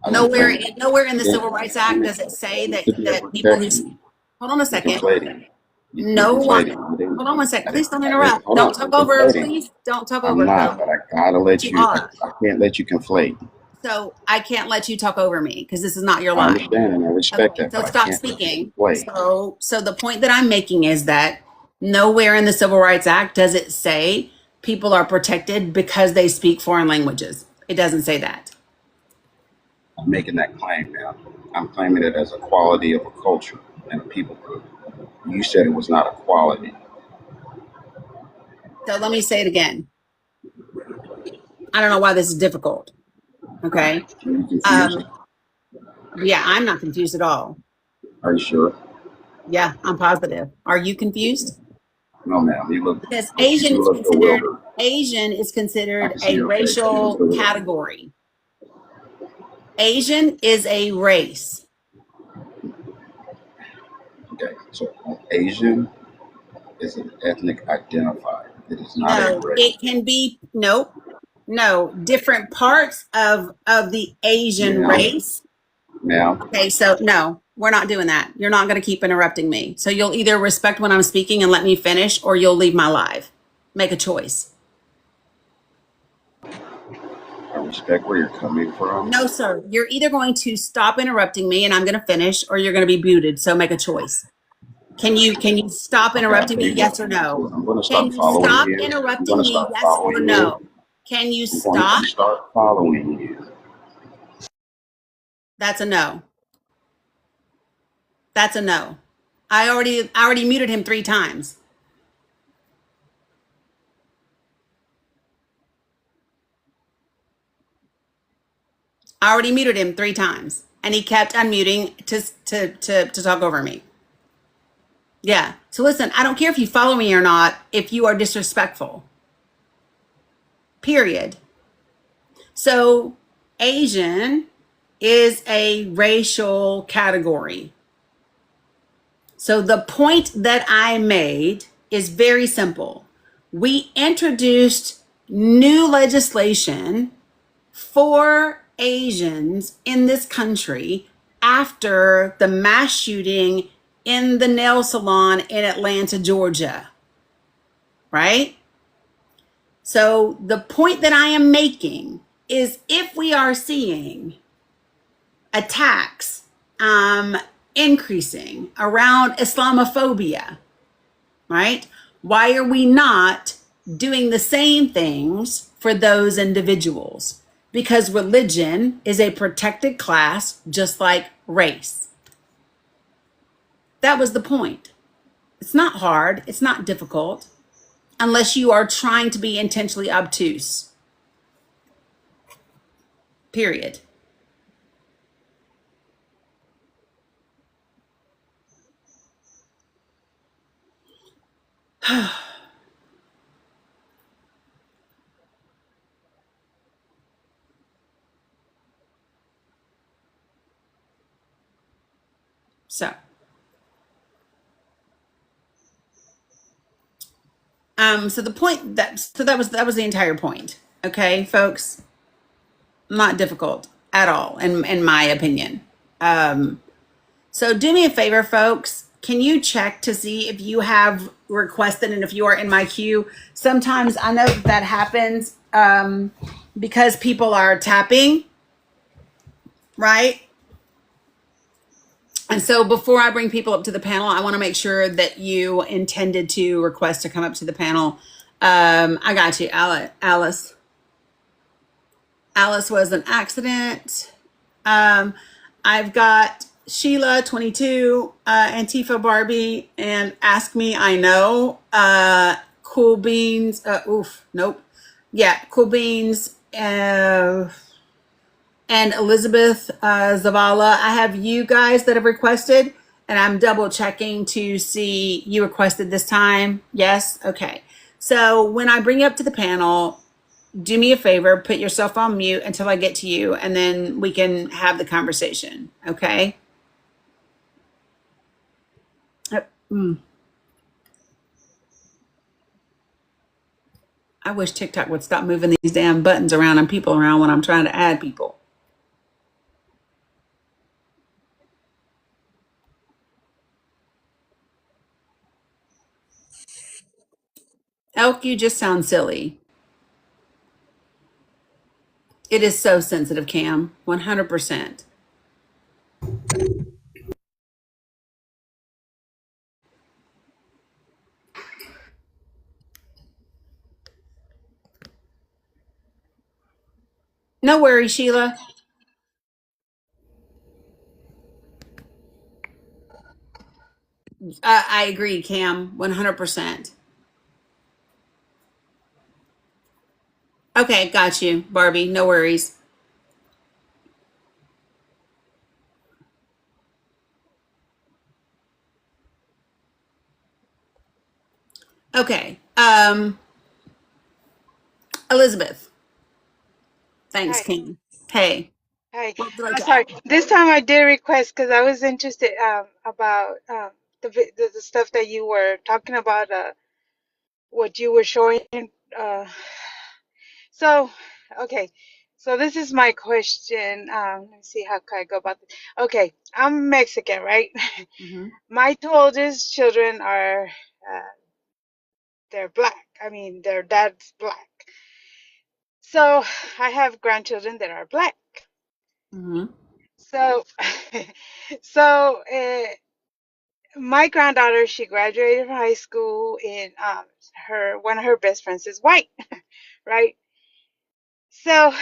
I didn't claim Nowhere in the it. Civil Rights Act does it say It that could be a people who protection. hold on a You're second. conflating. You're No one. conflating. Hold on one second. Please don't I didn't, interrupt. hold Don't on. talk You're over. conflating. Please don't talk I'm over. not, but I gotta But let you you. are. I can't let you conflate. So I can't let you talk over me because this is not your I line. understand and I respect Okay, that, so but I stop can't let you speaking. conflate. So the point that I'm making is that nowhere in the Civil Rights Act does it say people are protected because they speak foreign languages. It doesn't say that. I'm making that claim now. I'm claiming it as a quality of a culture and a people group. You said it was not a quality. So let me say it again. I don't know why this is difficult. Okay. Are you confused? Yeah, I'm not confused at all. Are you sure? Yeah, I'm positive. Are you confused? No, ma'am. Because You look bewildered. Asian is I considered can see a your face. You look racial bewildered. category. Asian is a race. Okay, so Asian is an ethnic identifier. It is not a No, race. it can be nope. No, different parts of the Asian Ma'am, race. ma'am, Okay, so no, we're not doing that. You're not going to keep interrupting me. So you'll either respect when I'm speaking and let me finish, or you'll leave my live. Make a choice. I respect where you're coming from. No, sir. You're either going to stop interrupting me and I'm going to finish, or you're going to be booted. So make a choice. Can you stop Okay, interrupting me? Yes or no? I'm going to Can start you following stop you. I'm interrupting going to me? start Yes or following you. no? Can you I'm going stop? to start following you. That's a no. That's a no. I already muted him 3 times. I already muted him 3 times, and he kept unmuting to talk over me. Yeah. So listen, I don't care if you follow me or not. If you are disrespectful, period. So Asian is a racial category. So the point that I made is very simple. We introduced new legislation for Asians in this country after the mass shooting in the nail salon in Atlanta, Georgia. Right? So the point that I am making is if we are seeing attacks increasing around Islamophobia, right? Why are we not doing the same things for those individuals? Because religion is a protected class, just like race. That was the point. It's not hard, it's not difficult, unless you are trying to be intentionally obtuse. Period. So, so the point that was the entire point. Okay, folks, not difficult at all, in my opinion. So do me a favor, folks. Can you check to see if you have requested and if you are in my queue? Sometimes I know that happens because people are tapping, right? And so before I bring people up to the panel, I want to make sure that you intended to request to come up to the panel. I got you, Alice. Alice was an accident. I've got Sheila, 22, Antifa Barbie, and Ask Me I Know. Cool Beans. Nope. Yeah, Cool Beans. And Elizabeth Zavala. I have you guys that have requested, and I'm double checking to see you requested this time. Yes? Okay. So when I bring you up to the panel, do me a favor, put yourself on mute until I get to you, and then we can have the conversation. Okay? I wish TikTok would stop moving these damn buttons around and people around when I'm trying to add people. Elk, you just sound silly. It is so sensitive, Cam. 100%. No worries, Sheila. I agree, Cam. 100%. Okay, got you, Barbie. No worries. Okay. Elizabeth. Thanks, Hi. King. Hey. Hi. What would you like to Sorry. add? This time I did request because I was interested about the stuff that you were talking about, what you were showing. Uh, so, okay. So this is my question. Let me see how can I go about this. Okay, I'm Mexican, right? Mm-hmm. My two oldest children are they're black. I mean, their dad's black. So I have grandchildren that are black. Mm-hmm. So, so my granddaughter, she graduated from high school, and her one of her best friends is white, right? So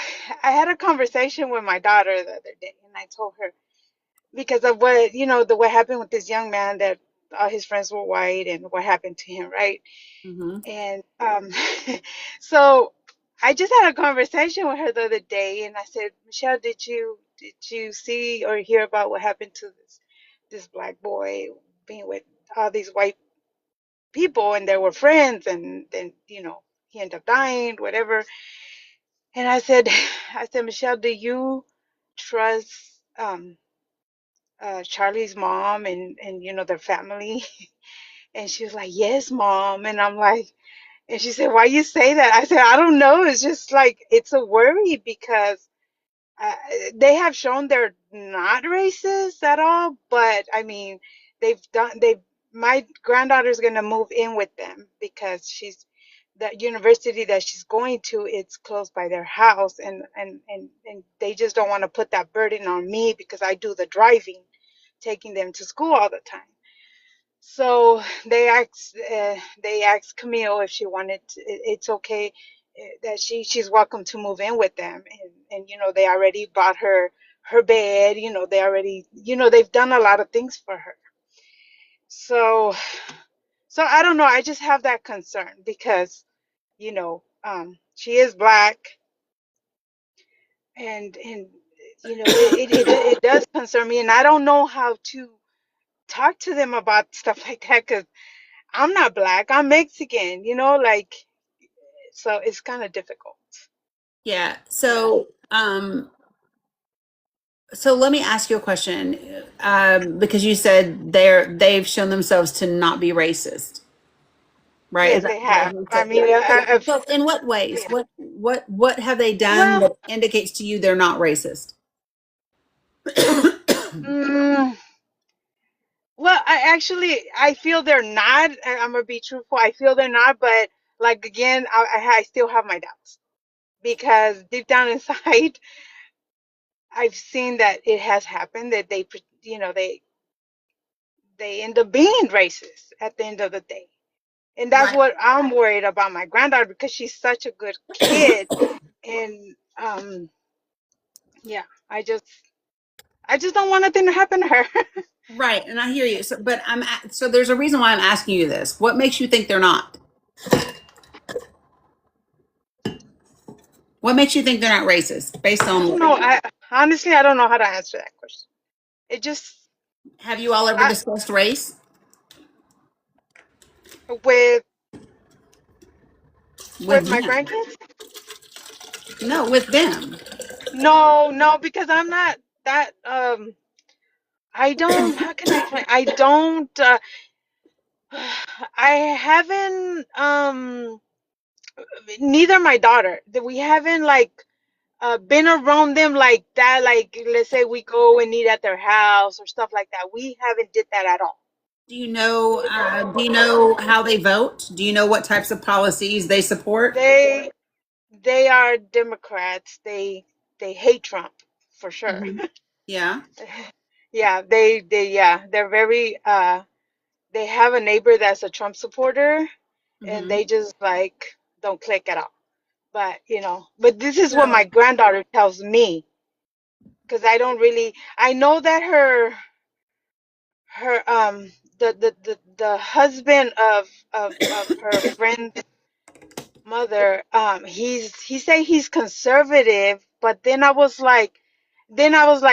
I had a conversation with my daughter the other day, and I told her because of what the what happened with this young man that all his friends were white and what happened to him, right? Mm-hmm. And so I just had a conversation with her the other day, and I said, Michelle, did you see or hear about what happened to this black boy being with all these white people, and they were friends, and then he ended up dying, whatever. And I said, Michelle, do you trust Charlie's mom and their family? And she was like, yes, mom. And I'm like, and she said, why you say that? I said, I don't know. It's just like, it's a worry because uh, they have shown they're not racist at all. But I mean, my granddaughter's going to move in with them because the university that she's going to, it's close by their house. And they just don't want to put that burden on me because I do the driving. taking them to school all the time. So they asked Camille if she wanted to, it's okay that she's welcome to move in with them, and they already bought her bed, they already, they've done a lot of things for her. So I don't know, I just have that concern because she is black, and it does concern me, and I don't know how to talk to them about stuff like that because I'm not black, I'm Mexican, like, so it's kind of difficult. Yeah. Yeah. So let me ask you a question, because you said they've shown themselves to not be racist, right? Yes, they have. I mean, So in what ways? yeah. What have they done Well, that indicates to you they're not racist? mm, well, I feel they're not. I'm gonna be truthful. I feel they're not, but like again, I still have my doubts because deep down inside, I've seen that it has happened that they end up being racist at the end of the day. And that's Right. what I'm worried about my granddaughter because she's such a good kid. And yeah, I just don't want nothing to happen to her. Right, and I hear you. So, but so there's a reason why I'm asking you this. What makes you think they're not? What makes you think they're not racist? Based I don't on, know. I honestly I don't know how to answer that question. It just have you all ever I, discussed race with with my them? grandkids? No, with them. No, no, because I'm not that I don't, how can I explain? I don't I haven't neither my daughter. We haven't like been around them like that, like let's say we go and eat at their house or stuff like that. We haven't did that at all. Do you know how they vote? Do you know what types of policies they support? They they are Democrats. They hate Trump for sure. Hmm. Yeah. Yeah, they're very they have a neighbor that's a Trump supporter, and Hmm. they just like don't click at all. But this is what my So, granddaughter tells me because I know that her the husband of her friend's mother, he say he's conservative, but then I was like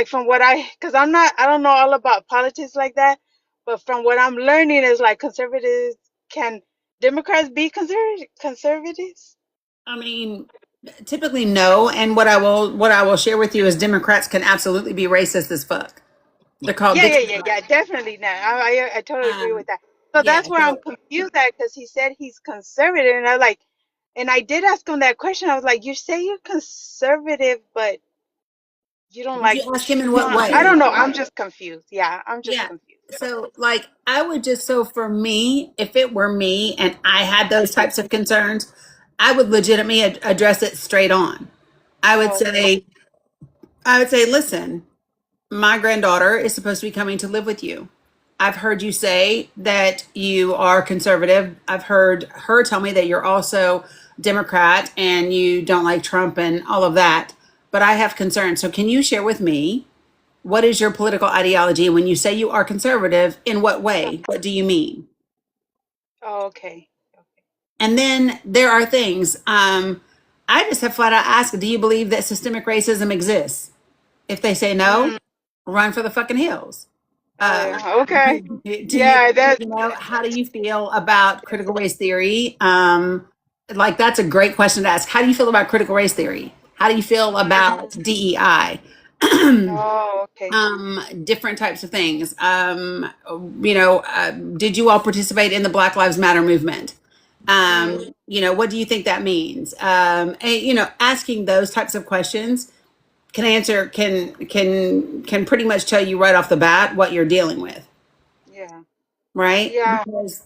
from what because I don't know all about politics like that, but from what I'm learning is like conservatives, can Democrats be conservatives? I mean, typically no. And what I will share with you is Democrats can absolutely be racist as fuck. They're called Yeah, yeah, Dixie. yeah, yeah, definitely not. I totally agree Um, with that. So yeah. that's where I'm So confused at because he said he's conservative, and and I did ask him that question. I was like, you say you're conservative, but you don't did like you ask him in what Trump. I way? don't know. I'm just confused. Yeah, I'm just Yeah. confused. So, like, I would just, so for me, if it were me and I had those types of concerns, I would legitimately address it straight on. I would Oh, okay. say, I would say, listen, my granddaughter is supposed to be coming to live with you. I've heard you say that you are conservative. I've heard her tell me that you're also Democrat and you don't like Trump and all of that. But I have concerns. So, can you share with me what is your political ideology? When you say you are conservative, in what way? What do you mean? Oh, okay. And then there are things. I just have flat out asked, do you believe that systemic racism exists? If they say no, Mm, run for the fucking hills. oh, Uh, yeah. Okay. do you, Yeah, that. how do you feel about critical race theory? Like that's a great question to ask. How do you feel about critical race theory? How do you feel about Mm, DEI? oh, okay. Different types of things. Did you all participate in the Black Lives Matter movement? Mm, What do you think that means? And, asking those types of questions can pretty much tell you right off the bat what you're dealing with, yeah. right? Yeah.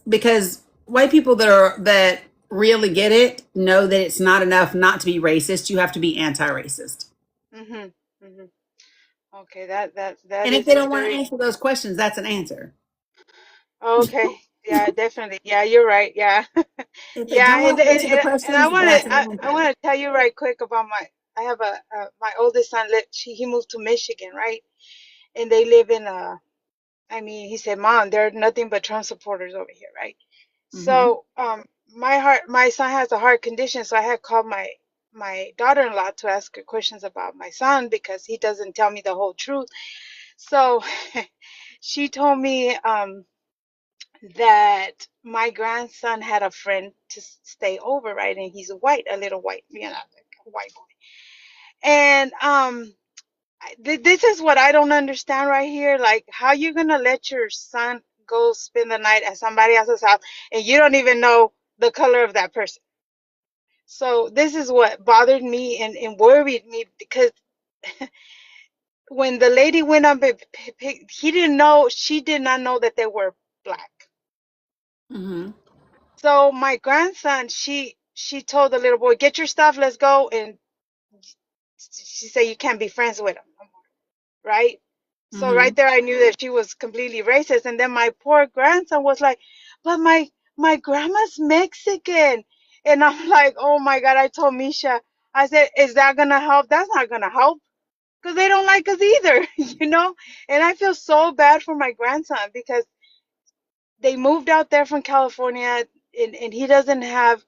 Because white people that really get it know that it's not enough not to be racist. You have to be anti-racist. Mhm. Mhm. Okay, that And if is they a don't want to very answer those questions, that's an answer. okay. Yeah, definitely. Yeah, you're right. Yeah. If they don't Yeah, want to answer the and I questions, want that's to an I answer. want to tell you right quick about I have my oldest son he moved to Michigan, right? And they live in I mean, he said, "Mom, there are nothing but Trump supporters over here, right?" Mm-hmm. So, my son has a heart condition, so I had called my daughter-in-law to ask her questions about my son because he doesn't tell me the whole truth. So, she told me that my grandson had a friend to stay over, right? And he's a little white, like a white boy. And this is what I don't understand right here. Like, how you gonna let your son go spend the night at somebody else's house and you don't even know the color of that person? So this is what bothered me and worried me because when the lady went up, she did not know that they were black. Mm-hmm. So my grandson, she told the little boy, "Get your stuff, let's go." And she said, "You can't be friends with him," right? So Mm-hmm. right there, I knew that she was completely racist. And then my poor grandson was like, "But my grandma's Mexican," and I'm like, "Oh my God!" I told Misha, I said, "Is that gonna help?" That's not gonna help because they don't like us either, you know. And I feel so bad for my grandson because they moved out there from California, and he doesn't have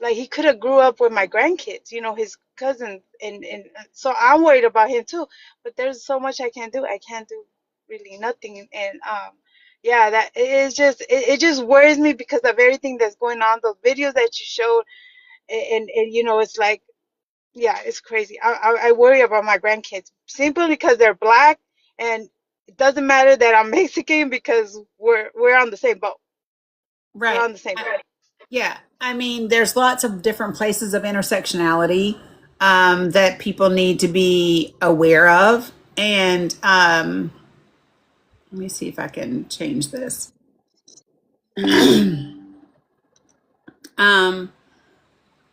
like he could have grew up with my grandkids, his cousins, and so I'm worried about him too. But there's so much I can't do. I can't do really nothing, and yeah, that it is just it just worries me because of everything that's going on. Those videos that you showed, and it's like, yeah, it's crazy. I worry about my grandkids simply because they're black, and it doesn't matter that I'm Mexican because we're on the same boat. We're Right. on the same boat. Yeah. I mean, there's lots of different places of intersectionality that people need to be aware of. And let me see if I can change this. um,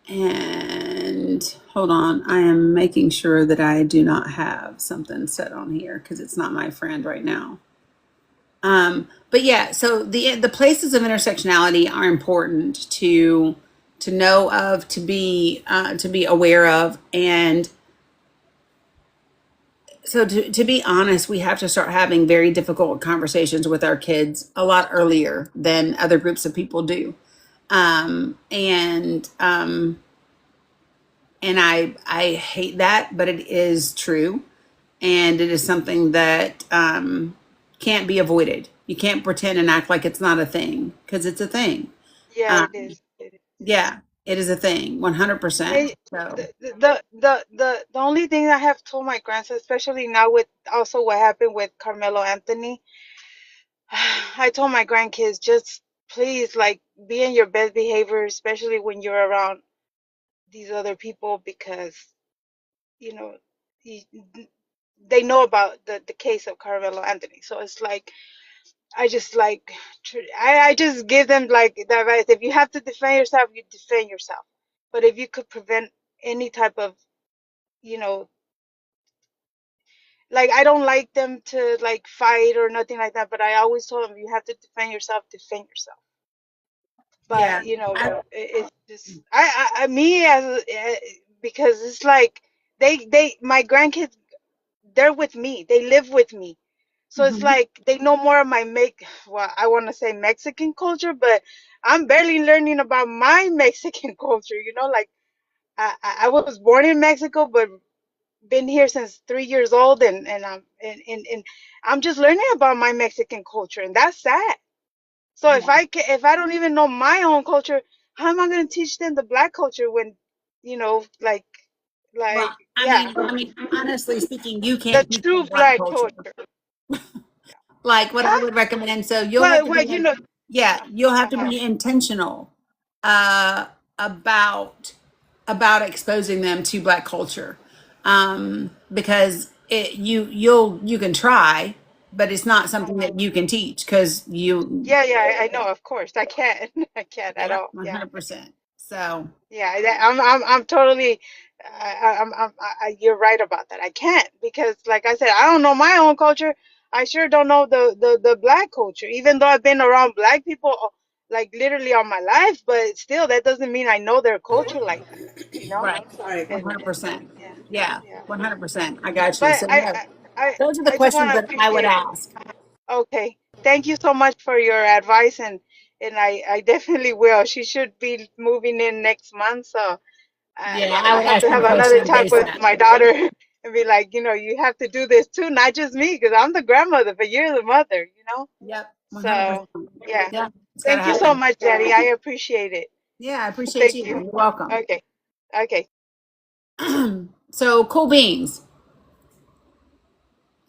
and hold on. I am making sure that I do not have something set on here because it's not my friend right now. But yeah, so the places of intersectionality are important to know of, to be aware of, and so to be honest, we have to start having very difficult conversations with our kids a lot earlier than other groups of people do. And I hate that, but it is true, and it is something that can't be avoided. You can't pretend and act like it's not a thing because it's a thing. Yeah, it Um, is. It is. yeah, it is a thing, 100%. Hey, So the only thing I have told my grandson, especially now with also what happened with Carmelo Anthony, I told my grandkids just please like be in your best behavior, especially when you're around these other people because you know he, they know about the case of Carmelo Anthony. So it's like I just like I just give them like the advice. If you have to defend yourself, you defend yourself. But if you could prevent any type of you know like I don't like them to like fight or nothing like that, but I always told them you have to defend yourself. yeah, But I, it's just I me as because it's like my grandkids, they're with me, they live with me, so it's mhm. like they know more of my well, I want to say Mexican culture, but I'm barely learning about my Mexican culture, like I was born in Mexico, but been here since 3 years old, and I'm just learning about my Mexican culture, and that's sad. So Yeah. if I don't even know my own culture, how am I going to teach them the black culture when, Well, yeah, I mean, honestly speaking, you the can't teach true them black black culture. culture? Like what I Huh? would recommend. So you'll have Well, to well, be yeah, you'll have to uh-huh. be intentional uh, about exposing them to black culture, because you can try, but it's not something that you can teach because you Yeah, yeah, I know, of course, I can't, I can't at yeah, all. Yeah, 100%. So yeah, I'm totally. you're right about that. I can't because, like I said, I don't know my own culture. I sure don't know the black culture. Even though I've been around black people like literally all my life, but still, that doesn't mean I know their culture like that. You know? Right. Right. And 100%. yeah, Yeah. yeah. 100%. I got you. But So yeah, those are the I just want questions to that I would appreciate. ask. Okay, thank you so much for your advice, and I definitely will. She should be moving in next month, so Yeah, I I would have ask to them have another questions talk with ASAP. my daughter and be like, you have to do this too, not just me, because I'm the grandmother, but you're the mother, you know? Yep. 100%. So, yeah. Yeah. It's got to Thank you so happen. much, Jenny. I appreciate it. Yeah. I appreciate Thank you. you. You're welcome. Okay. Okay. So, Cool Beans,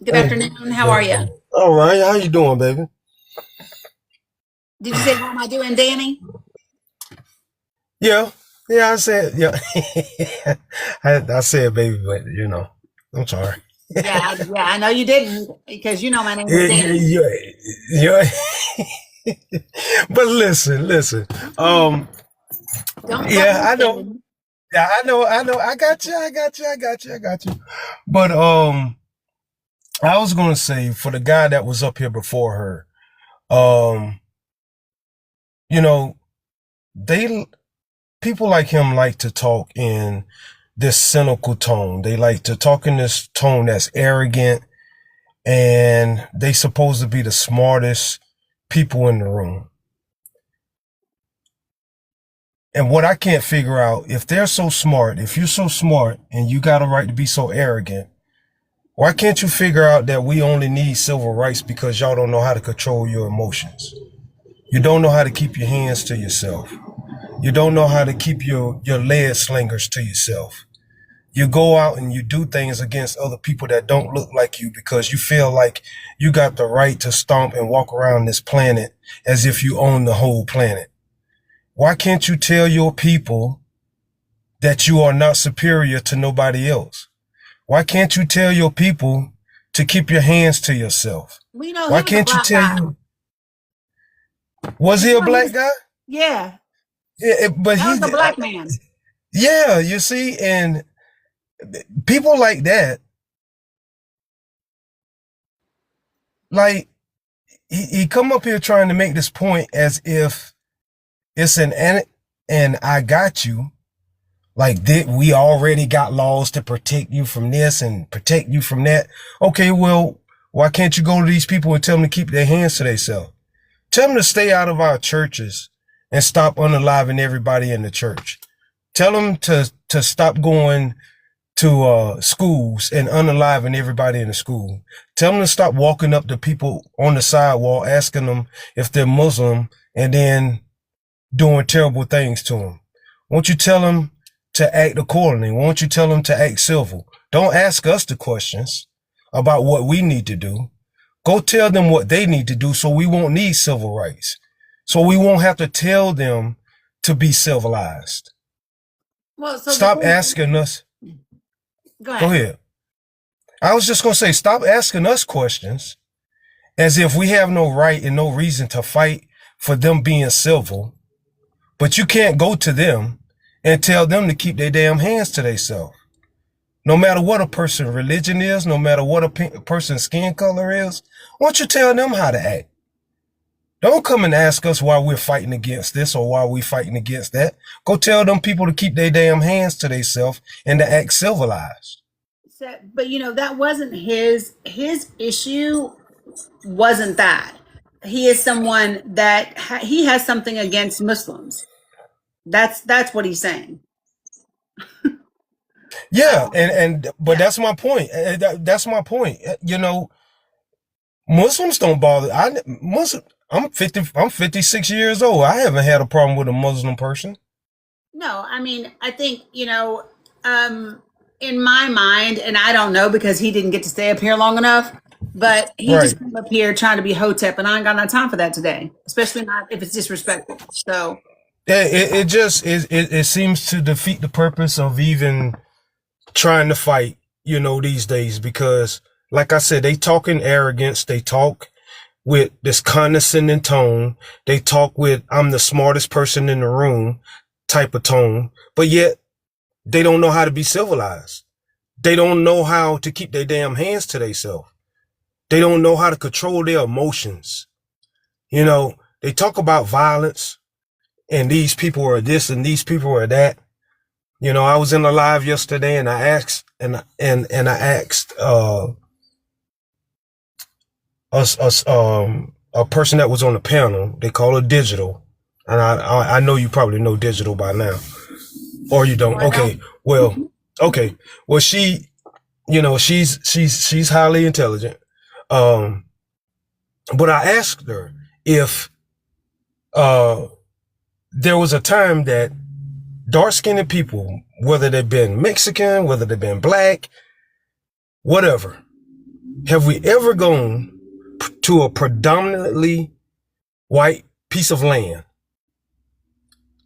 good Hey, afternoon. How are you? all right. How you doing, baby? Did you say, how am I doing, Danny? Yeah, yeah. I said, yeah. I said, baby, but I'm sorry. Yeah. Yeah. I know you didn't because you know my name is Danny. Yeah, yeah. But listen. Um, Don't let yeah, me I know. sing. Yeah, I know. I got you. I got you. But I was gonna say for the guy that was up here before her, um, you know, they people like him like to talk in this cynical tone. They like to talk in this tone that's arrogant, and they supposed to be the smartest people in the room. And what I can't figure out, if they're so smart, if you're so smart and you got a right to be so arrogant, why can't you figure out that we only need civil rights because y'all don't know how to control your emotions? You don't know how to keep your hands to yourself. You don't know how to keep your lead slingers to yourself. You go out and you do things against other people that don't look like you because you feel like you got the right to stomp and walk around this planet as if you own the whole planet. Why can't you tell your people that you are not superior to nobody else? Why can't you tell your people to keep your hands to yourself? We know he Why was a can't you black tell guy. you, was he a black guy? Yeah. Yeah, but That was a black man. yeah, you see, and people like that, like, he come up here trying to make this point as if it's an I got you. Like, we already got laws to protect you from this and protect you from that. Okay, well, why can't you go to these people and tell them to keep their hands to themselves? Tell them to stay out of our churches and stop unaliving everybody in the church. Tell them to stop going to schools and unaliving everybody in the school. Tell them to stop walking up to people on the sidewalk asking them if they're Muslim and then doing terrible things to them. Won't you tell them to act accordingly? Won't you tell them to act civil? Don't ask us the questions about what we need to do. Go tell them what they need to do so we won't need civil rights. So we won't have to tell them to be civilized. Well, so Stop asking us. Go ahead. Go ahead. I was just going to say, stop asking us questions as if we have no right and no reason to fight for them being civil, but you can't go to them and tell them to keep their damn hands to themselves. No matter what a person's religion is, no matter what a person's skin color is, why don't you tell them how to act? Don't come and ask us why we're fighting against this or why we're fighting against that. Go tell them people to keep their damn hands to themselves and to act civilized. So, but that wasn't his issue. Wasn't that he is someone that he has something against Muslims? That's what he's saying. Yeah, but that's my point. That's my point. Muslims don't bother. I'm 50. I'm 56 years old. I haven't had a problem with a Muslim person. No, I mean, I think, in my mind, and I don't know because he didn't get to stay up here long enough, but he Right. just came up here trying to be hotep, and I ain't got no time for that today, especially not if it's disrespectful. So, It seems to defeat the purpose of even trying to fight, these days, because like I said, they talk in arrogance. They talk with this condescending tone. They talk with, I'm the smartest person in the room type of tone, but yet They don't know how to be civilized. They don't know how to keep their damn hands to themselves. They don't know how to control their emotions. You know, they talk about violence and these people are this and these people are that. You know, I was in a live yesterday and I asked a person that was on the panel. They call her Digital, and I know you probably know Digital by now, or you don't. Okay, well, okay, well she, you know, she's highly intelligent. But I asked her if there was a time that dark-skinned people, whether they've been Mexican, whether they've been black, whatever, have we ever gone to a predominantly white piece of land,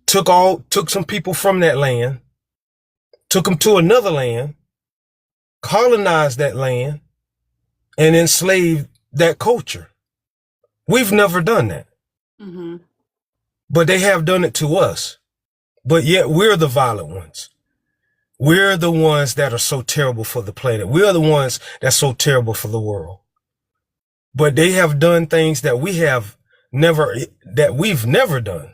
took some people from that land, took them to another land, colonized that land, and enslaved that culture? We've never done that. Mm-hmm. But they have done it to us. But yet we're the violent ones. We're the ones that are so terrible for the planet. We're the ones that's so terrible for the world. But they have done things that we've never done.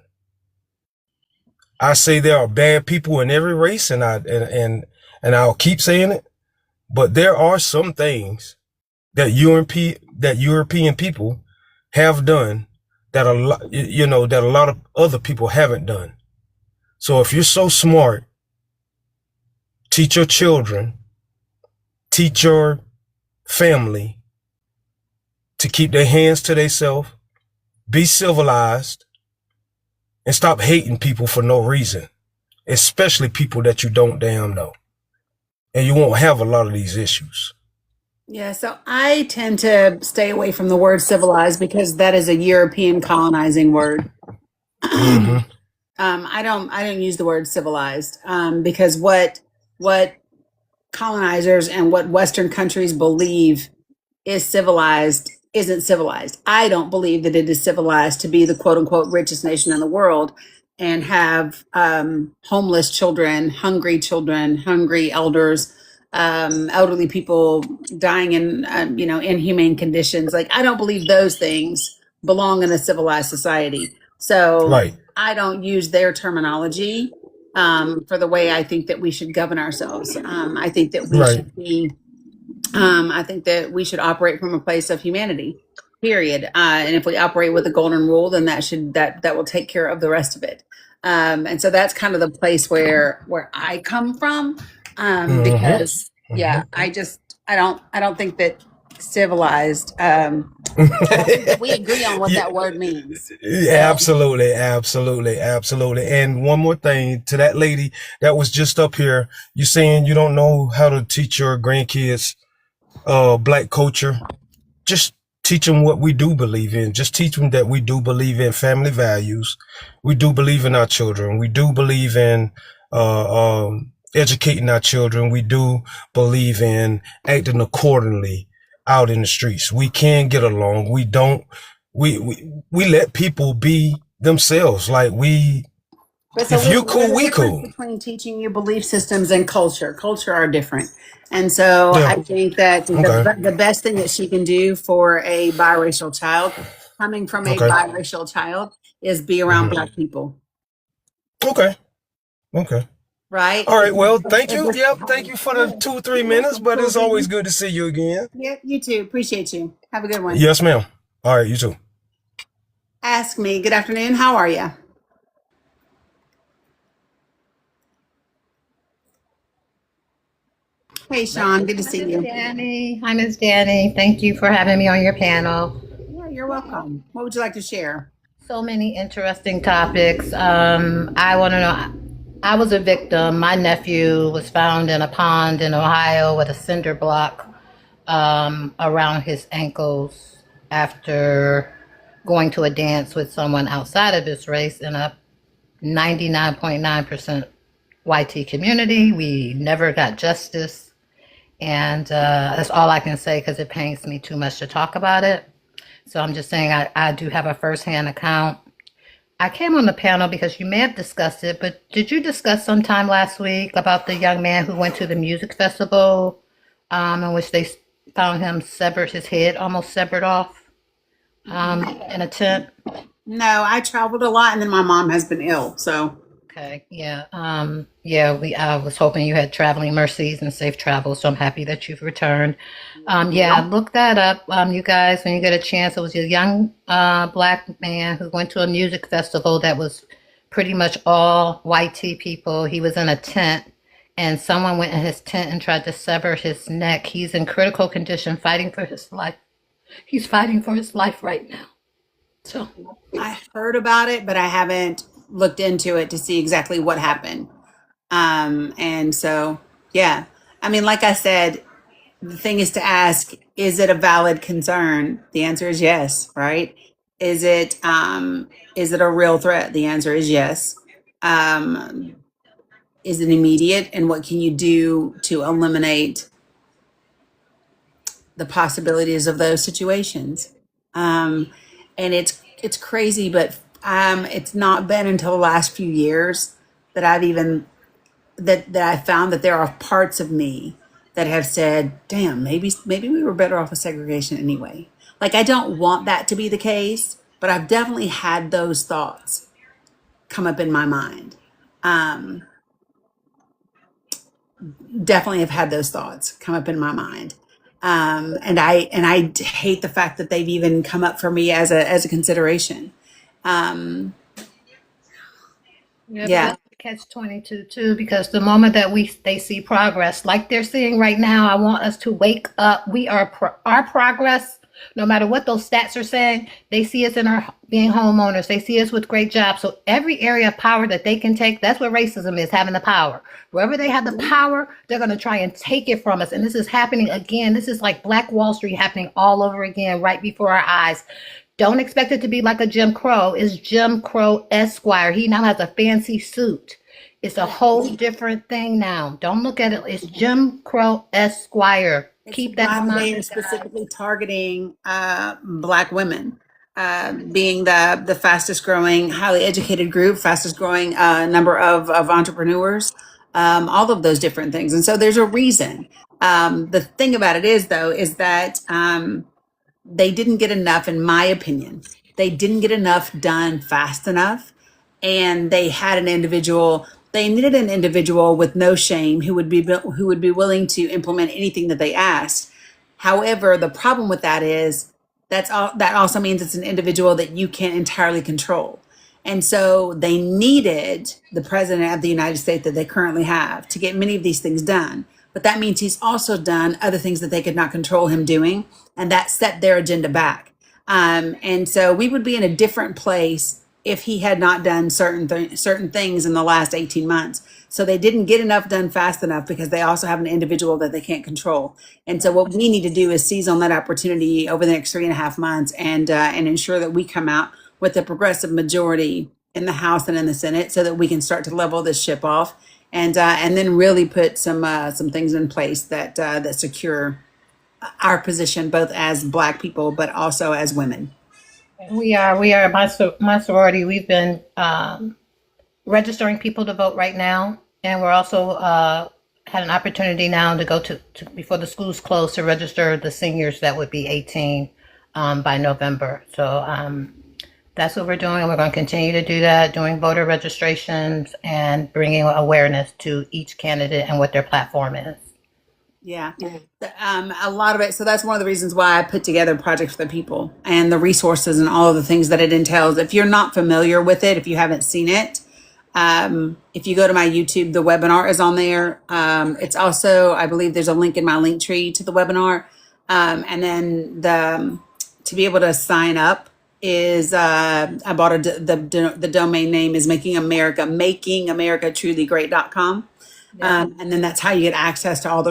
I say there are bad people in every race, and I'll keep saying it. But there are some things that European people have done that a lot of other people haven't done. So if you're so smart, teach your children, teach your family to keep their hands to themselves, be civilized, and stop hating people for no reason, especially people that you don't damn know. And you won't have a lot of these issues. Yeah, so I tend to stay away from the word civilized because that is a European colonizing word. Mm-hmm. I don't use the word civilized because what colonizers and what Western countries believe is civilized isn't civilized. I don't believe that it is civilized to be the quote unquote richest nation in the world and have homeless children, hungry elders, elderly people dying in inhumane conditions. Like I don't believe those things belong in a civilized society. So Right. I don't use their terminology for the way I think that we should govern ourselves. I think that we Right. should be I think that we should operate from a place of humanity, period. And if we operate with a golden rule, then that will take care of the rest of it. And so that's kind of the place where I come from, because yeah, I don't think that civilized. I think that we agree on what that word means. Absolutely, absolutely, absolutely. And one more thing to that lady that was just up here, you saying you don't know how to teach your grandkids black culture. Just teach them what we do believe in. Just teach them that we do believe in family values. We do believe in our children. We do believe in educating our children. We do believe in acting accordingly out in the streets. We can get along. We don't. We let people be themselves. Like if you cool, we cool. Between teaching you belief systems and culture are different. And so Yeah. I think that Okay. the best thing that she can do for a biracial child, coming from a Okay. biracial child, is be around Black people. Okay. Okay. Right. All right. Well, thank you. Yep. Thank you for the 2-3 minutes, but it's always good to see you again. Yeah, you too. Appreciate you. Have a good one. Yes, ma'am. All right. You too. Ask me. Good afternoon. How are you? Hey, Sean. Good to see you. Dani. Hi, Miss Dani. Thank you for having me on your panel. Yeah, you're welcome. What would you like to share? So many interesting topics. I want to know. I was a victim. My nephew was found in a pond in Ohio with a cinder block around his ankles after going to a dance with someone outside of his race in a 99.9% YT community. We never got justice. And that's all I can say because it pains me too much to talk about it. So I'm just saying I do have a firsthand account. I came on the panel because you may have discussed it, but did you discuss sometime last week about the young man who went to the music festival, in which they found him severed his head, almost severed off, in a tent? No, I traveled a lot, and then my mom has been ill. So Okay, yeah, I was hoping you had traveling mercies and safe travels, so I'm happy that you've returned. Yeah, look that up, you guys, when you get a chance. It was a young black man who went to a music festival that was pretty much all white tea people. He was in a tent, and someone went in his tent and tried to sever his neck. He's in critical condition, fighting for his life. He's fighting for his life right now. So I heard about it, but I haven't looked into it to see exactly what happened. And so, yeah, I mean, like I said, the thing is to ask, is it a valid concern? The answer is yes, right? Is it a real threat? The answer is yes. Um, is it immediate? And what can you do to eliminate the possibilities of those situations? And it's crazy, but it's not been until the last few years that I've even that I found that there are parts of me that have said, "Damn, maybe we were better off with segregation anyway." Like I don't want that to be the case, but I've definitely had those thoughts come up in my mind. Um, Definitely have had those thoughts come up in my mind. And I hate the fact that they've even come up for me as a consideration. Um, yeah, but yeah, that's the catch 22 too, because the moment that they see progress, like they're seeing right now, I want us to wake up. We are our progress. No matter what those stats are saying, they see us in our being homeowners. They see us with great jobs. So every area of power that they can take, that's what racism is, having the power. Wherever they have the power, they're going to try and take it from us. And this is happening again. This is like Black Wall Street happening all over again, right before our eyes. Don't expect it to be like a Jim Crow. It's Jim Crow Esquire. He now has a fancy suit. It's a whole different thing now. Don't look at it. It's Jim Crow Esquire. it's Keep that why in they are mind, guys. specifically targeting Black women, being the fastest growing, highly educated group, fastest growing number of entrepreneurs, all of those different things. And so there's a reason. The thing about it is, though, is that they didn't get enough, in my opinion. They didn't get enough done fast enough. And they needed an individual with no shame who would be willing to implement anything that they asked. However, the problem with that is that also means it's an individual that you can't entirely control. And so they needed the president of the United States that they currently have to get many of these things done. But that means he's also done other things that they could not control him doing, and that set their agenda back. And so we would be in a different place if he had not done certain things in the last 18 months. So they didn't get enough done fast enough because they also have an individual that they can't control. And so what we need to do is seize on that opportunity over the next 3.5 months and ensure that we come out with a progressive majority in the House and in the Senate so that we can start to level this ship off and then really put some things in place that secure our position both as Black people but also as women. We are my sorority. We've been registering people to vote right now, and we're also had an opportunity now to go to before the schools close to register the seniors that would be 18 by November. So that's what we're doing, and we're going to continue to do that, doing voter registrations and bringing awareness to each candidate and what their platform is. Yeah. A lot of it. So that's one of the reasons why I put together Project for the People and the resources and all of the things that it entails. If you're not familiar with it, if you haven't seen it, if you go to my YouTube, the webinar is on there. It's also, I believe there's a link in my link tree to the webinar. And then to be able to sign up is, I bought the domain name is makingAmericaTrulyGreat.com. And then that's how you get access to all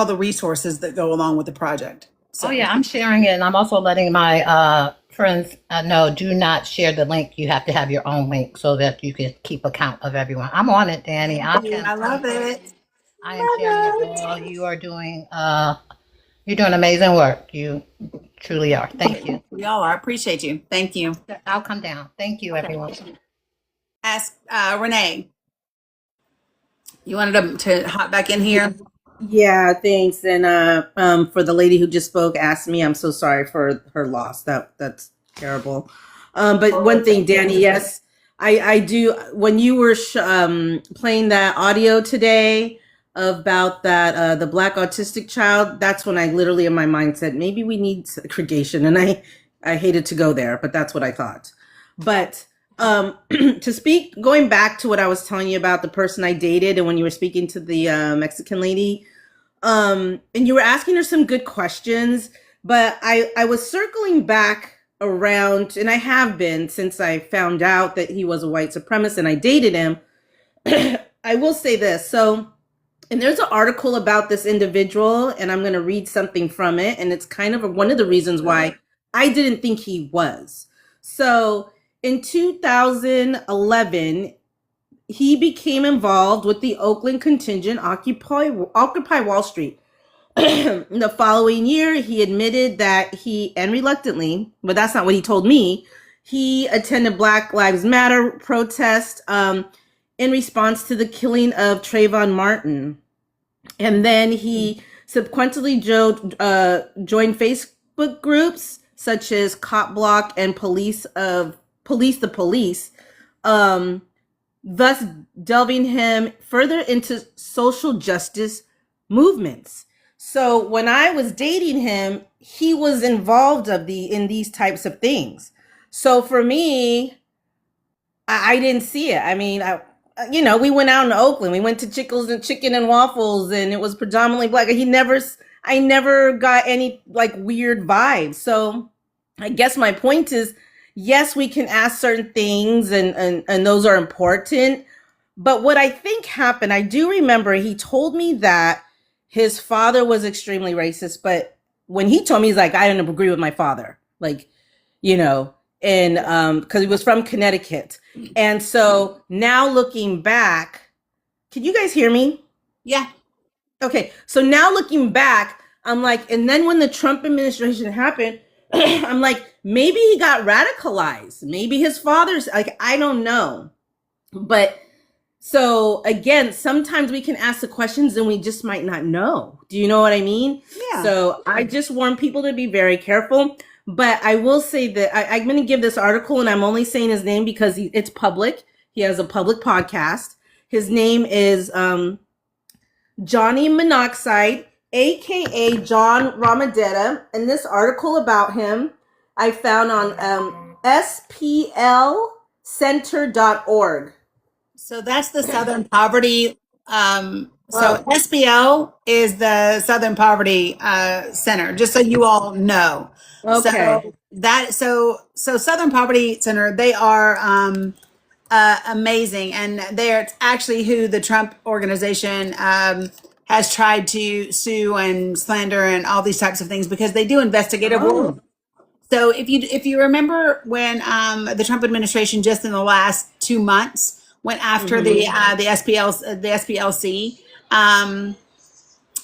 the resources that go along with the project. So. Oh yeah, I'm sharing it, and I'm also letting my friends know. Do not share the link. You have to have your own link so that you can keep account of everyone. I'm on it, Dani. I love it. I am sharing it all. You are doing You're doing amazing work. You truly are. Thank you. We all are. Appreciate you. Thank you. I'll come down. Thank you, everyone. Ask Renee. You wanted to hop back in here? Yeah, thanks. And for the lady who just spoke, asked me, I'm so sorry for her loss. That's terrible. But one thing, Danny, yes, I do. When you were playing that audio today about that the black autistic child, that's when I literally in my mind said maybe we need segregation, and I hated to go there, but that's what I thought. But to speak, going back to what I was telling you about the person I dated, and when you were speaking to the Mexican lady, and you were asking her some good questions, but I was circling back around, and I have been since I found out that he was a white supremacist and I dated him. I will say this. So, and there's an article about this individual, and I'm going to read something from it, and it's kind of one of the reasons why I didn't think he was. So, in 2011, he became involved with the Oakland contingent Occupy Wall Street. The following year, he admitted that and reluctantly, but that's not what he told me, he attended Black Lives Matter protest in response to the killing of Trayvon Martin. And then he subsequently joined Facebook groups such as Cop Block and Police the Police, thus delving him further into social justice movements. So when I was dating him, he was involved in these types of things. So for me, I didn't see it. I mean, we went out in Oakland. We went to Chicken and Waffles, and it was predominantly black. I never got any like weird vibes. So I guess my point is, yes, we can ask certain things, and those are important. But what I think happened, I do remember he told me that his father was extremely racist. But when he told me, he's like, I didn't agree with my father. Like, and because he was from Connecticut. And so now looking back, can you guys hear me? Yeah. Okay. So now looking back, I'm like, and then when the Trump administration happened, I'm like, maybe he got radicalized. Maybe his father's like, I don't know. But so again, sometimes we can ask the questions and we just might not know. Do you know what I mean? Yeah. So I just warn people to be very careful. But I will say that I'm going to give this article, and I'm only saying his name because it's public. He has a public podcast. His name is Johnny Monoxide, aka John Ramadetta. And this article about him I found on splcenter.org. So that's the Southern Poverty. So SPL is the Southern Poverty Center, just so you all know. Okay. So Southern Poverty Center, they are amazing, and they're actually who the Trump organization has tried to sue and slander and all these types of things, because they do investigative work. So if you remember when the Trump administration just in the last 2 months went after the SPLC,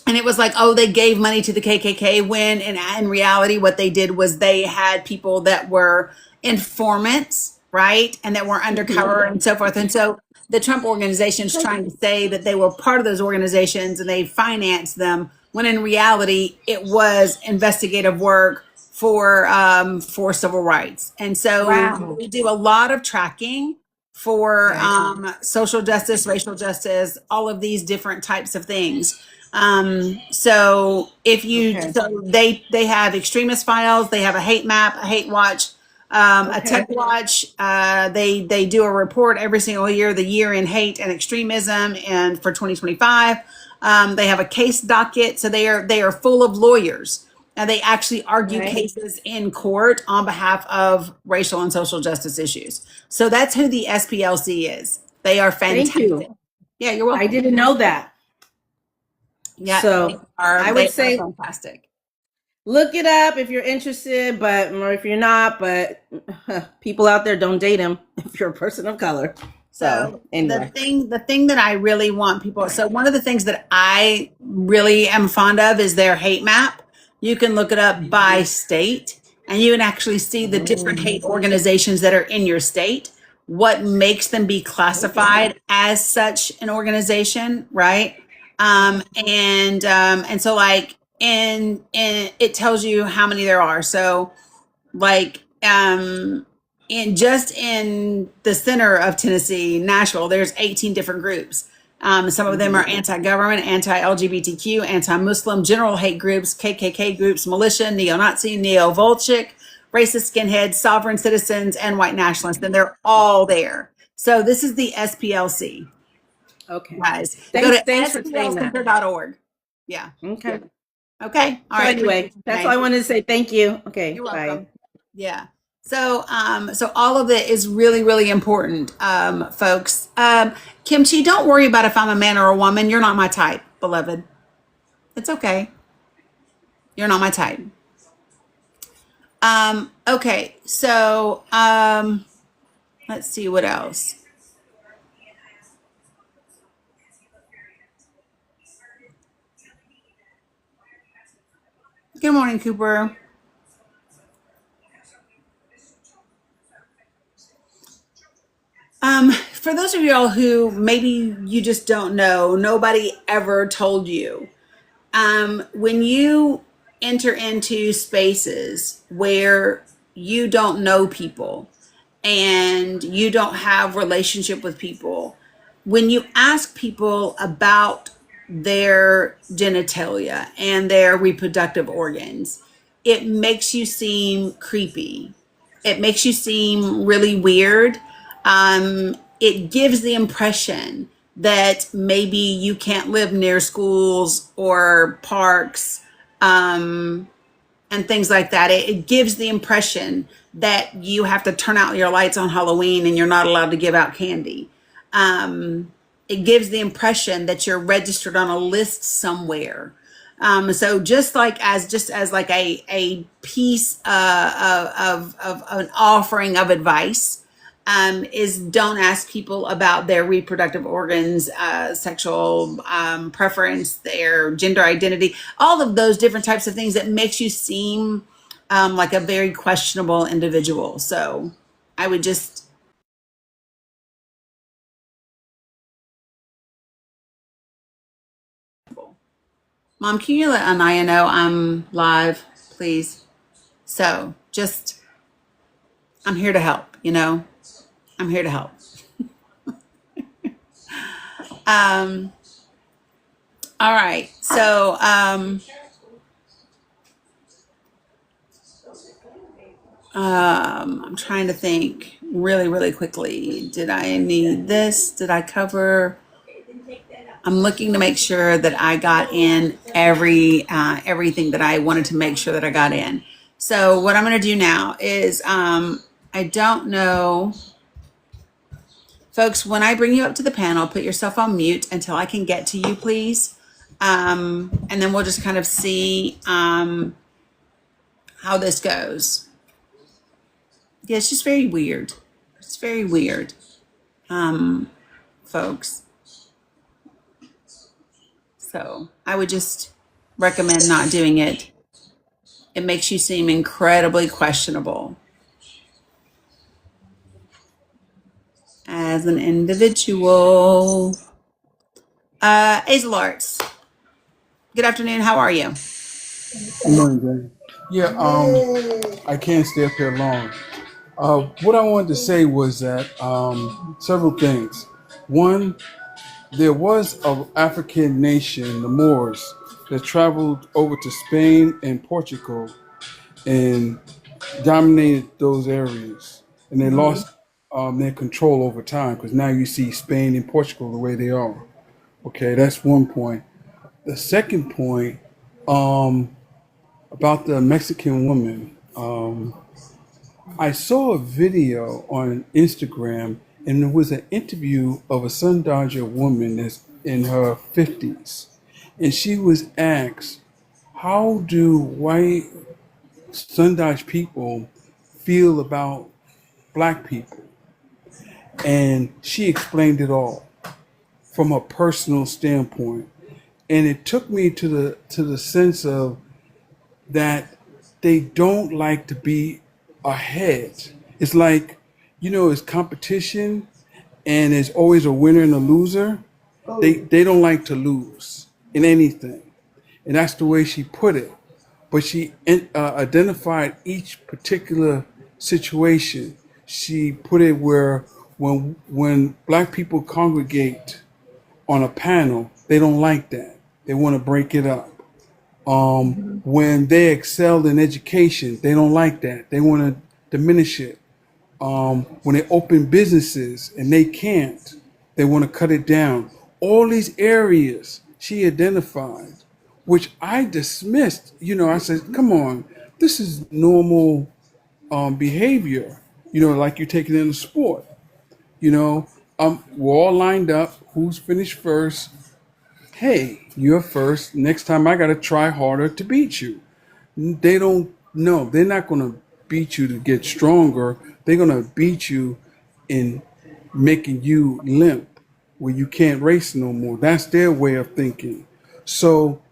and it was like, oh, they gave money to the KKK, when in reality what they did was they had people that were informants, right, and that were undercover and so forth. And so the Trump organization is trying to say that they were part of those organizations and they financed them, when in reality it was investigative work for civil rights. And so we do a lot of tracking for social justice, racial justice, all of these different types of things. So they have extremist files, they have a hate map, a hate watch, a tech watch. They do a report every single year, the year in hate and extremism, and for 2025, they have a case docket. So they are full of lawyers. And they actually argue cases in court on behalf of racial and social justice issues. So that's who the SPLC is. They are fantastic. Thank you. Yeah, you're welcome. I didn't know that. Yeah, so I would say fantastic. Look it up if you're interested, or if you're not. But people out there, don't date him if you're a person of color. So anyway. the thing that I really want people. So one of the things that I really am fond of is their hate map. You can look it up by state, and you can actually see the different hate organizations that are in your state, what makes them be classified as such an organization, right? And so like in it tells you how many there are. So like in the center of Tennessee, Nashville, there's 18 different groups. Some of them are anti-government, anti-LGBTQ, anti-Muslim, general hate groups, KKK groups, militia, neo-Nazi, neo-Volchik, racist skinheads, sovereign citizens, and white nationalists. And they're all there. So this is the SPLC, Okay. guys. Go to Thanks for saying that. splcenter.org. Yeah. Okay. Okay. All So right. anyway, that's all I wanted to say. Thank you. Okay. You're Bye. welcome. Yeah. So, so all of it is really, really important, folks. Kimchi, don't worry about if I'm a man or a woman. You're not my type, beloved. It's okay. You're not my type. Okay. So, let's see what else. Good morning, Cooper. For those of y'all who maybe you just don't know, nobody ever told you. When you enter into spaces where you don't know people and you don't have relationship with people, when you ask people about their genitalia and their reproductive organs, it makes you seem creepy. It makes you seem really weird. It gives the impression that maybe you can't live near schools or parks, and things like that. It gives the impression that you have to turn out your lights on Halloween and you're not allowed to give out candy. It gives the impression that you're registered on a list somewhere. So just as like a piece of an offering of advice, is don't ask people about their reproductive organs, sexual preference, their gender identity, all of those different types of things that makes you seem like a very questionable individual. So I would just Mom, can you let Anaya know I'm live, please? So just, I'm here to help, I'm here to help. All right. So, I'm trying to think really, really quickly. Did I need this? Did I cover? I'm looking to make sure that I got in everything that I wanted to make sure that I got in. So what I'm going to do now is, I don't know, folks, when I bring you up to the panel, put yourself on mute until I can get to you, please. And then we'll just kind of see, how this goes. Yeah, it's just very weird. It's very weird, folks. So I would just recommend not doing it. It makes you seem incredibly questionable as an individual. Azel Arts, good afternoon. How are you? Good morning, Dani. Yeah, I can't stay up here long. What I wanted to say was that several things. One, there was an African nation, the Moors, that traveled over to Spain and Portugal and dominated those areas. And they lost their control over time because now you see Spain and Portugal the way they are. Okay, that's one point. The second point, about the Mexican woman, I saw a video on Instagram, and there was an interview of a Sun Dodger woman that's in her 50s. And she was asked, how do white Sun Dodge people feel about black people? And she explained it all from a personal standpoint. And it took me to the sense of that they don't like to be ahead. It's like, it's competition and there's always a winner and a loser. They don't like to lose in anything. And that's the way she put it. But she identified each particular situation. She put it where when black people congregate on a panel, they don't like that. They want to break it up. When they excel in education, they don't like that. They want to diminish it. When they open businesses and they can't, they want to cut it down. All these areas she identified, which I dismissed. I said, come on, this is normal behavior, like you're taking in a sport. We're all lined up. Who's finished first? Hey, you're first. Next time I got to try harder to beat you. They don't know. They're not going to beat you to get stronger. They're going to beat you in making you limp where you can't race no more. That's their way of thinking. So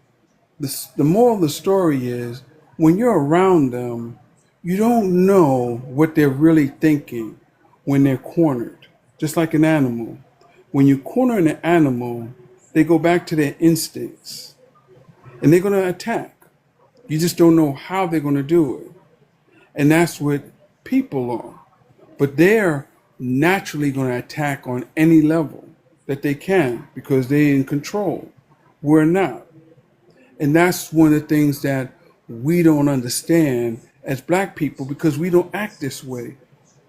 the moral of the story is when you're around them, you don't know what they're really thinking when they're cornered, just like an animal. When you corner an animal, they go back to their instincts and they're going to attack. You just don't know how they're going to do it. And that's what people are. But they're naturally going to attack on any level that they can because they're in control. We're not. And that's one of the things that we don't understand as black people because we don't act this way.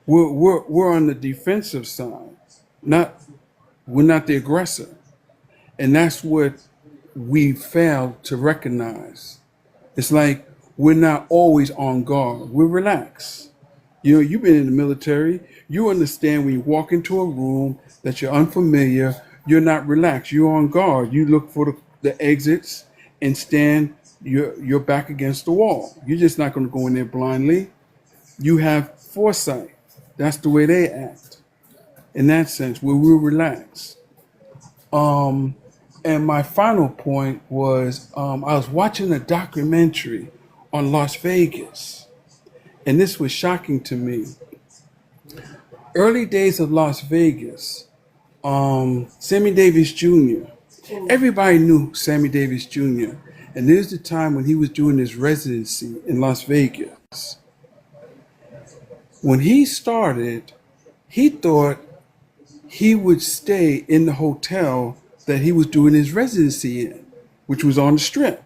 We're on the defensive side. We're not the aggressor. And that's what we fail to recognize. It's like we're not always on guard. We're relaxed. You've been in the military. You understand when you walk into a room that you're unfamiliar, you're not relaxed. You're on guard. You look for the exits and stand your back against the wall. You're just not going to go in there blindly. You have foresight. That's the way they act. In that sense, where we're relaxed. And my final point was I was watching a documentary on Las Vegas, and this was shocking to me. Early days of Las Vegas, Sammy Davis Jr. Everybody knew Sammy Davis Jr. And there's the time when he was doing his residency in Las Vegas. When he started, he thought he would stay in the hotel that he was doing his residency in, which was on the Strip.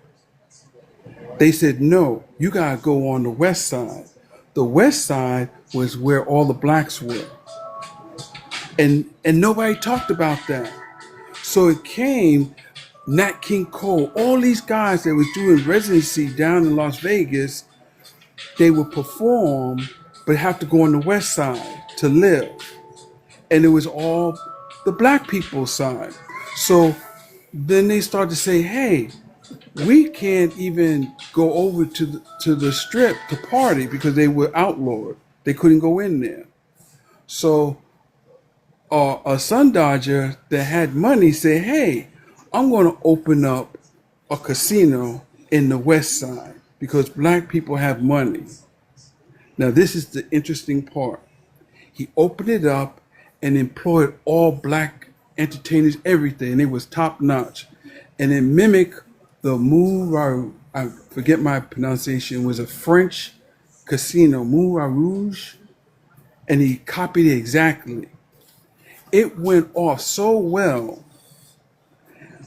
They said, no, you got to go on the west side. The west side was where all the blacks were. And nobody talked about that. So it came Nat King Cole, all these guys that was doing residency down in Las Vegas, they would perform, but have to go on the west side to live. And it was all the black people's side. So then they started to say, hey, we can't even go over to the Strip to party because they were outlawed. They couldn't go in there. So a Sun Dodger that had money said, hey, I'm going to open up a casino in the west side because black people have money. Now, this is the interesting part. He opened it up and employed all black entertainers, everything. It was top notch. And it mimicked the Moulin, I forget my pronunciation, was a French casino, Moulin Rouge. And he copied it exactly. It went off so well.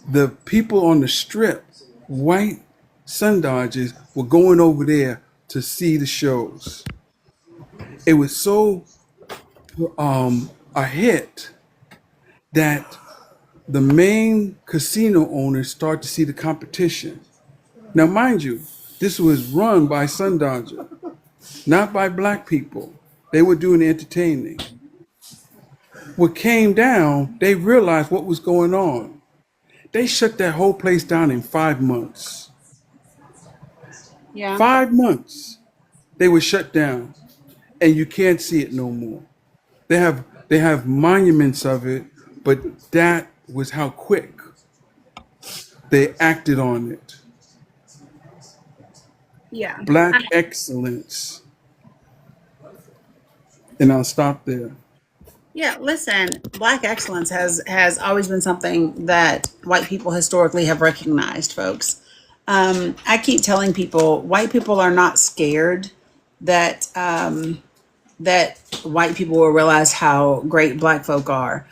The people on the Strip, white Sun Dodgers, were going over there to see the shows. It was so a hit that the main casino owners start to see the competition. Now, mind you, this was run by Sun Dodger, not by black people. They were doing the entertaining. What came down, they realized what was going on. They shut that whole place down in 5 months. Yeah. 5 months. They were shut down, and you can't see it no more. They have monuments of it, but that was how quick they acted on it. Yeah. Black excellence. And I'll stop there. Yeah, listen, black excellence has always been something that white people historically have recognized, folks. I keep telling people white people are not scared that that white people will realize how great black folk are.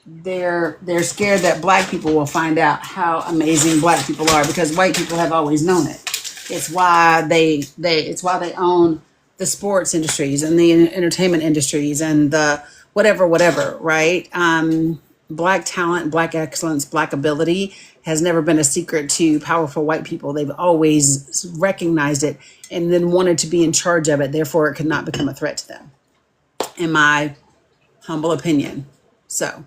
They're scared that black people will find out how amazing black people are because white people have always known it. It's why they own the sports industries and the entertainment industries and the whatever, right? Black talent, black excellence, black ability has never been a secret to powerful white people. They've always recognized it and then wanted to be in charge of it. Therefore, it could not become a threat to them, in my humble opinion. So,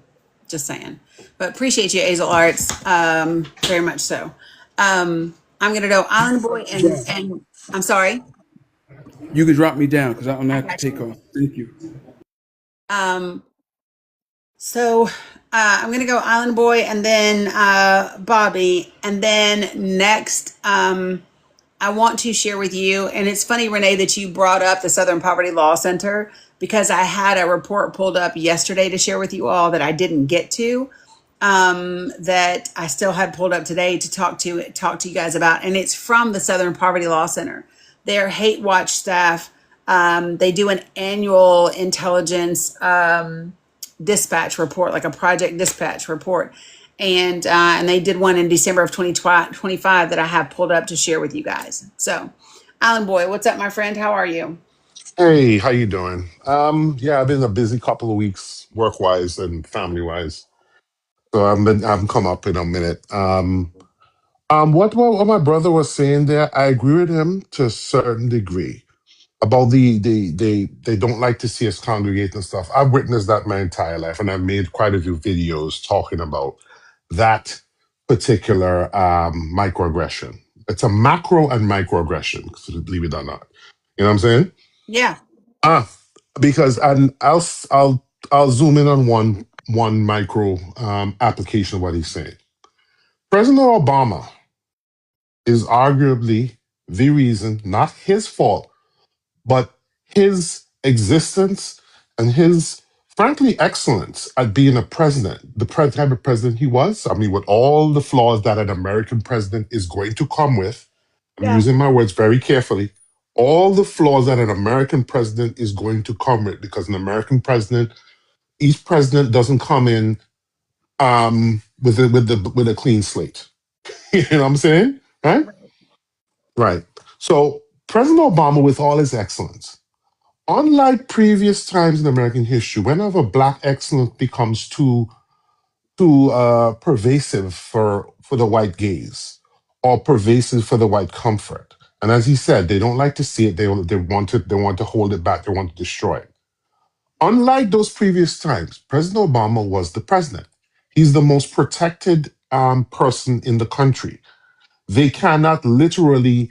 just saying. But appreciate you, Azel Arts, very much so. I'm gonna go Island Boy and I'm sorry. You can drop me down because I'm gonna I have to got take you. off. Thank you. Um, So I'm gonna go Island Boy and then Bobby, and then next I want to share with you. And it's funny, Renee, that you brought up the Southern Poverty Law Center because I had a report pulled up yesterday to share with you all that I didn't get to. That I still had pulled up today to talk to you guys about, and it's from the Southern Poverty Law Center. Their Hate Watch staff. They do an annual intelligence dispatch report, like a project dispatch report, and they did one in December of 2025 that I have pulled up to share with you guys. So, Alan Boy, what's up, my friend? How are you? Hey, how you doing? Yeah, I've been a busy couple of weeks, work-wise and family-wise. So I've come up in a minute. What my brother was saying there, I agree with him to a certain degree about they don't like to see us congregate and stuff. I've witnessed that my entire life, and I've made quite a few videos talking about that particular microaggression. It's a macro and microaggression, believe it or not. You know what I'm saying? Yeah. Ah, because and I'll zoom in on one micro application of what he's saying. President Obama is arguably the reason, not his fault, but his existence and his frankly excellence at being a president, the type of president he was. I mean, with all the flaws that an American president is going to come with, I'm Yeah. using my words very carefully. All the flaws that an American president is going to come with, because an American president, each president doesn't come in with a clean slate. You know what I'm saying? Right? Right. So President Obama, with all his excellence, unlike previous times in American history, whenever black excellence becomes too pervasive for the white gaze or pervasive for the white comfort, and as he said, they don't like to see it. They want to hold it back. They want to destroy it. Unlike those previous times, President Obama was the president. He's the most protected person in the country. They cannot literally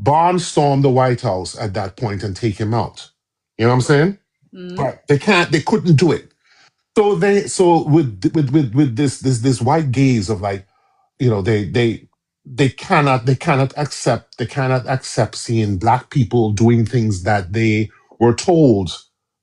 barnstorm the White House at that point and take him out. You know what I'm saying? Mhm. Right. They can't. They couldn't do it. So with this white gaze of like, you know, they cannot accept seeing black people doing things that they were told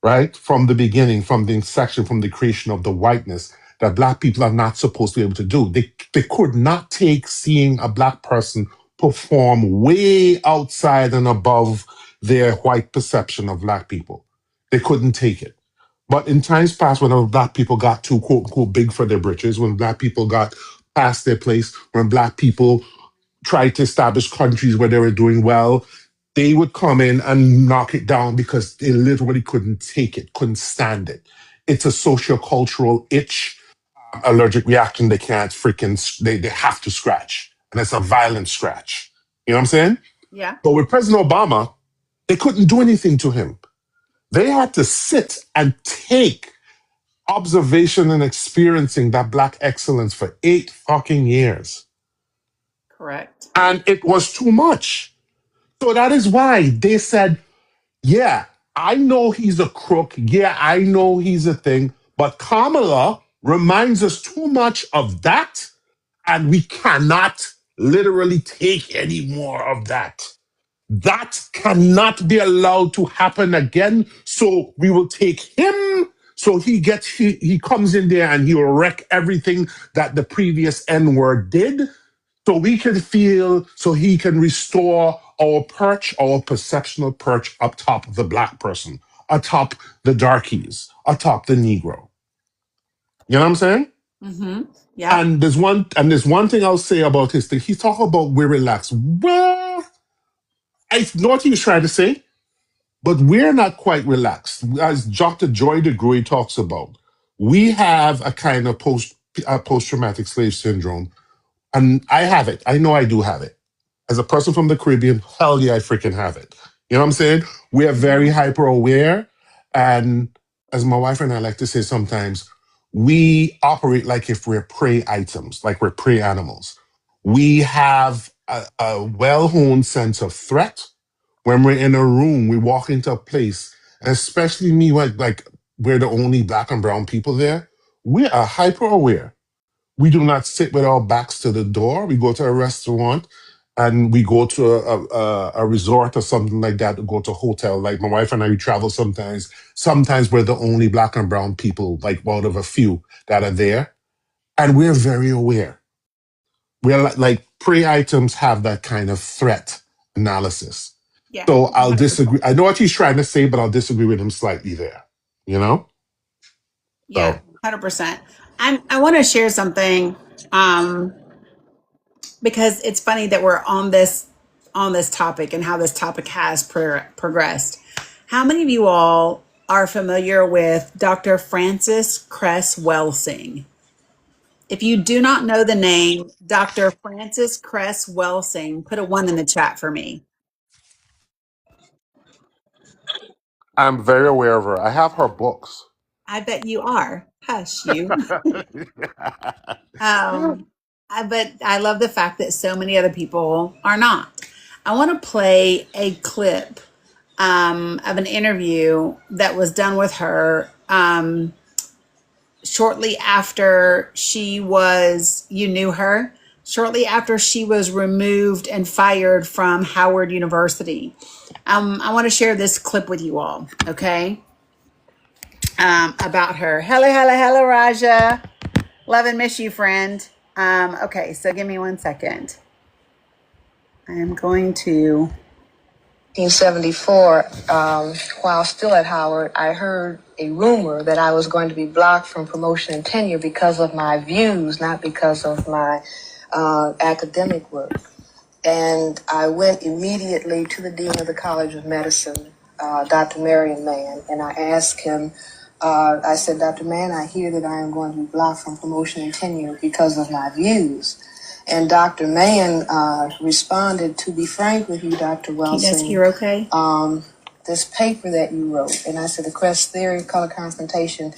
right from the beginning, from the inception, from the creation of the whiteness, that black people are not supposed to be able to do. They could not take seeing a black person perform way outside and above their white perception of black people. They couldn't take it. But in times past, when black people got too quote unquote big for their britches, when black people got past their place, when black people tried to establish countries where they were doing well, they would come in and knock it down because they literally couldn't take it, couldn't stand it. It's a socio-cultural itch, allergic reaction they can't they have to scratch. And it's a violent scratch. You know what I'm saying? Yeah. But with President Obama, they couldn't do anything to him. They had to sit and take observation and experiencing that black excellence for 8 fucking years. Correct. And it was too much. So that is why they said, yeah, I know he's a crook. Yeah, I know he's a thing. But Kamala reminds us too much of that. And we cannot literally take any more of that. That cannot be allowed to happen again. So we will take him. So he comes in there and he will wreck everything that the previous N-word did. So we can feel, so he can restore our perch, our perceptional perch up top of the black person, atop the darkies, atop the Negro. You know what I'm saying? Mm-hmm. Yeah. And there's one thing I'll say about his thing. He talk about we're relaxed. Well, I know what he was trying to say, but we're not quite relaxed. As Dr. Joy DeGruy talks about, we have a kind of post-traumatic slave syndrome. And I have it. I know I do have it. As a person from the Caribbean, hell yeah, I freaking have it. You know what I'm saying? We are very hyper aware. And as my wife and I like to say sometimes, we operate like if we're prey items, like we're prey animals. We have a well-honed sense of threat. When we're in a room, we walk into a place, and especially me, like we're the only black and brown people there, we are hyper aware. We do not sit with our backs to the door. We go to a restaurant and we go to a resort or something like that, to go to a hotel. Like my wife and I, we travel sometimes. Sometimes we're the only black and brown people, like out of a few that are there. And we're very aware. We're like prey items have that kind of threat analysis. Yeah. So I'll 100%. disagree. I know what he's trying to say, but I'll disagree with him slightly there. You know? Yeah. So 100%. I want to share something because it's funny that we're on this topic and how this topic has progressed. How many of you all are familiar with Dr. Frances Cress Welsing? If you do not know the name Dr. Frances Cress Welsing, put a 1 in the chat for me. I'm very aware of her. I have her books. I bet you are. Hush, you. But I love the fact that so many other people are not. I want to play a clip of an interview that was done with her shortly after you knew her, shortly after she was removed and fired from Howard University. I want to share this clip with you all, okay? About her. Hello, Raja. Love and miss you, friend. Okay, so give me 1 second. I am going to. 1974, while still at Howard, I heard a rumor that I was going to be blocked from promotion and tenure because of my views, not because of my academic work. And I went immediately to the Dean of the College of Medicine, Dr. Marion Mann, and I asked him, I said, Dr. Mann, I hear that I am going to be blocked from promotion and tenure because of my views. And Dr. Mann responded, to be frank with you, Dr. Welsing. Can you guys hear okay? This paper that you wrote, and I said, the Crest Theory of Color Confrontation.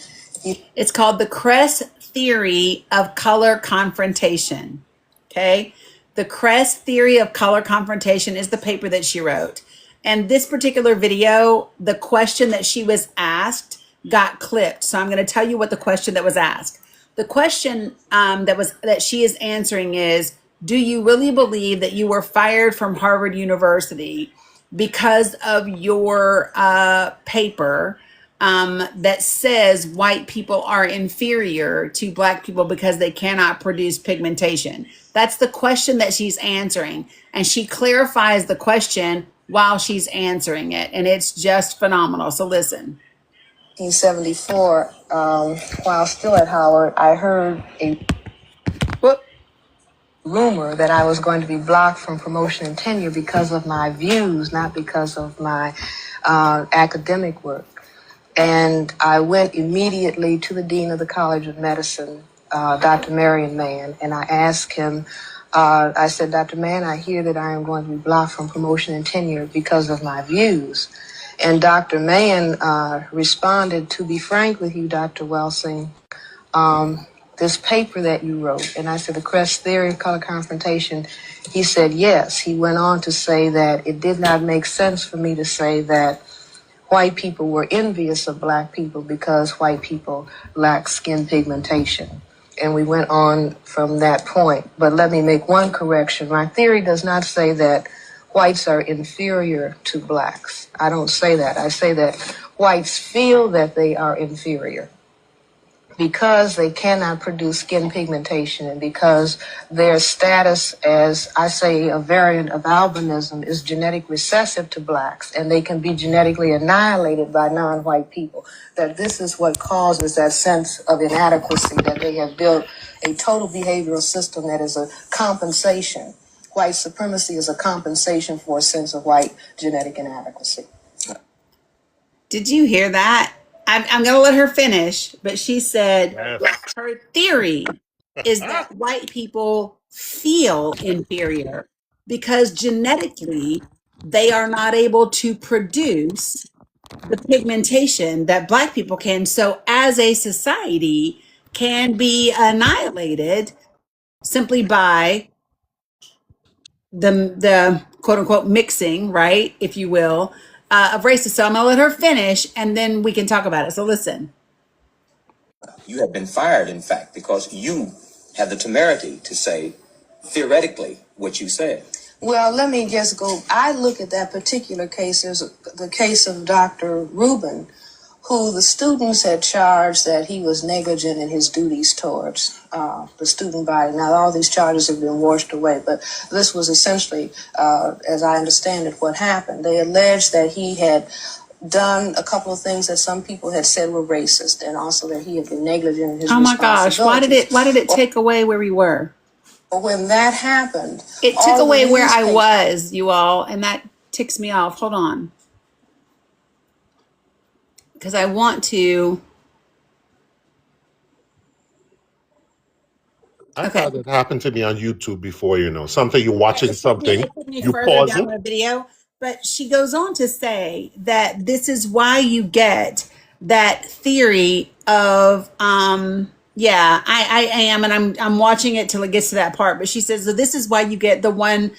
It's called the Crest Theory of Color Confrontation. Okay? The Crest Theory of Color Confrontation is the paper that she wrote. And this particular video, the question that she was asked got clipped. So I'm going to tell you what the question that was asked. The question that she is answering is, do you really believe that you were fired from Harvard University because of your paper that says white people are inferior to black people because they cannot produce pigmentation? That's the question that she's answering. And she clarifies the question while she's answering it. And it's just phenomenal. So listen. 1974, while still at Howard, I heard a rumor that I was going to be blocked from promotion and tenure because of my views, not because of my academic work. And I went immediately to the Dean of the College of Medicine, Dr. Marion Mann, and I asked him, I said, Dr. Mann, I hear that I am going to be blocked from promotion and tenure because of my views. And Dr. Mann responded, to be frank with you, Dr. Welsing, this paper that you wrote, and I said, the Crest Theory of Color Confrontation, he said, yes. He went on to say that it did not make sense for me to say that white people were envious of black people because white people lack skin pigmentation. And we went on from that point. But let me make one correction. My theory does not say that whites are inferior to blacks. I don't say that. I say that whites feel that they are inferior because they cannot produce skin pigmentation and because their status as, I say, a variant of albinism is genetic recessive to blacks, and they can be genetically annihilated by non-white people. That this is what causes that sense of inadequacy, that they have built a total behavioral system that is a compensation. White supremacy is a compensation for a sense of white genetic inadequacy. Did you hear that? I'm going to let her finish, but she said her theory is that white people feel inferior because genetically they are not able to produce the pigmentation that black people can. So as a society can be annihilated simply by the quote unquote mixing, right, if you will, of races. So I'm gonna let her finish, and then we can talk about it. So listen. You have been fired, in fact, because you have the temerity to say, theoretically, what you said. Well, let me just go. I look at that particular case as the case of Dr. Rubin, who the students had charged that he was negligent in his duties towards the student body. Now, all these charges have been washed away, but this was essentially, as I understand it, what happened. They alleged that he had done a couple of things that some people had said were racist, and also that he had been negligent in his Oh my gosh, why did it take away where we were? When that happened, it took away where I was, you all, and that ticks me off. Hold on. Because I want to. I've had it happen to me on YouTube before, something you're watching something, It took me you further pause down it. the video, but she goes on to say that this is why you get that theory of yeah, I am, and I'm watching it till it gets to that part. But she says, so this is why you get the one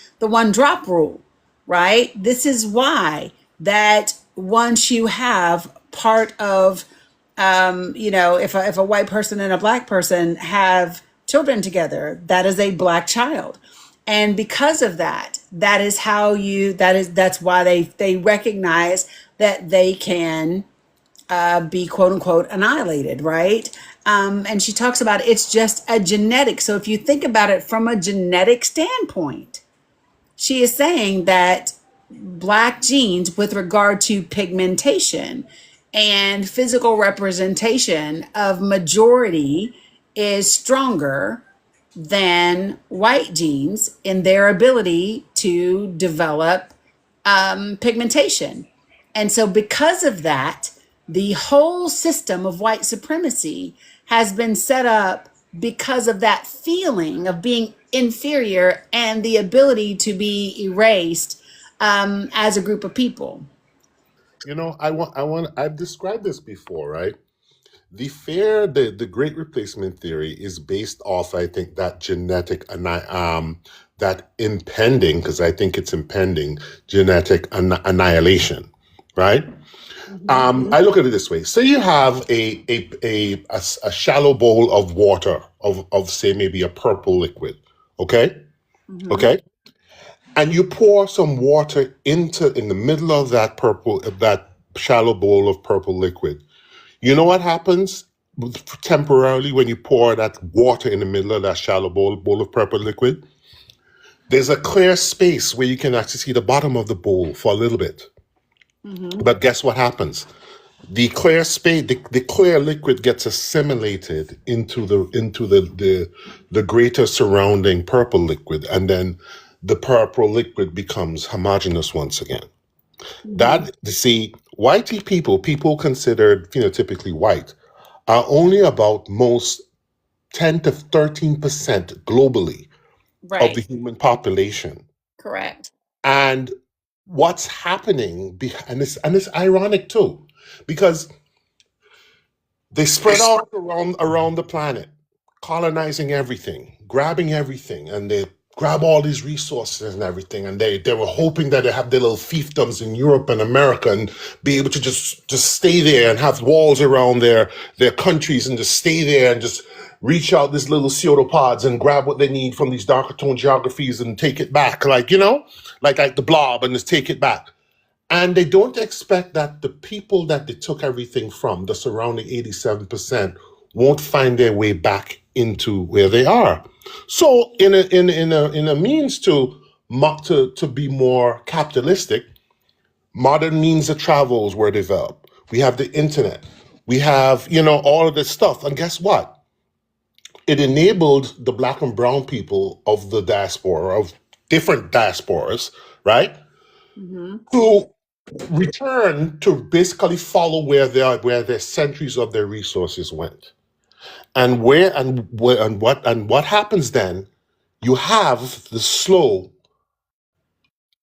drop rule, right? This is why that once you have part of if a white person and a black person have children together, that is a black child. And because of that, that's why they recognize that they can be quote unquote annihilated, right? And she talks about it's just a genetic. So if you think about it from a genetic standpoint, she is saying that black genes with regard to pigmentation and physical representation of majority is stronger than white genes in their ability to develop pigmentation. And so, because of that, the whole system of white supremacy has been set up because of that feeling of being inferior and the ability to be erased as a group of people. I've described this before, right? The great replacement theory is based off, I think, that that impending, because I think it's impending, genetic annihilation, right? I look at it this way. Say you have a shallow bowl of water, of say maybe a purple liquid, okay? Okay? And you pour some water in the middle of that shallow bowl of purple liquid. You know what happens temporarily when you pour that water in the middle of that shallow bowl of purple liquid? There's a clear space where you can actually see the bottom of the bowl for a little bit. But guess what happens? The clear space, the clear liquid gets assimilated into the greater surrounding purple liquid, and then the purple liquid becomes homogeneous once again. That, you see, whitey people considered phenotypically white, are only about most 10 to 13% globally of the human population. Correct. And what's happening, and it's ironic too, because they spread out around the planet, colonizing everything, grabbing everything, and they grab all these resources and everything. And they were hoping that they have their little fiefdoms in Europe and America and be able to just stay there and have walls around their countries and just stay there and just reach out these little pseudopods and grab what they need from these darker tone geographies and take it back, like, like the blob, and just take it back. And they don't expect that the people that they took everything from, the surrounding 87%, won't find their way back into where they are. So in a means to be more capitalistic, modern means of travels were developed. We have the internet. We have, all of this stuff. And guess what? It enabled the black and brown people of the diaspora, of different diasporas, right? To return to basically follow where their centuries of their resources went. And what happens then? You have the slow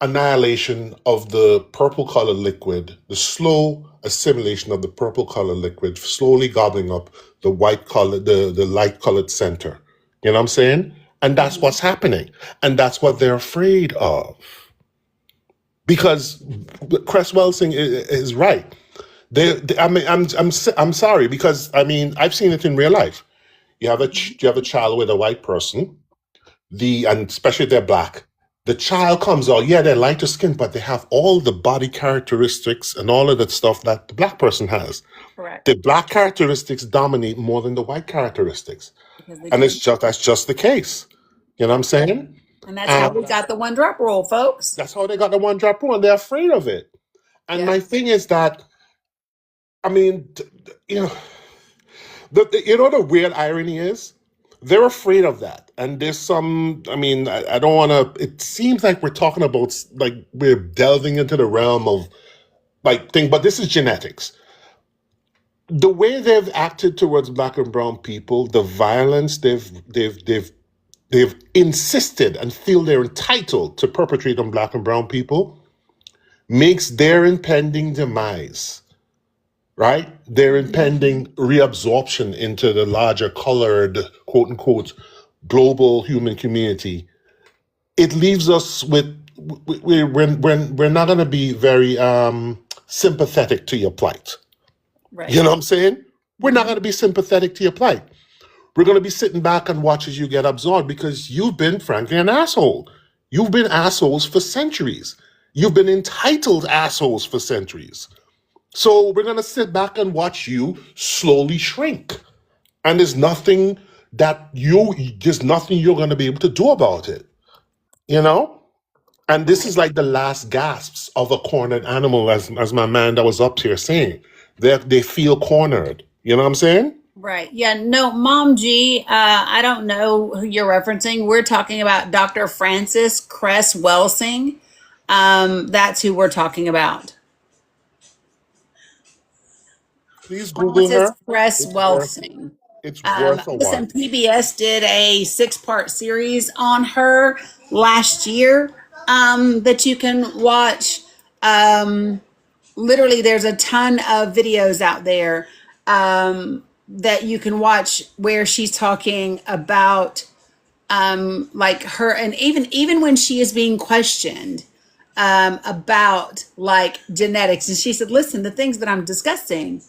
annihilation of the purple color liquid, the slow assimilation of the purple color liquid, slowly gobbling up the white color, the light colored center. You know what I'm saying? And that's what's happening. And that's what they're afraid of. Because Cresswell is right. I'm sorry, because I've seen it in real life. You have a child with a white person, and especially if they're black. The child comes out, yeah, they're lighter skinned, but they have all the body characteristics and all of that stuff that the black person has. Correct. The black characteristics dominate more than the white characteristics. Because And that's just the case. You know what I'm saying? And that's how we got the one drop rule, folks. That's how they got the one drop rule, and they're afraid of it. And my thing is that, the weird irony is, they're afraid of that. And there's some, I don't want to, it seems like we're talking about, like, we're delving into the realm of, like, but this is genetics. The way they've acted towards black and brown people, the violence they've insisted and feel they're entitled to perpetrate on black and brown people makes their impending demise, right? Their impending reabsorption into the larger colored, quote unquote, global human community. It leaves us with, we're not going to be very sympathetic to your plight. Right. You know what I'm saying? We're not going to be sympathetic to your plight. We're going to be sitting back and watch as you get absorbed because you've been, frankly, an asshole. You've been assholes for centuries. You've been entitled assholes for centuries. So we're going to sit back and watch you slowly shrink. And there's nothing you're going to be able to do about it. And this is like the last gasps of a cornered animal, as my man that was up here saying. They feel cornered. You know what I'm saying? Right. Yeah. No, Mom G, I don't know who you're referencing. We're talking about Dr. Francis Cress Welsing. That's who we're talking about. Please Google Francis her. Cress Welsing. It's worth a Listen, watch. PBS did a 6-part series on her last year that you can watch. Literally, there's a ton of videos out there that you can watch where she's talking about like her, and even when she is being questioned about like genetics, and she said, listen, the things that I'm discussing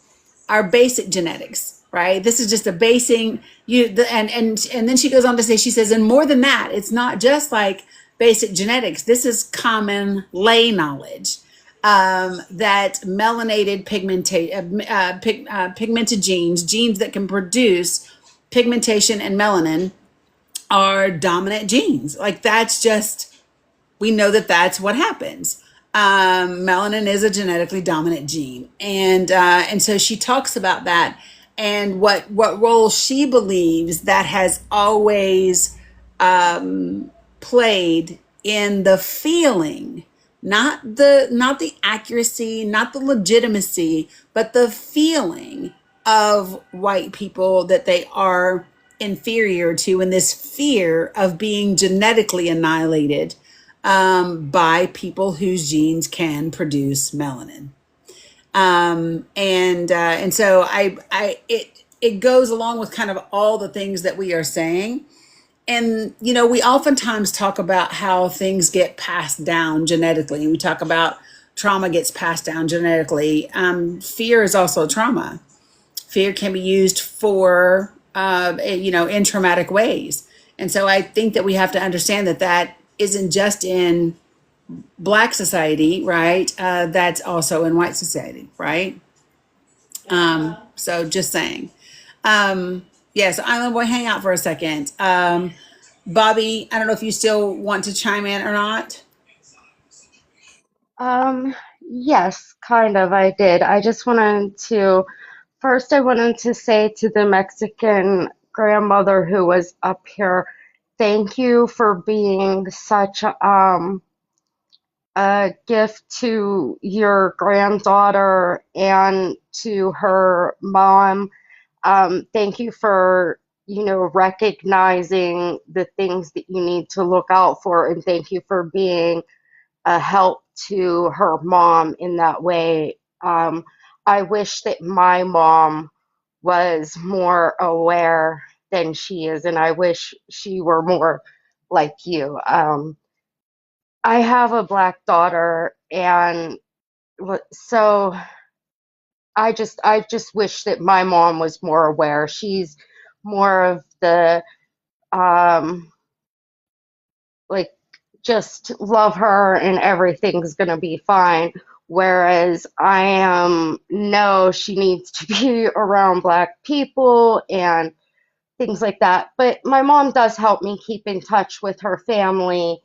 are basic genetics, right? This is just a basing and then she goes on to say, she says, and more than that, it's not just like basic genetics. This is common lay knowledge that melanated pigmented genes that can produce pigmentation and melanin are dominant genes. Like that's just, we know that that's what happens. Melanin is a genetically dominant gene, and so she talks about that and what role she believes that has always played in the feeling, not the accuracy, not the legitimacy, but the feeling of white people that they are inferior to, and this fear of being genetically annihilated by people whose genes can produce melanin. And so it goes along with kind of all the things that we are saying. And, we oftentimes talk about how things get passed down genetically. We talk about trauma gets passed down genetically. Fear is also trauma. Fear can be used for in traumatic ways. And so I think that we have to understand that that isn't just in Black society, right? That's also in white society, right? So just saying. So I'm going to hang out for a second. Bobby, I don't know if you still want to chime in or not. Yes, kind of. I did. I just wanted to, first, I wanted to say to the Mexican grandmother who was up here, thank you for being such a gift to your granddaughter and to her mom. Thank you for, recognizing the things that you need to look out for, and thank you for being a help to her mom in that way. I wish that my mom was more aware than she is, and I wish she were more like you. I have a Black daughter, and so I just wish that my mom was more aware. She's more of the um, like just love her and everything's gonna be fine. Whereas I am, no, she needs to be around Black people and things like that. But my mom does help me keep in touch with her family,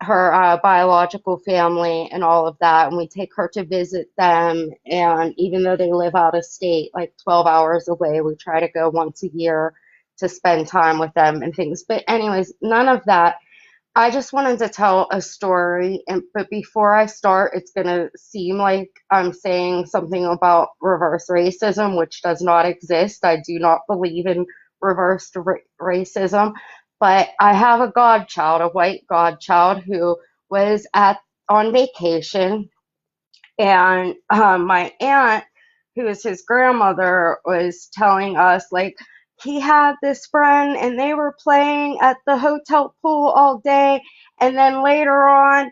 her biological family, and all of that. And we take her to visit them. And even though they live out of state, like 12 hours away, we try to go once a year to spend time with them and things. But, anyways, none of that. I just wanted to tell a story, but before I start, it's going to seem like I'm saying something about reverse racism, which does not exist. I do not believe in reverse racism, but I have a godchild, a white godchild, who was on vacation, and my aunt, who is his grandmother, was telling us, like, he had this friend and they were playing at the hotel pool all day. And then later on,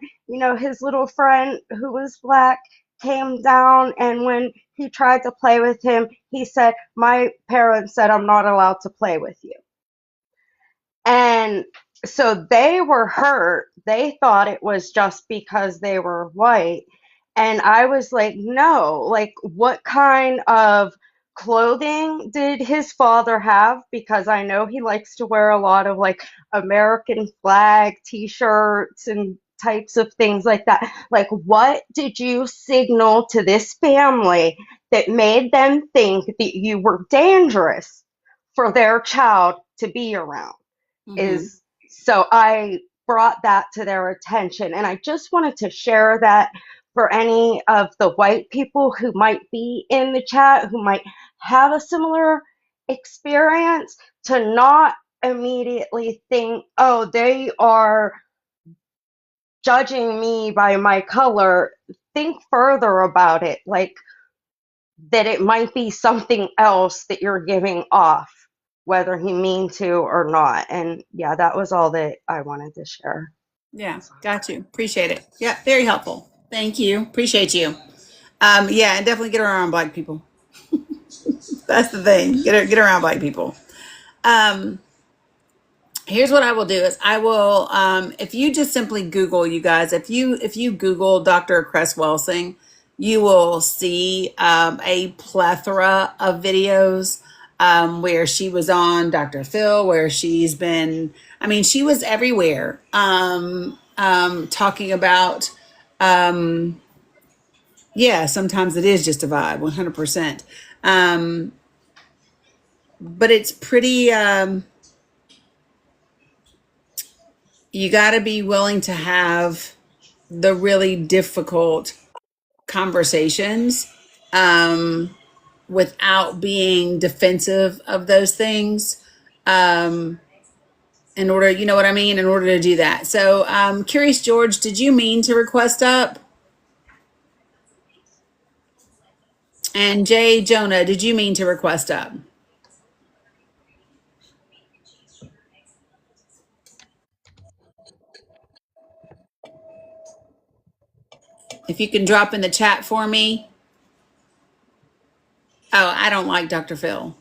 his little friend who was Black came down. And when he tried to play with him, he said, "My parents said I'm not allowed to play with you." And so they were hurt. They thought it was just because they were white. And I was like, no, like, what kind of clothing did his father have? Because I know he likes to wear a lot of like American flag t shirts and types of things like that. Like, what did you signal to this family that made them think that you were dangerous for their child to be around? Mm-hmm. Is so I brought that to their attention, and I just wanted to share that for any of the white people who might be in the chat who might have a similar experience, to not immediately think, oh, they are judging me by my color. Think further about it, like that it might be something else that you're giving off, whether he mean to or not. And yeah, that was all that I wanted to share. Yeah, got you. Appreciate it. Yeah, very helpful. Thank you. Appreciate you. Yeah, and definitely get around Black people. That's the thing. Get around Black people. Um, Here's what I will do is I will if you just simply Google, you guys, if you Google Dr. Cress Welsing, you will see a plethora of videos where she was on Dr. Phil, where she's been, I mean, she was everywhere talking about yeah, sometimes it is just a vibe, 100%. But it's pretty you got to be willing to have the really difficult conversations without being defensive of those things in order, you know what I mean, in order to do that. So Curious George, did you mean to request up? And Jay Jonah, did you mean to request up? If you can drop in the chat for me. Oh, I don't like Dr. Phil.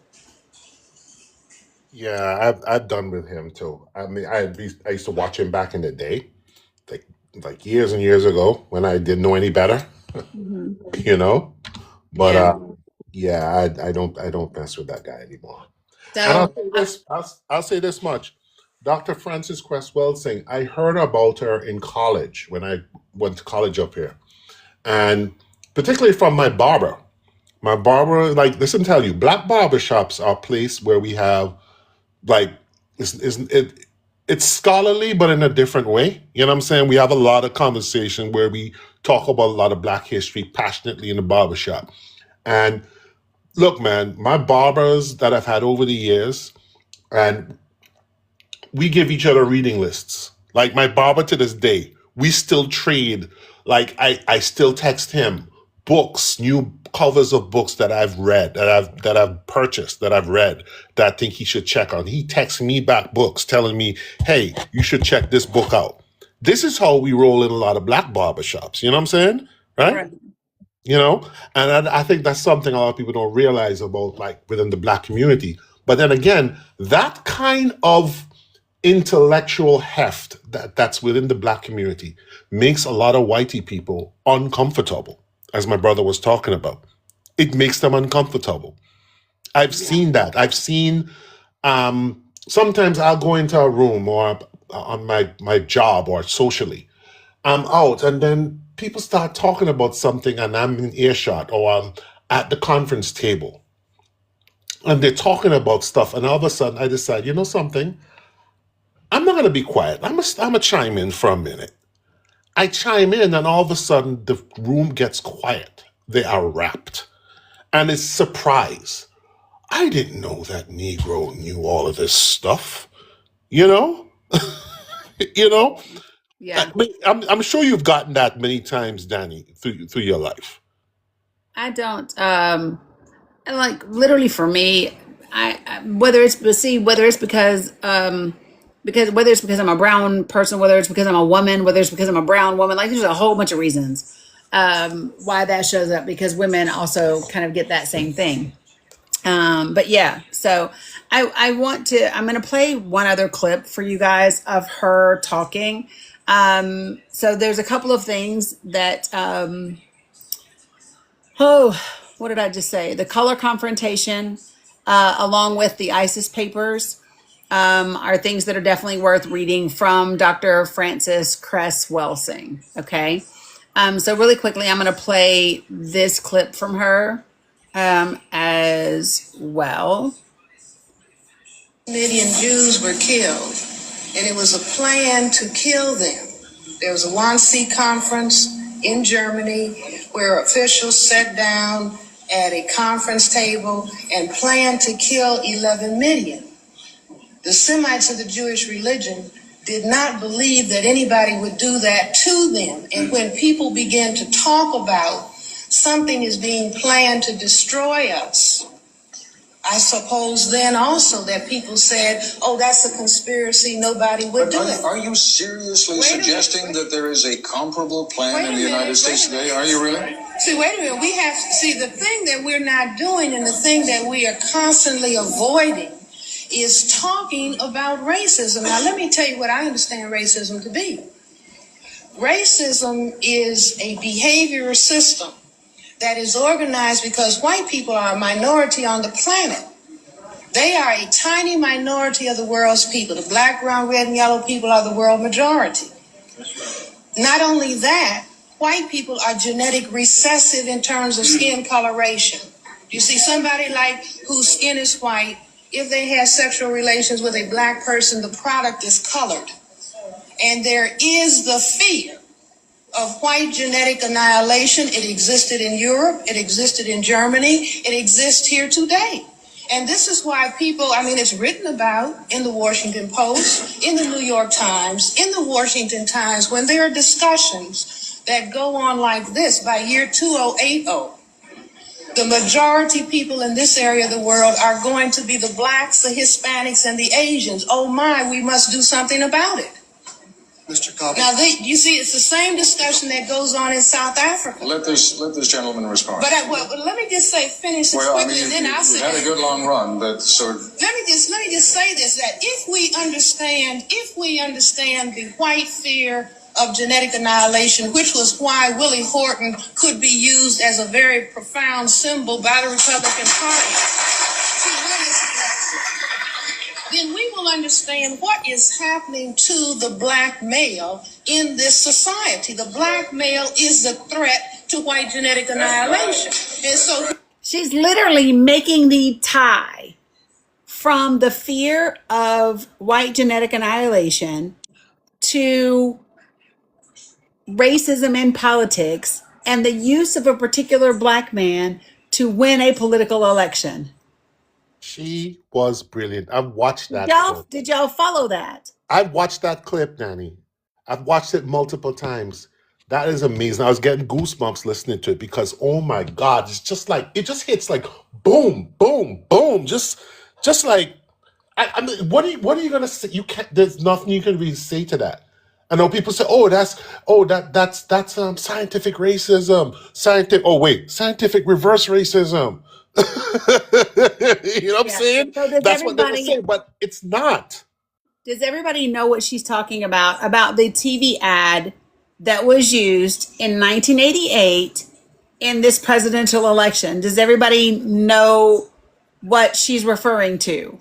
Yeah, I've done with him too. I mean, I used to watch him back in the day, like years and years ago when I didn't know any better, Mhm. you know. But Yeah. yeah, I don't mess with that guy anymore. And I'll So, say this, I'll say this much. Dr. Frances Cress Welsing, I heard about her in college when I went to college up here. And particularly from my barber. My barber, like, listen, tell you, black barber shops are a place where we have, like, it's scholarly, but in a different way. You know what I'm saying? We have a lot of conversation where we talk about a lot of black history passionately in the barber shop. And look, man, my barbers that I've had over the years, and we give each other reading lists. Like my barber to this day, we still trade. Like I still text him books, new covers of books that I've read, that I've purchased, that I've read, that I think he should check on. He texts me back books telling me, hey, you should check this book out. This is how we roll in a lot of black barbershops. You know what I'm saying? Right? right. You know, and I think that's something a lot of people don't realize about, like, within the black community. But then again, that kind of intellectual heft that's within the black community makes a lot of whitey people uncomfortable, as my brother was talking about. It makes them uncomfortable. I've seen that. I've seen, sometimes I'll go into a room or on my job or socially. I'm out and then people start talking about something and I'm in earshot or I'm at the conference table and they're talking about stuff and all of a sudden I decide, you know something? I'm not going to be quiet. I'm a chime in for a minute. I chime in, and all of a sudden, the room gets quiet. They are rapt. And it's surprise. I didn't know that Negro knew all of this stuff. You know? You know? Yeah. I'm sure you've gotten that many times, Danny, through your life. I don't. And like literally for me, whether it's but see whether it's because whether it's because I'm a brown person, whether it's because I'm a woman, whether it's because I'm a brown woman, like there's a whole bunch of reasons why that shows up because women also kind of get that same thing. But yeah, so I'm going to play one other clip for you guys of her talking. So there's a couple of things that, oh, what did I just say? The color confrontation, along with the ISIS papers, are things that are definitely worth reading from Dr. Frances Cress Welsing. Okay. So really quickly, I'm going to play this clip from her as well. Million Jews were killed, and it was a plan to kill them. There was a Wannsee conference in Germany where officials sat down at a conference table and planned to kill 11 million. The Semites of the Jewish religion did not believe that anybody would do that to them. And when people began to talk about something is being planned to destroy us, I suppose then also that people said, oh, that's a conspiracy, nobody would do it. Are you seriously suggesting that there is a comparable plan in the United States today? Are you really? See, wait a minute. We have to see the thing that we're not doing and the thing that we are constantly avoiding is talking about racism. Now, let me tell you what I understand racism to be. Racism is a behavior system that is organized because white people are a minority on the planet. They are a tiny minority of the world's people. The black, brown, red, and yellow people are the world majority. Not only that, white people are genetic recessive in terms of skin coloration. You see somebody like whose skin is white, if they have sexual relations with a black person, the product is colored. And there is the fear of white genetic annihilation. It existed in Europe, it existed in Germany, it exists here today. And this is why people, I mean, it's written about in the Washington Post, in the New York Times, in the Washington Times, when there are discussions that go on like this by year 2080. The majority people in this area of the world are going to be the blacks, the Hispanics, and the Asians. Oh my, we must do something about it. Mr. Cobb. Now, you see, it's the same discussion that goes on in South Africa. Let this gentleman respond. But let me just finish this Well, I quickly, mean, and then I'll say. you've had a good long run, but sort of. Let me just say this: that if we understand the white fear of genetic annihilation, which was why Willie Horton could be used as a very profound symbol by the Republican Party, then we will understand what is happening to the black male in this society. The black male is the threat to white genetic annihilation. And so she's literally making the tie from the fear of white genetic annihilation to racism in politics and the use of a particular black man to win a political election. She was brilliant. I've watched that clip. Did y'all follow that? I've watched that clip, Dani. I've watched it multiple times. That is amazing. I was getting goosebumps listening to it because, oh my God, it's just like, it just hits like boom, boom, boom. Just like, I mean, what are you gonna say? You can't. There's nothing you can really say to that. I know people say, "Oh, that's scientific racism." Scientific reverse racism. You know what I'm saying? So That's what they were saying, but it's not. Does everybody know what she's talking about? About the TV ad that was used in 1988 in this presidential election. Does everybody know what she's referring to?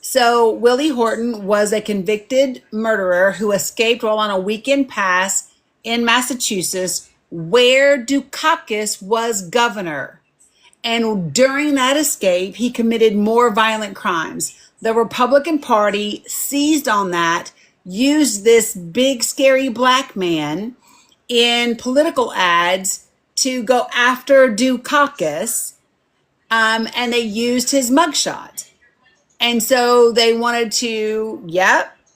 So Willie Horton was a convicted murderer who escaped while on a weekend pass in Massachusetts, where Dukakis was governor. And during that escape, he committed more violent crimes. The Republican Party seized on that, used this big, scary black man in political ads to go after Dukakis, and they used his mugshot. And so they wanted to,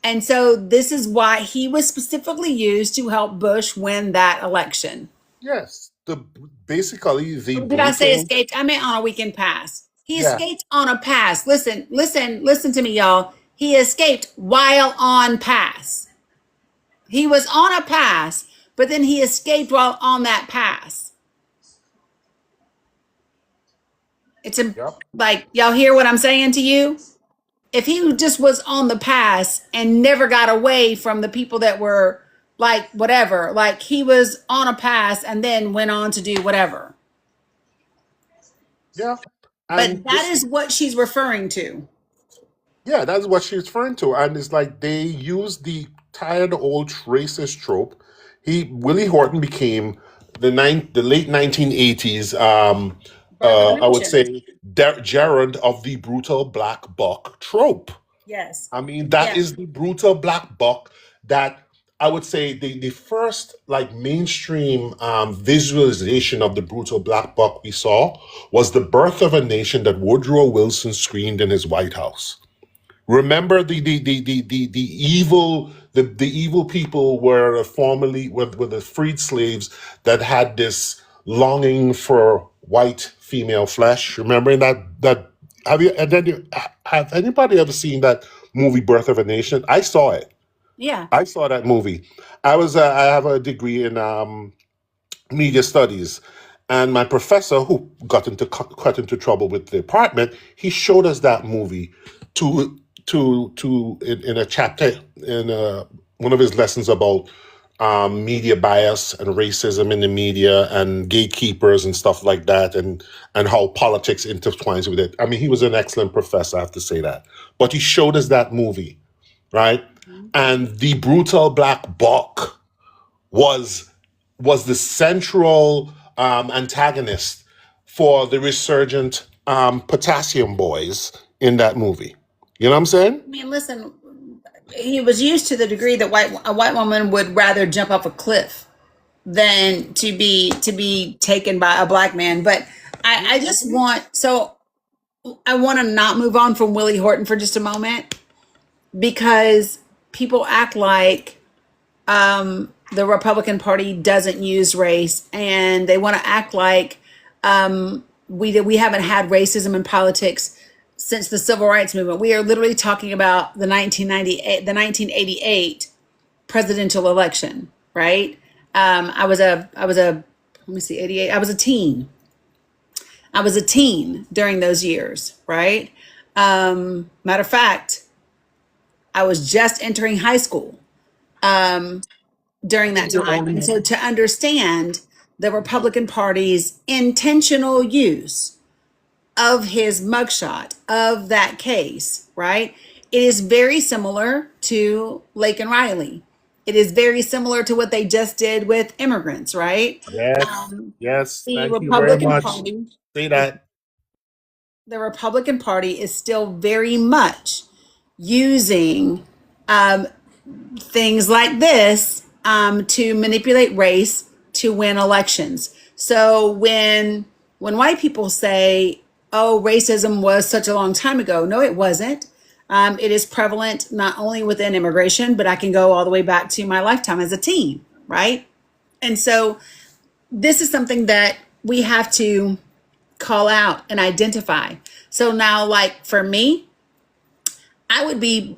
And so this is why he was specifically used to help Bush win that election. Yes, basically the. Did I say escaped? I meant on a weekend pass. He escaped on a pass. Listen to me, y'all. He escaped while on pass. He was on a pass, but then he escaped while on that pass. It's like, y'all hear what I'm saying to you? If he just was on the pass and never got away from the people that were like whatever, like he was on a pass and then went on to do whatever. Yeah. But that is what she's referring to. Yeah, that's what she's referring to. And it's like they use the tired old racist trope. Willie Horton became the late 1980s, I would say, gerund of the brutal black buck trope. Yes. I mean, that is the brutal black buck that I would say the first like mainstream visualization of the brutal black buck we saw was The Birth of a Nation that Woodrow Wilson screened in his White House. Remember the evil people were formerly were the freed slaves that had this longing for white female flesh. Remember that have anybody ever seen that movie Birth of a Nation? I saw it. Yeah. I saw that movie. I have a degree in media studies, and my professor, who got into trouble with the department, he showed us that movie in a chapter in one of his lessons about media bias and racism in the media and gatekeepers and stuff like that, and how politics intertwines with it. I mean, he was an excellent professor, I have to say that. But he showed us that movie, right? And the brutal black buck was the central antagonist for the resurgent potassium boys in that movie. You know what I'm saying? I mean, listen, he was used to the degree that a white woman would rather jump off a cliff than to be taken by a black man. But I want to not move on from Willie Horton for just a moment, because people act like the Republican Party doesn't use race, and they want to act like we haven't had racism in politics since the Civil Rights Movement. We are literally talking about the 1988 presidential election, right? Let me see, 88. I was a teen. I was a teen during those years, right? Matter of fact, I was just entering high school during that time. And so to understand the Republican Party's intentional use of his mugshot, of that case, right? It is very similar to Lake and Riley. It is very similar to what they just did with immigrants, right? Yes, yes. The Thank you very Republican much. Party, Say that. the Republican Party is still very much using things like this to manipulate race to win elections. So when white people say, "Oh, racism was such a long time ago," no, it wasn't. It is prevalent not only within immigration, but I can go all the way back to my lifetime as a teen, right? And so this is something that we have to call out and identify. So now, like for me, I would be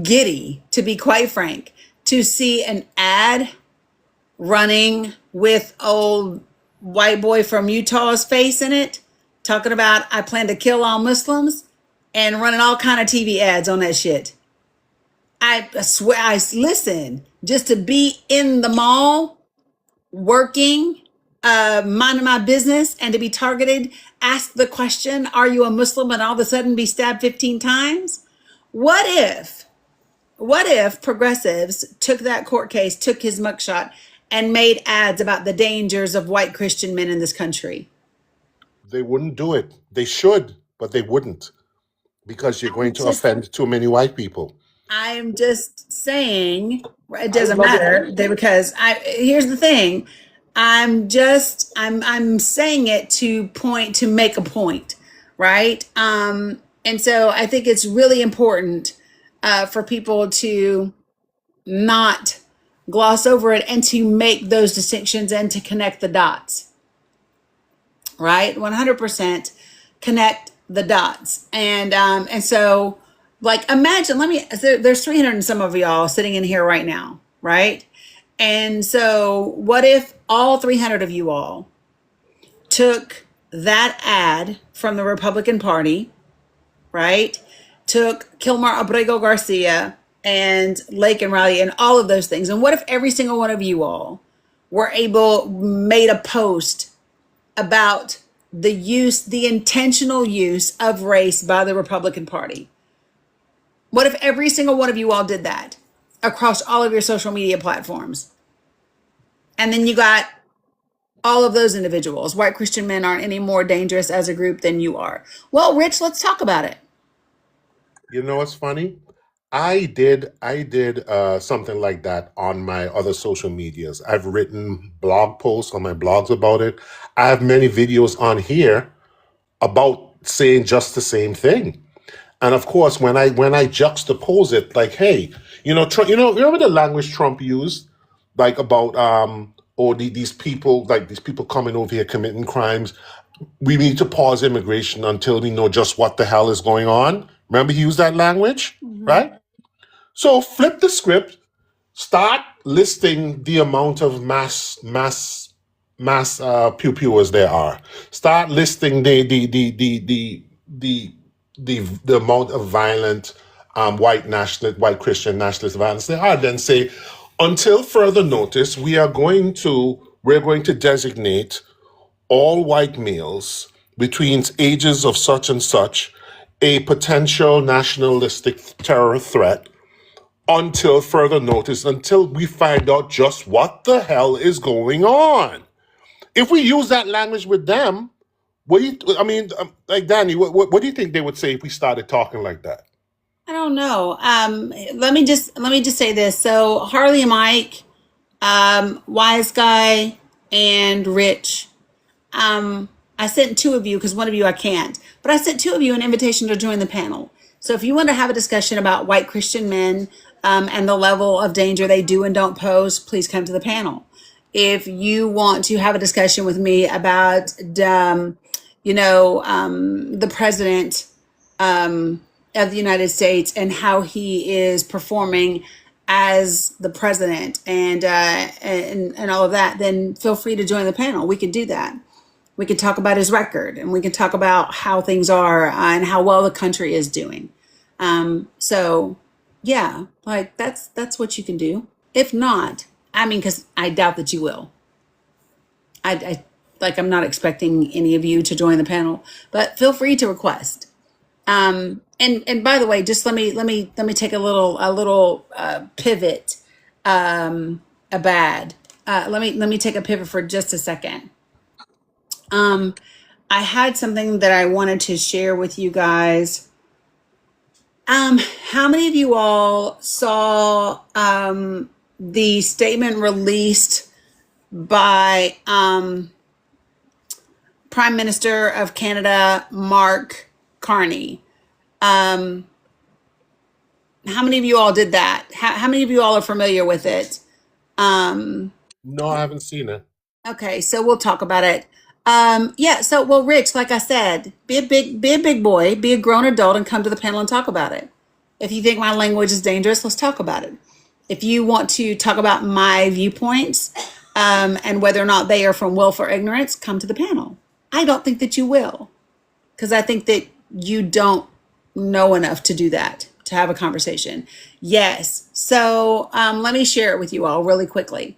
giddy, to be quite frank, to see an ad running with old white boy from Utah's face in it, talking about I plan to kill all Muslims, and running all kind of TV ads on that shit. I swear, I listen, just to be in the mall working, minding my business, and to be targeted, ask the question, "Are you a Muslim?" and all of a sudden be stabbed 15 times. What if, what if progressives took that court case, took his mugshot, and made ads about the dangers of white Christian men in this country? They wouldn't do it. They should, but they wouldn't because you're going to Just, offend too many white people. I'm just saying it I doesn't love it. matter because here's the thing. I'm saying it to point to make a point, right? And so I think it's really important for people to not gloss over it and to make those distinctions and to connect the dots, right? 100% connect the dots. And so like imagine, there's 300 and some of y'all sitting in here right now, right? And so what if all 300 of you all took that ad from the Republican Party, right? Took Kilmar Abrego Garcia and Lake and Riley and all of those things. And what if every single one of you all made a post about the intentional use of race by the Republican Party? What if every single one of you all did that across all of your social media platforms? And then you got all of those individuals. White Christian men aren't any more dangerous as a group than you are. Well, Rich, let's talk about it. You know what's funny? I did something like that on my other social medias. I've written blog posts on my blogs about it. I have many videos on here about saying just the same thing. And of course, when I juxtapose it, like, hey, Trump, remember the language Trump used, like about these people coming over here committing crimes. We need to pause immigration until we know just what the hell is going on. Remember, he used that language, right? So flip the script. Start listing the amount of mass pew-pewers there are. Start listing the amount of violent white Christian nationalist violence there are. Then say, until further notice, we're going to designate all white males between ages of such and such a potential nationalistic terror threat until further notice, until we find out just what the hell is going on. If we use that language with them, like Danny, what do you think they would say if we started talking like that? I don't know. Let me just say this. So Harley and Mike, Wise Guy, and Rich. I sent two of you because one of you I can't, but I sent two of you an invitation to join the panel. So if you want to have a discussion about white Christian men and the level of danger they do and don't pose, please come to the panel. If you want to have a discussion with me about, the president of the United States and how he is performing as the president and all of that, then feel free to join the panel. We could do that. We could talk about his record, and we can talk about how things are and how well the country is doing. So yeah, like that's what you can do. If not, I mean, because I doubt that you will. I like I'm not expecting any of you to join the panel, but feel free to request. And by the way, just let me take a little pivot. A bad. Let me take a pivot for just a second. I had something that I wanted to share with you guys. How many of you all saw the statement released by Prime Minister of Canada, Mark Carney? How many of you all did that? How many of you all are familiar with it? No, I haven't seen it. Okay, so we'll talk about it. Yeah, so well, Rich, like I said, be a big boy, be a grown adult and come to the panel and talk about it. If you think my language is dangerous, let's talk about it. If you want to talk about my viewpoints, and whether or not they are from willful ignorance, come to the panel. I don't think that you will, because I think that you don't know enough to do that, to have a conversation. Yes. So let me share it with you all really quickly.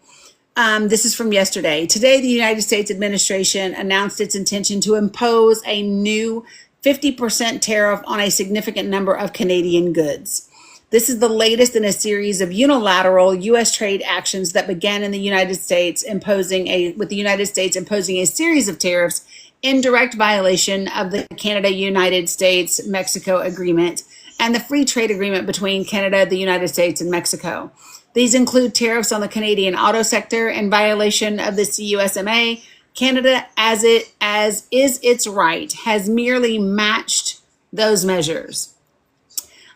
This is from yesterday. Today, the United States administration announced its intention to impose a new 50% tariff on a significant number of Canadian goods. This is the latest in a series of unilateral U.S. trade actions that began in the United States, with the United States imposing a series of tariffs in direct violation of the Canada-United States-Mexico Agreement and the Free Trade Agreement between Canada, the United States, and Mexico. These include tariffs on the Canadian auto sector in violation of the CUSMA. Canada, as is its right, has merely matched those measures.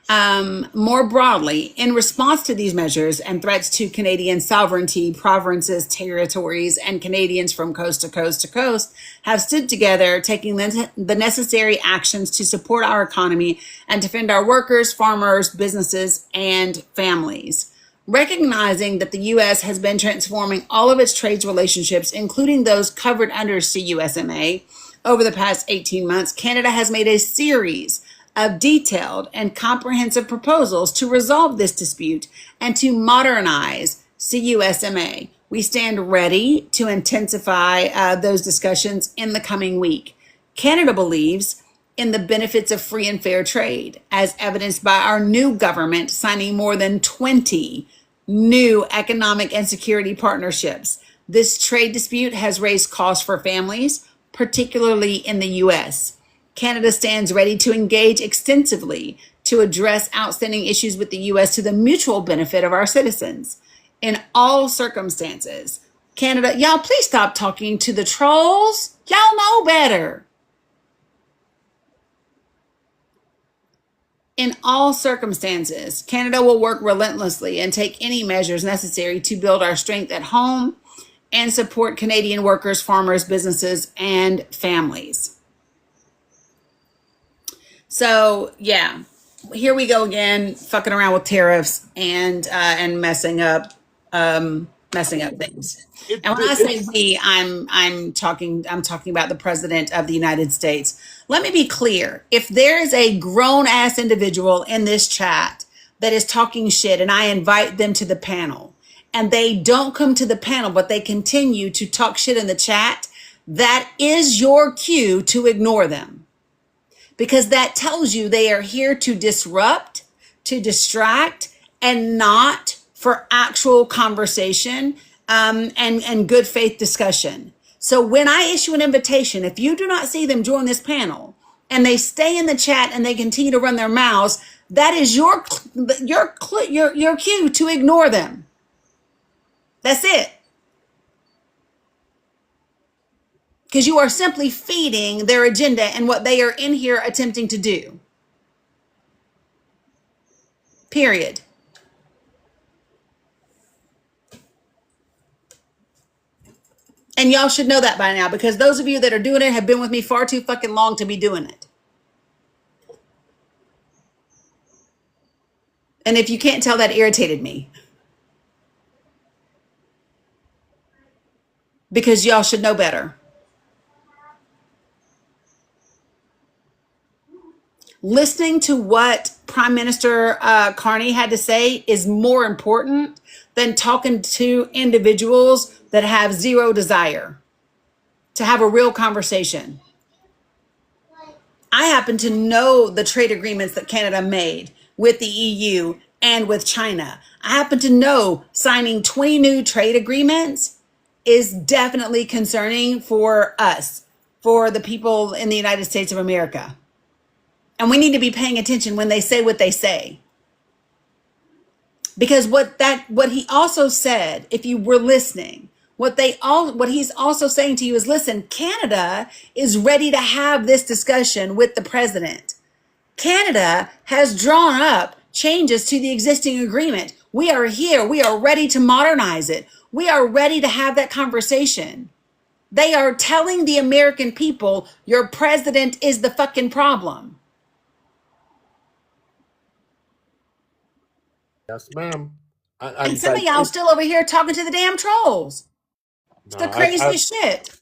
More broadly, in response to these measures and threats to Canadian sovereignty, provinces, territories, and Canadians from coast to coast to coast have stood together, taking the necessary actions to support our economy and defend our workers, farmers, businesses, and families. Recognizing that the U.S. has been transforming all of its trade relationships, including those covered under CUSMA, over the past 18 months, Canada has made a series of detailed and comprehensive proposals to resolve this dispute and to modernize CUSMA. We stand ready to intensify those discussions in the coming week. Canada believes in the benefits of free and fair trade, as evidenced by our new government signing more than 20 new economic and security partnerships. This trade dispute has raised costs for families, particularly in the U.S. Canada stands ready to engage extensively to address outstanding issues with the U.S. to the mutual benefit of our citizens. In all circumstances, Canada, y'all please stop talking to the trolls. Y'all know better. In all circumstances, Canada will work relentlessly and take any measures necessary to build our strength at home and support Canadian workers, farmers, businesses, and families. So yeah, here we go again, fucking around with tariffs and messing up things. And when I say we, I'm talking about the president of the United States. Let me be clear: if there is a grown ass individual in this chat that is talking shit, and I invite them to the panel, and they don't come to the panel, but they continue to talk shit in the chat, that is your cue to ignore them. Because that tells you they are here to disrupt, to distract, and not for actual conversation and good faith discussion. So when I issue an invitation, if you do not see them join this panel and they stay in the chat and they continue to run their mouths, that is your cue to ignore them. That's it. Because you are simply feeding their agenda and what they are in here attempting to do. Period. And y'all should know that by now, because those of you that are doing it have been with me far too fucking long to be doing it. And if you can't tell, that irritated me because y'all should know better. Listening to what Prime Minister Carney had to say is more important than talking to individuals that have zero desire to have a real conversation. I happen to know the trade agreements that Canada made with the EU and with China. I happen to know signing 20 new trade agreements is definitely concerning for us, for the people in the United States of America. And we need to be paying attention when they say what they say. Because what he also said, if you were listening, what he's also saying to you is, listen, Canada is ready to have this discussion with the president. Canada has drawn up changes to the existing agreement. We are here. We are ready to modernize it. We are ready to have that conversation. They are telling the American people, your president is the fucking problem. Yes, ma'am. And And some of like y'all still over here talking to the damn trolls. It's no, the craziest shit.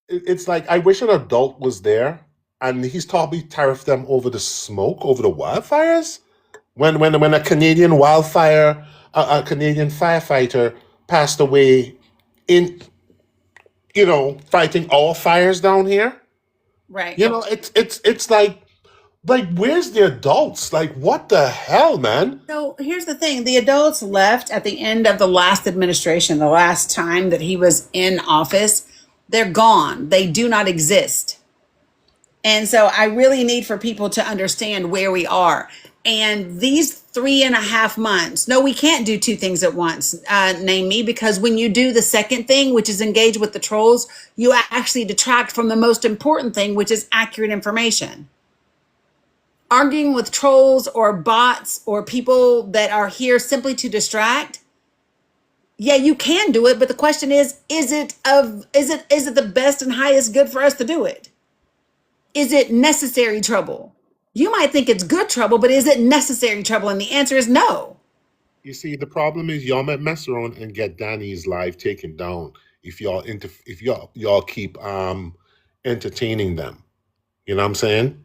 it's like I wish an adult was there, and he's probably tariffed them over the smoke, over the wildfires. When a Canadian wildfire, a Canadian firefighter passed away in, fighting all fires down here. Right. It's like where's the adults? Like what the hell, man? So here's the thing. The adults left at the end of the last administration, the last time that he was in office. They're gone. They do not exist. And so I really need for people to understand where we are. And these 3.5 months, no, we can't do two things at once, name me, because when you do the second thing, which is engage with the trolls, you actually detract from the most important thing, which is accurate information. Arguing with trolls or bots or people that are here simply to distract, yeah, you can do it, but the question is it the best and highest good for us to do it? Is it necessary trouble? You might think it's good trouble, but is it necessary trouble? And the answer is no. You see, the problem is y'all might mess around and get Danny's life taken down if y'all keep entertaining them. You know what I'm saying?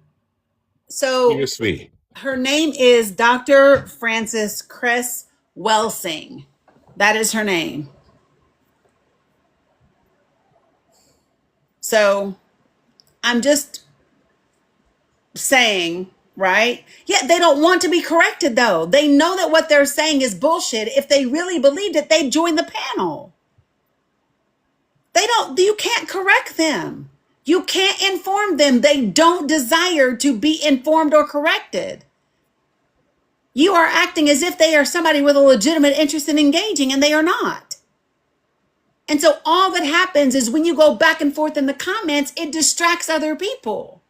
So Seriously. her name is Dr. Frances Cress Welsing. That is her name. So I'm just saying, right? Yeah, they don't want to be corrected though. They know that what they're saying is bullshit. If they really believed it, they'd join the panel. You can't correct them. You can't inform them. They don't desire to be informed or corrected. You are acting as if they are somebody with a legitimate interest in engaging, and they are not. And so all that happens is when you go back and forth in the comments, it distracts other people.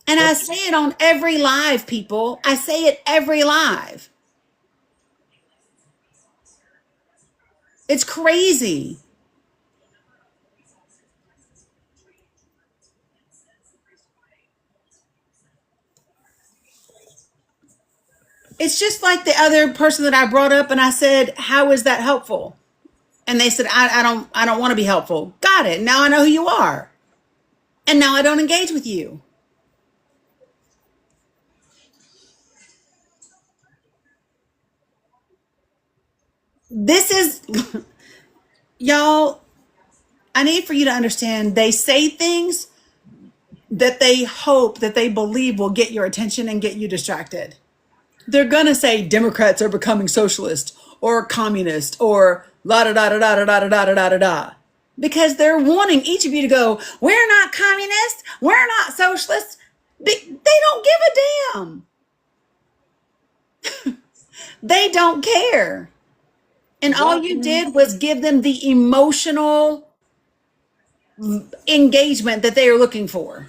And I say it on every live, people. I say it every live. It's crazy. It's just like the other person that I brought up and I said, how is that helpful? And they said, I don't want to be helpful. Got it. Now I know who you are. And now I don't engage with you. This is, y'all, I need for you to understand they say things that they hope, that they believe will get your attention and get you distracted. They're going to say Democrats are becoming socialist or communist or la da da da da da da da da da da da. Because they're wanting each of you to go, we're not communists, we're not socialists. They don't give a damn. They don't care. And all you did was give them the emotional engagement that they are looking for.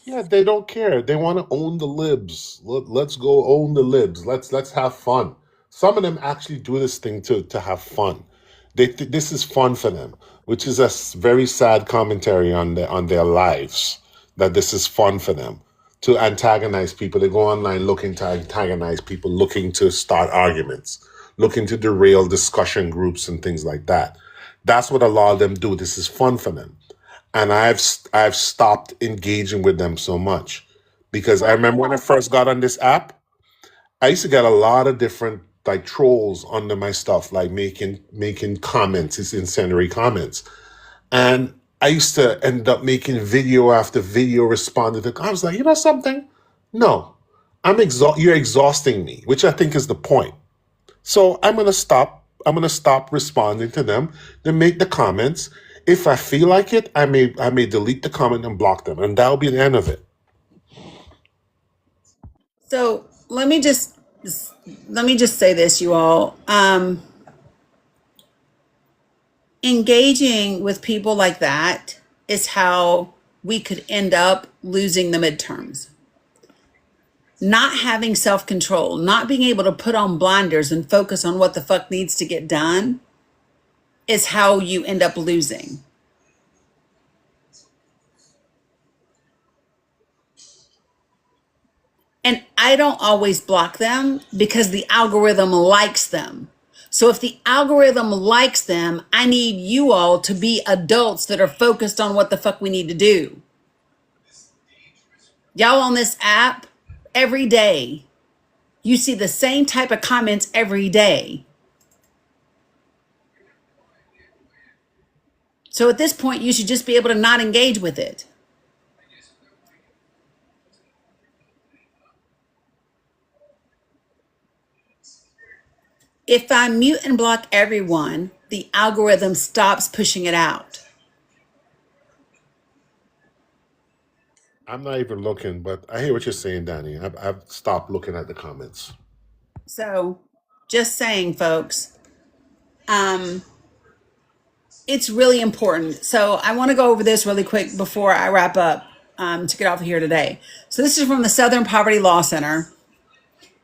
Yeah, they don't care. They want to own the libs. Let's go own the libs. Let's have fun. Some of them actually do this thing to have fun. This is fun for them, which is a very sad commentary on their lives. that this is fun for them to antagonize people. They go online looking to antagonize people, looking to start arguments, looking to derail discussion groups and things like that. That's what a lot of them do. This is fun for them. And I've stopped engaging with them so much because I remember when I first got on this app, I used to get a lot of different like trolls under my stuff, like making comments, these incendiary comments. And I used to end up making video after video responding to. I was like, you know something? No, you're exhausting me, which I think is the point. So I'm gonna stop. I'm gonna stop responding to them. Then make the comments. If I feel like it, I may delete the comment and block them, and that'll be the end of it. So let me just say this, you all. Engaging with people like that is how we could end up losing the midterms. Not having self-control, not being able to put on blinders and focus on what the fuck needs to get done is how you end up losing. And I don't always block them because the algorithm likes them. So if the algorithm likes them, I need you all to be adults that are focused on what the fuck we need to do. Y'all on this app, every day, you see the same type of comments every day. So at this point, you should just be able to not engage with it. If I mute and block everyone, the algorithm stops pushing it out. I'm not even looking, but I hear what you're saying, Danny. I've stopped looking at the comments. So just saying, folks, it's really important. So I want to go over this really quick before I wrap up to get off of here today. So this is from the Southern Poverty Law Center.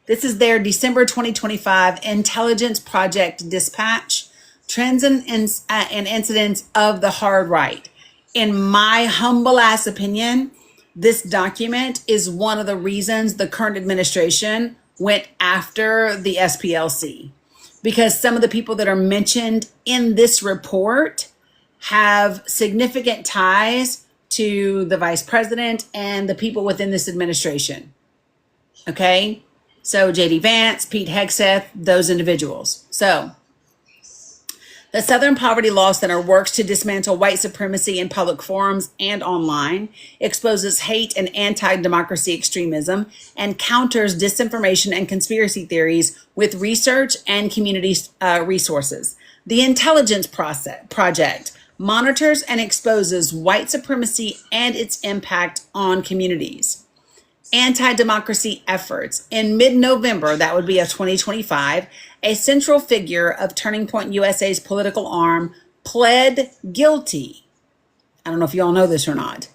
This is their December 2025 Intelligence Project Dispatch, Trends and Incidents of the Hard Right. In my humble ass opinion, this document is one of the reasons the current administration went after the SPLC. Because some of the people that are mentioned in this report have significant ties to the vice president and the people within this administration. Okay? So J.D. Vance, Pete Hegseth, those individuals. So the Southern Poverty Law Center works to dismantle white supremacy in public forums and online, exposes hate and anti-democracy extremism, and counters disinformation and conspiracy theories with research and community resources. The Intelligence Project monitors and exposes white supremacy and its impact on communities. Anti-democracy efforts. In mid-November, that would be of 2025, a central figure of Turning Point USA's political arm pled guilty. I don't know if you all know this or not.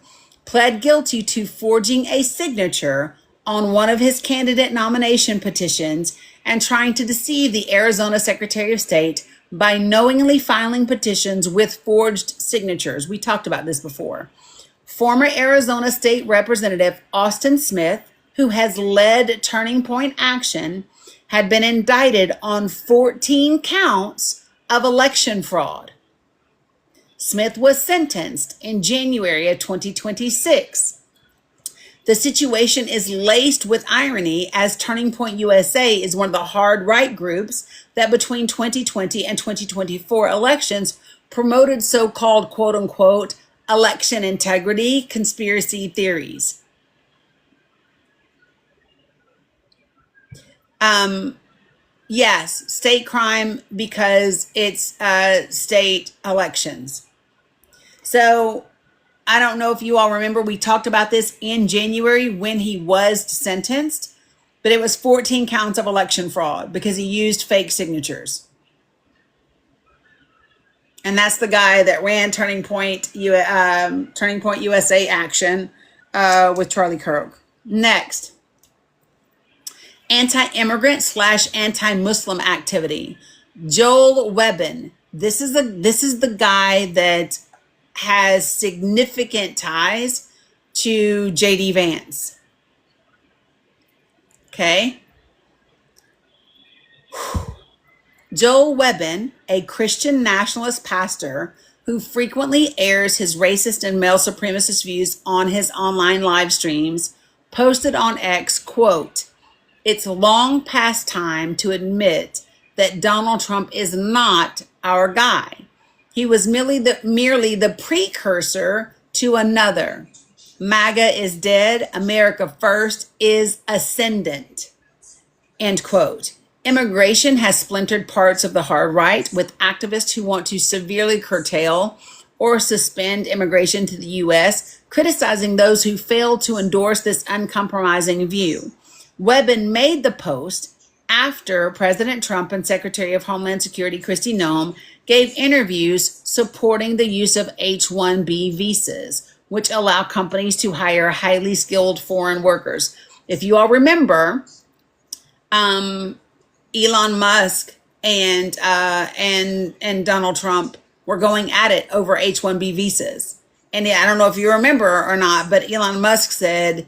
Pled guilty to forging a signature on one of his candidate nomination petitions and trying to deceive the Arizona Secretary of State by knowingly filing petitions with forged signatures. We talked about this before. Former Arizona State Representative Austin Smith, who has led Turning Point Action, had been indicted on 14 counts of election fraud. Smith was sentenced in January of 2026. The situation is laced with irony as Turning Point USA is one of the hard right groups that between 2020 and 2024 elections promoted so-called quote unquote election integrity conspiracy theories. Yes, state crime because it's state elections. So I don't know if you all remember, we talked about this in January when he was sentenced, but it was 14 counts of election fraud because he used fake signatures. And that's the guy that ran Turning Point USA Action with Charlie Kirk. Next, anti-immigrant / anti-Muslim activity. Joel Webbin. This is the guy that has significant ties to JD Vance. Okay. Joel Webbin, a Christian nationalist pastor who frequently airs his racist and male supremacist views on his online live streams, posted on X, quote, "It's long past time to admit that Donald Trump is not our guy. He was merely the precursor to another. MAGA is dead. America first is ascendant." End quote. Immigration has splintered parts of the hard right, with activists who want to severely curtail or suspend immigration to the U.S., criticizing those who fail to endorse this uncompromising view. Webbin made the post after President Trump and Secretary of Homeland Security Kristi Noem gave interviews supporting the use of H-1B visas, which allow companies to hire highly skilled foreign workers. If you all remember, Elon Musk and Donald Trump were going at it over H-1B visas. And I don't know if you remember or not, but Elon Musk said,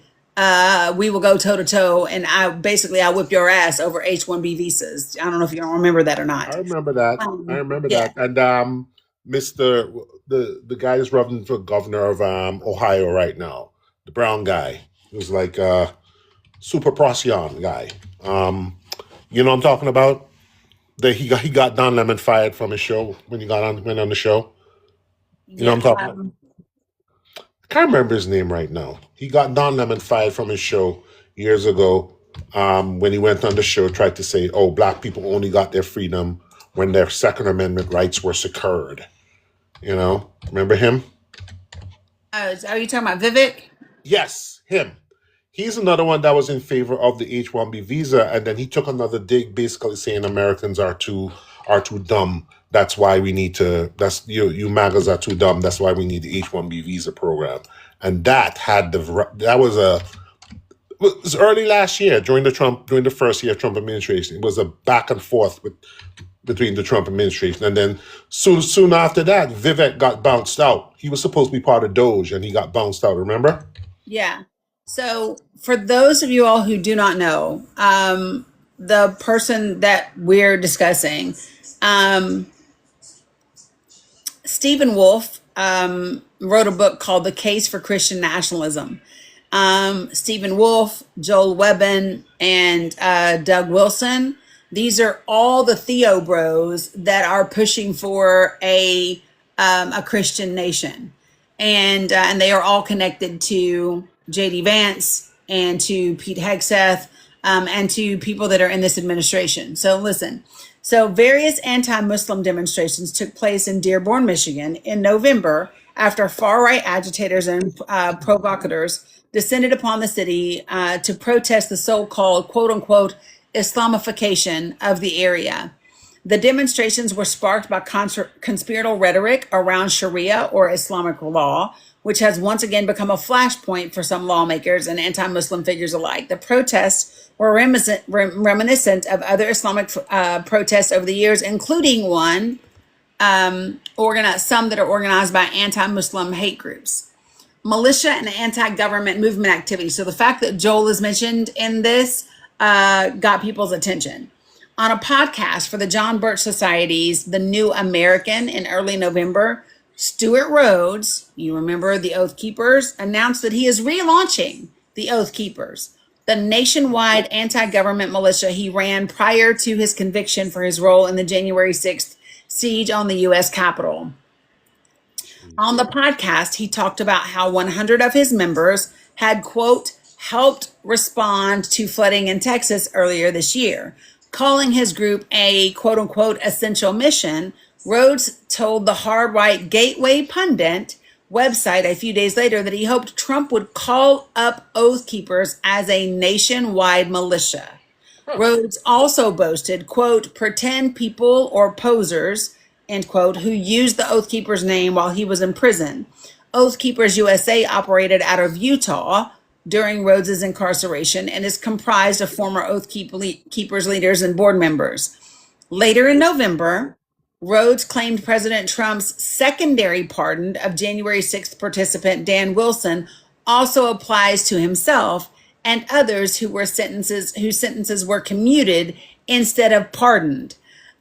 we will go toe to toe, and I whip your ass over H-1B visas. I don't know if you don't remember that or not. I remember that. I remember Yeah. that. And Mr. the guy that's running for governor of Ohio right now, the brown guy, who's like super Procyon guy. You know what I'm talking about? That he got Don Lemon fired from his show when he went on the show. You know what I'm talking about? I can't remember his name right now. He got Don Lemon fired from his show years ago when he went on the show, tried to say, oh, black people only got their freedom when their Second Amendment rights were secured. You know, remember him? Are you talking about Vivek? Yes, him. He's another one that was in favor of the H-1B visa, and then he took another dig, basically saying Americans are too dumb. That's why we need to. That's you MAGAs are too dumb. That's why we need the H-1B visa program. And that was early last year during the first year of Trump administration. It was a back and forth between the Trump administration, and then soon after that, Vivek got bounced out. He was supposed to be part of Doge, and he got bounced out. Remember? Yeah. So for those of you all who do not know, the person that we're discussing, Stephen Wolfe, wrote a book called The Case for Christian Nationalism. Stephen Wolfe, Joel Webbin, and Doug Wilson. These are all the Theo bros that are pushing for a Christian nation, and they are all connected to JD Vance and to Pete Hegseth, and to people that are in this administration. So listen. So various anti-Muslim demonstrations took place in Dearborn, Michigan in November after far-right agitators and provocateurs descended upon the city to protest the so-called quote-unquote Islamification of the area. The demonstrations were sparked by conspiratorial rhetoric around Sharia or Islamic law, which has once again become a flashpoint for some lawmakers and anti-Muslim figures alike. The protests were reminiscent of other Islamic protests over the years, including one some that are organized by anti-Muslim hate groups, militia, and anti-government movement activity. So the fact that Joel is mentioned in this got people's attention. On a podcast for the John Birch Society's The New American in early November, Stuart Rhodes, you remember the Oath Keepers, announced that he is relaunching the Oath Keepers, the nationwide anti-government militia he ran prior to his conviction for his role in the January 6th siege on the U.S. Capitol. On the podcast, he talked about how 100 of his members had, quote, helped respond to flooding in Texas earlier this year. Calling his group a quote unquote essential mission, Rhodes told the hard right Gateway Pundit website a few days later that he hoped Trump would call up Oath Keepers as a nationwide militia. Rhodes also boasted, quote, pretend people or posers, end quote, who used the Oath Keepers name while he was in prison. Oath Keepers USA operated out of Utah during Rhodes's incarceration and is comprised of former Oath Keepers leaders and board members. Later in November, Rhodes claimed President Trump's secondary pardon of January 6th participant Dan Wilson also applies to himself and others whose sentences were commuted instead of pardoned.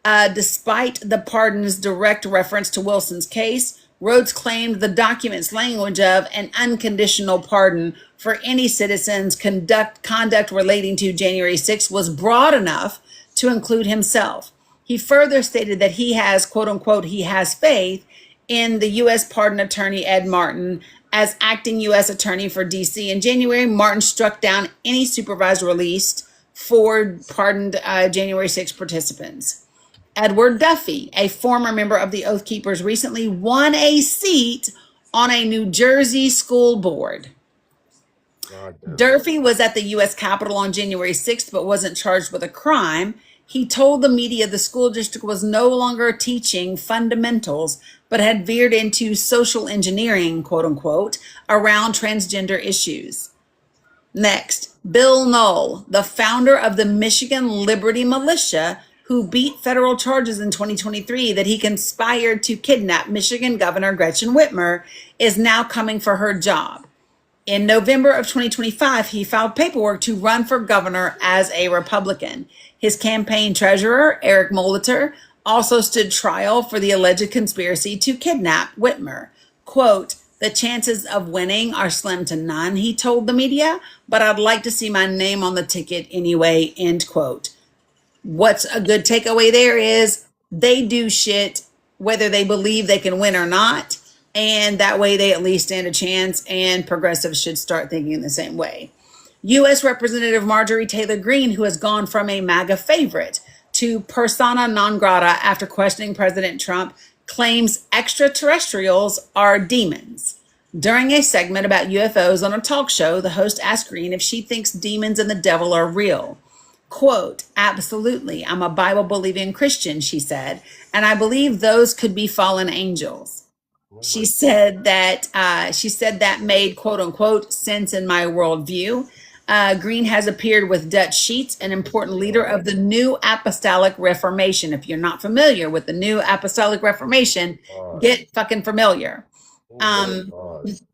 Despite the pardon's direct reference to Wilson's case, Rhodes claimed the document's language of an unconditional pardon for any citizen's conduct relating to January 6th was broad enough to include himself. He further stated that he has, quote unquote, he has faith in the U.S. pardon attorney Ed Martin. As acting U.S. attorney for D.C. in January, Martin struck down any supervised release for pardoned January 6 participants. Edward Duffy, a former member of the Oath Keepers, recently won a seat on a New Jersey school board. Durfee was at the U.S. Capitol on January 6th, but wasn't charged with a crime. He told the media the school district was no longer teaching fundamentals, but had veered into social engineering, quote unquote, around transgender issues. Next, Bill Knoll, the founder of the Michigan Liberty Militia, who beat federal charges in 2023 that he conspired to kidnap Michigan Governor Gretchen Whitmer, is now coming for her job. In November of 2025, he filed paperwork to run for governor as a Republican. His campaign treasurer, Eric Molitor, also stood trial for the alleged conspiracy to kidnap Whitmer. Quote, the chances of winning are slim to none, he told the media, but I'd like to see my name on the ticket anyway, end quote. What's a good takeaway there is they do shit whether they believe they can win or not. And that way they at least stand a chance, and progressives should start thinking the same way. U.S. Representative Marjorie Taylor Greene, who has gone from a MAGA favorite to persona non grata after questioning President Trump, claims extraterrestrials are demons. During a segment about UFOs on a talk show, the host asked Greene if she thinks demons and the devil are real. Quote, absolutely. I'm a Bible-believing Christian, she said, and I believe those could be fallen angels. She said that made, quote unquote, sense in my worldview. Greene has appeared with Dutch Sheets, an important leader of the New Apostolic Reformation. If you're not familiar with the New Apostolic Reformation, get fucking familiar.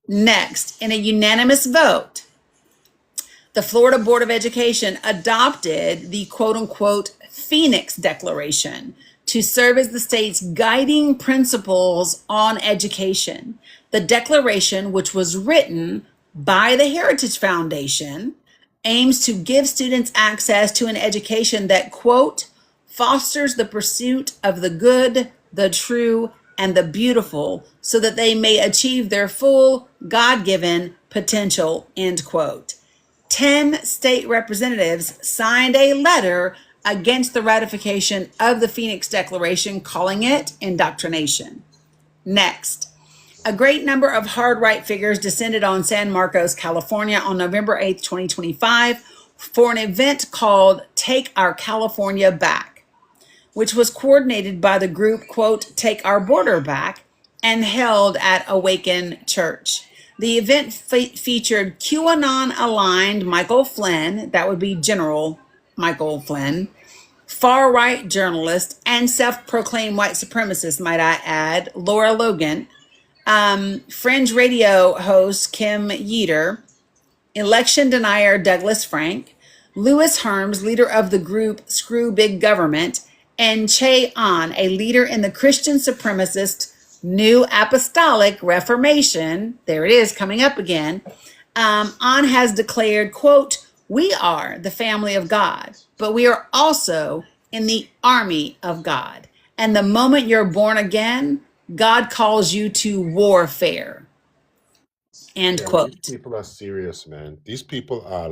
Next, in a unanimous vote, the Florida Board of Education adopted the quote unquote Phoenix Declaration to serve as the state's guiding principles on education. The declaration, which was written by the Heritage Foundation, aims to give students access to an education that, quote, fosters the pursuit of the good, the true, and the beautiful so that they may achieve their full God-given potential, end quote. 10 state representatives signed a letter against the ratification of the Phoenix Declaration, calling it indoctrination. Next, a great number of hard right figures descended on San Marcos, California on November 8th, 2025 for an event called Take Our California Back, which was coordinated by the group, quote, Take Our Border Back, and held at Awaken Church. The event featured QAnon-aligned Michael Flynn, that would be General Michael Flynn, far-right journalist and self-proclaimed white supremacist, might I add, Laura Logan, Fringe Radio host Kim Yeater, election denier Douglas Frank, Louis Herms, leader of the group Screw Big Government, and Che Ahn, a leader in the Christian supremacist New Apostolic Reformation. There it is, coming up again. Ahn has declared, quote, we are the family of God, but we are also in the army of God. And the moment you're born again, God calls you to warfare. End quote. These people are serious, man. These people are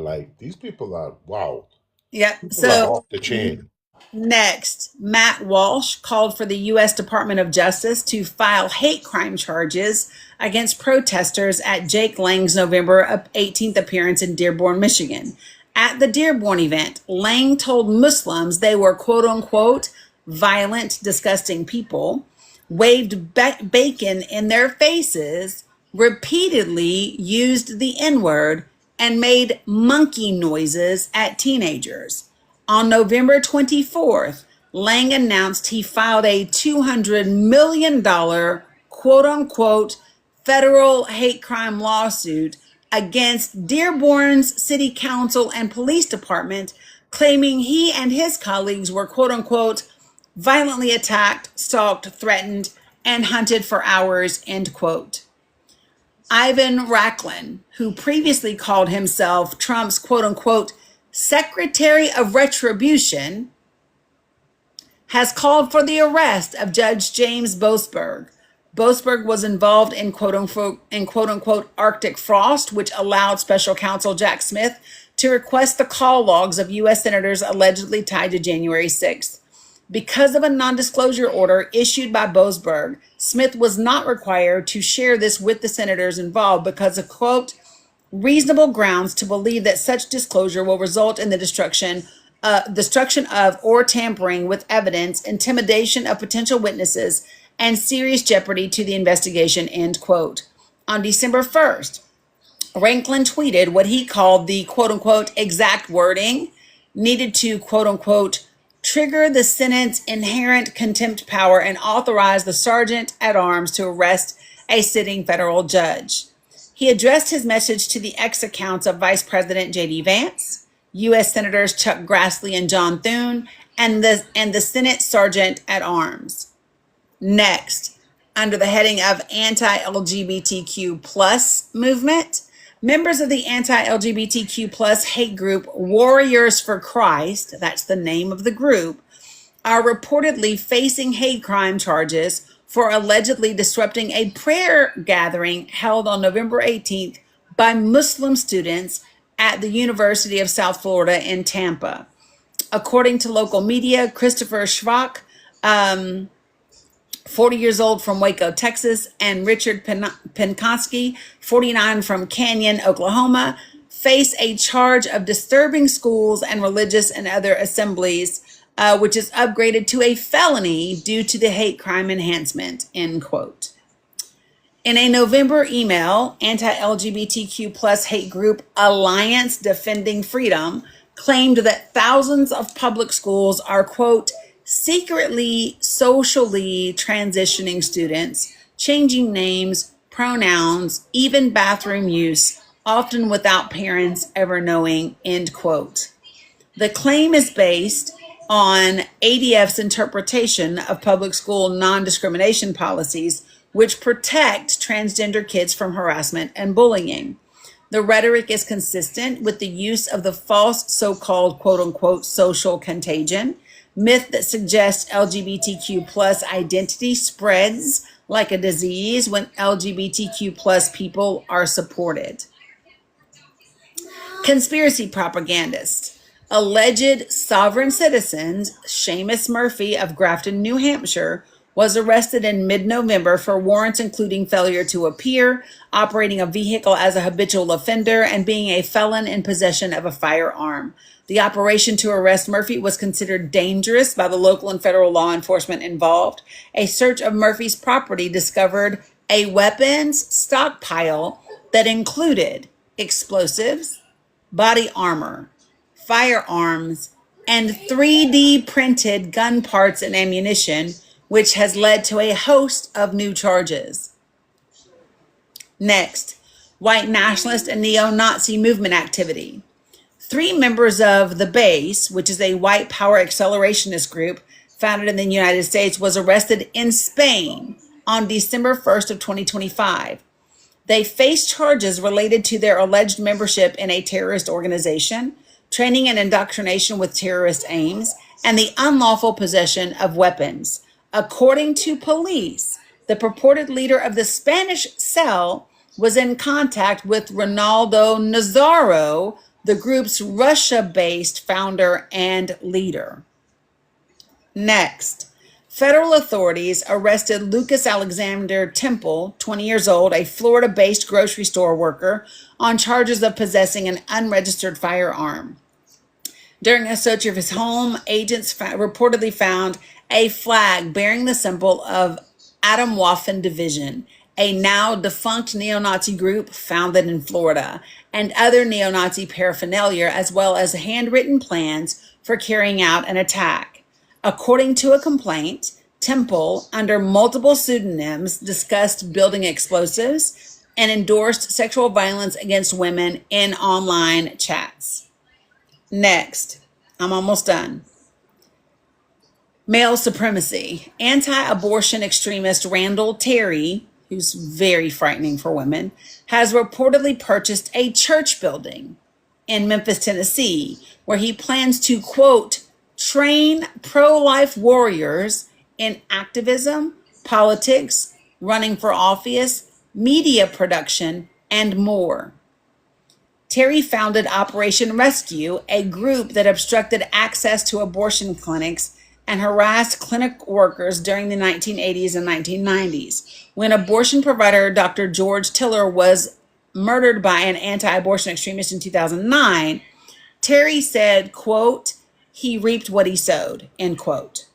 wow. Yep. People are off the chain. Next, Matt Walsh called for the U.S. Department of Justice to file hate crime charges against protesters at Jake Lang's November 18th appearance in Dearborn, Michigan. At the Dearborn event, Lang told Muslims they were, quote unquote, violent, disgusting people, waved bacon in their faces, repeatedly used the N-word, and made monkey noises at teenagers. On November 24th, Lang announced he filed a $200 million, quote unquote, federal hate crime lawsuit against Dearborn's City Council and Police Department, claiming he and his colleagues were, quote unquote, violently attacked, stalked, threatened, and hunted for hours, end quote. Ivan Racklin, who previously called himself Trump's, quote unquote, Secretary of Retribution, has called for the arrest of Judge James Boasberg. Boasberg was involved in quote unquote Arctic frost, which allowed special counsel Jack Smith to request the call logs of U.S. senators allegedly tied to January 6th. Because of a non-disclosure order issued by Boasberg, Smith was not required to share this with the senators involved because of, quote, reasonable grounds to believe that such disclosure will result in the destruction of or tampering with evidence, intimidation of potential witnesses, and serious jeopardy to the investigation, end quote. On December 1st, Ranklin tweeted what he called the quote unquote exact wording needed to quote unquote trigger the Senate's inherent contempt power and authorize the sergeant at arms to arrest a sitting federal judge. He addressed his message to the X accounts of Vice President J.D. Vance, U.S. Senators Chuck Grassley and John Thune, and the Senate Sergeant at Arms. Next, under the heading of anti-LGBTQ plus movement, members of the anti-LGBTQ plus hate group Warriors for Christ, that's the name of the group, are reportedly facing hate crime charges for allegedly disrupting a prayer gathering held on November 18th by Muslim students at the University of South Florida in Tampa. According to local media, Christopher Schwach, 40 years old from Waco, Texas, and Richard Penkovsky, 49 from Canyon, Oklahoma, face a charge of disturbing schools and religious and other assemblies, which is upgraded to a felony due to the hate crime enhancement, end quote. In a November email, anti-LGBTQ plus hate group Alliance Defending Freedom claimed that thousands of public schools are, quote, secretly socially transitioning students, changing names, pronouns, even bathroom use, often without parents ever knowing, end quote. The claim is based on ADF's interpretation of public school non-discrimination policies, which protect transgender kids from harassment and bullying. The rhetoric is consistent with the use of the false so-called quote-unquote social contagion, myth that suggests LGBTQ plus identity spreads like a disease when LGBTQ plus people are supported. Conspiracy propagandists. Alleged sovereign citizens, Seamus Murphy of Grafton, New Hampshire, was arrested in mid-November for warrants including failure to appear, operating a vehicle as a habitual offender, and being a felon in possession of a firearm. The operation to arrest Murphy was considered dangerous by the local and federal law enforcement involved. A search of Murphy's property discovered a weapons stockpile that included explosives, body armor, firearms, and 3D printed gun parts and ammunition, which has led to a host of new charges. Next, white nationalist and neo-Nazi movement activity. 3 members of the Base, which is a white power accelerationist group founded in the United States, was arrested in Spain on December 1st of 2025. They face charges related to their alleged membership in a terrorist organization, training and indoctrination with terrorist aims, and the unlawful possession of weapons. According to police, the purported leader of the Spanish cell was in contact with Ronaldo Nazário, the group's Russia-based founder and leader. Next, federal authorities arrested Lucas Alexander Temple, 20 years old, a Florida-based grocery store worker, on charges of possessing an unregistered firearm. During a search of his home, agents reportedly found a flag bearing the symbol of Atomwaffen Division, a now defunct neo-Nazi group founded in Florida, and other neo-Nazi paraphernalia, as well as handwritten plans for carrying out an attack. According to a complaint, Temple, under multiple pseudonyms, discussed building explosives, and endorsed sexual violence against women in online chats. Next, I'm almost done. Male supremacy. Anti-abortion extremist Randall Terry, who's very frightening for women, has reportedly purchased a church building in Memphis, Tennessee, where he plans to, quote, train pro-life warriors in activism, politics, running for office, media production, and more. Terry founded Operation Rescue, a group that obstructed access to abortion clinics and harassed clinic workers during the 1980s and 1990s. When abortion provider Dr. George Tiller was murdered by an anti-abortion extremist in 2009, Terry said, quote, he reaped what he sowed, end quote.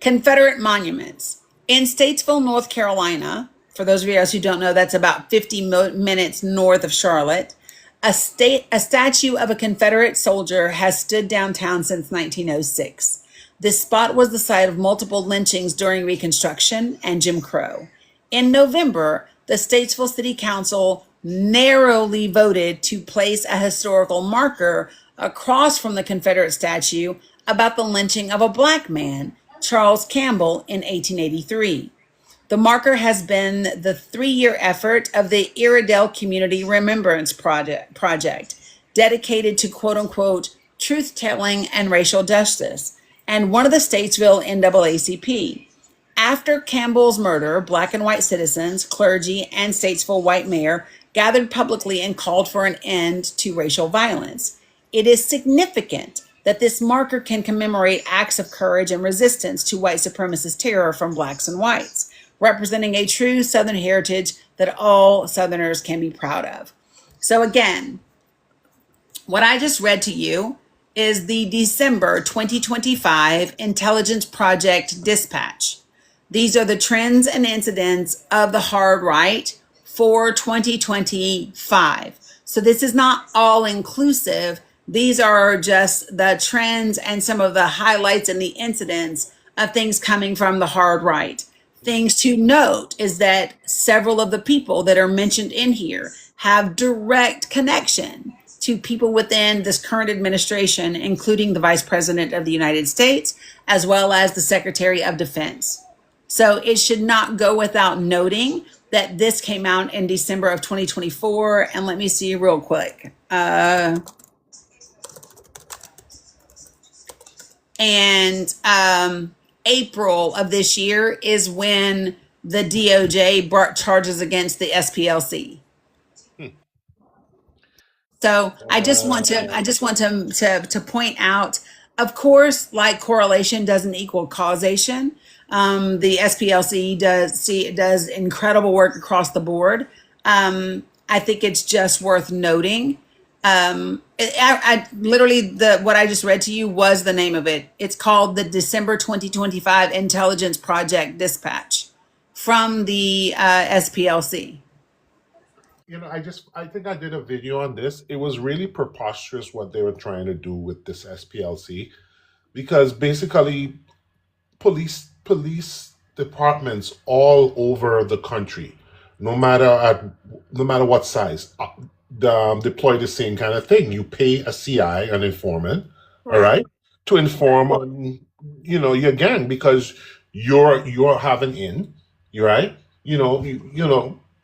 Confederate monuments. In Statesville, North Carolina, for those of you who don't know, that's about 50 minutes north of Charlotte, a statue of a Confederate soldier has stood downtown since 1906. This spot was the site of multiple lynchings during Reconstruction and Jim Crow. In November, the Statesville City Council narrowly voted to place a historical marker across from the Confederate statue about the lynching of a black man, Charles Campbell, in 1883. The marker has been the 3-year effort of the Iredell Community Remembrance Project, dedicated to quote-unquote truth-telling and racial justice, and one of the Statesville NAACP. After Campbell's murder, black and white citizens, clergy, and Statesville white mayor gathered publicly and called for an end to racial violence. It is significant that this marker can commemorate acts of courage and resistance to white supremacist terror from blacks and whites, representing a true Southern heritage that all Southerners can be proud of. So again, what I just read to you is the December 2025 Intelligence Project Dispatch. These are the trends and incidents of the hard right for 2025. So this is not all inclusive. These are just the trends and some of the highlights and the incidents of things coming from the hard right. Things to note is that several of the people that are mentioned in here have direct connection to people within this current administration, including the Vice President of the United States, as well as the Secretary of Defense. So it should not go without noting that this came out in December of 2024. And let me see real quick. April of this year is when the DOJ brought charges against the SPLC. So I just want to point out, of course, like correlation doesn't equal causation. The SPLC does incredible work across the board. I think it's just worth noting. I literally what I just read to you was the name of it. It's called the December 2025 Intelligence Project Dispatch from the SPLC. You know, I think I did a video on this. It was really preposterous what they were trying to do with this SPLC, because basically police departments all over the country, no matter what size, deploy the same kind of thing. You pay a CI, an informant, all right, to inform on your gang, because you're having in, you're right.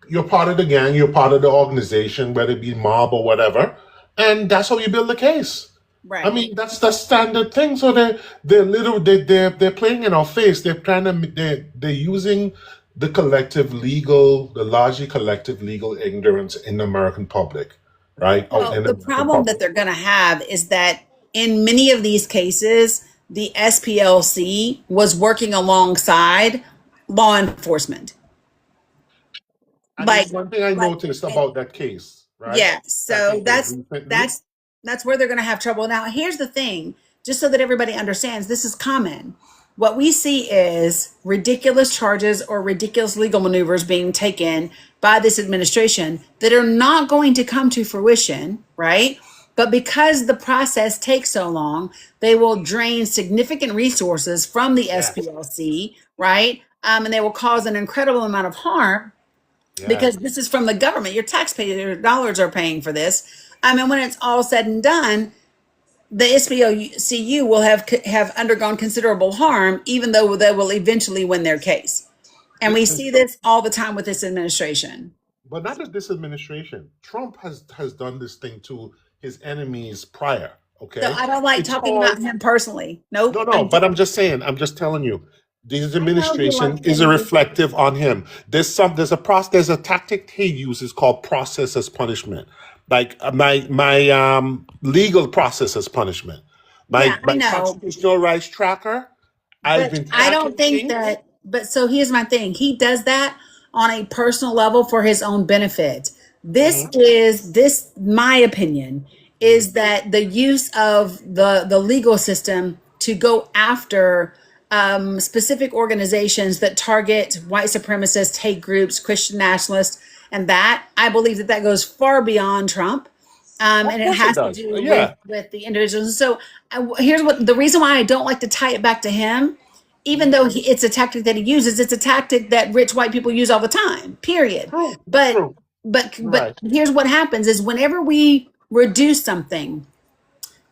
You're part of the gang, you're part of the organization, whether it be mob or whatever, and that's how you build the case. Right. I mean, that's the standard thing. So they're playing in our face. They're using the largely collective legal ignorance in the American public, right? Well, the problem that they're going to have is that in many of these cases, the SPLC was working alongside law enforcement. And like one thing I noticed about that case, right? Yeah, so that's where they're going to have trouble. Now, here's the thing, just so that everybody understands, this is common. What we see is ridiculous charges or ridiculous legal maneuvers being taken by this administration that are not going to come to fruition, right? But because the process takes so long, they will drain significant resources from the SPLC, right? And they will cause an incredible amount of harm because this is from the government. Your taxpayer dollars are paying for this. I mean, when it's all said and done, the SPLCU will have undergone considerable harm, even though they will eventually win their case. And we see this all the time with this administration. But not just this administration. Trump has done this thing to his enemies prior. Okay, So I don't like it's talking called about him personally. Nope. no. But I'm just saying. I'm just telling you. This I know you administration like is a him. reflective on him. There's a tactic he uses called process as punishment. Like my legal process as punishment. Yeah, I My know. constitutional rights tracker. I've But been I tracking don't think things. that, but so here's my thing. He does that on a personal level for his own benefit. My opinion, is that the use of the legal system to go after specific organizations that target white supremacists, hate groups, Christian nationalists, and that, I believe that goes far beyond Trump. Of And it course it has to does. do Yeah. with the individuals. So here's what the reason why I don't like to tie it back to him, even though it's a tactic that he uses. It's a tactic that rich white people use all the time. Period. True. But True. but Right. here's what happens: is whenever we reduce something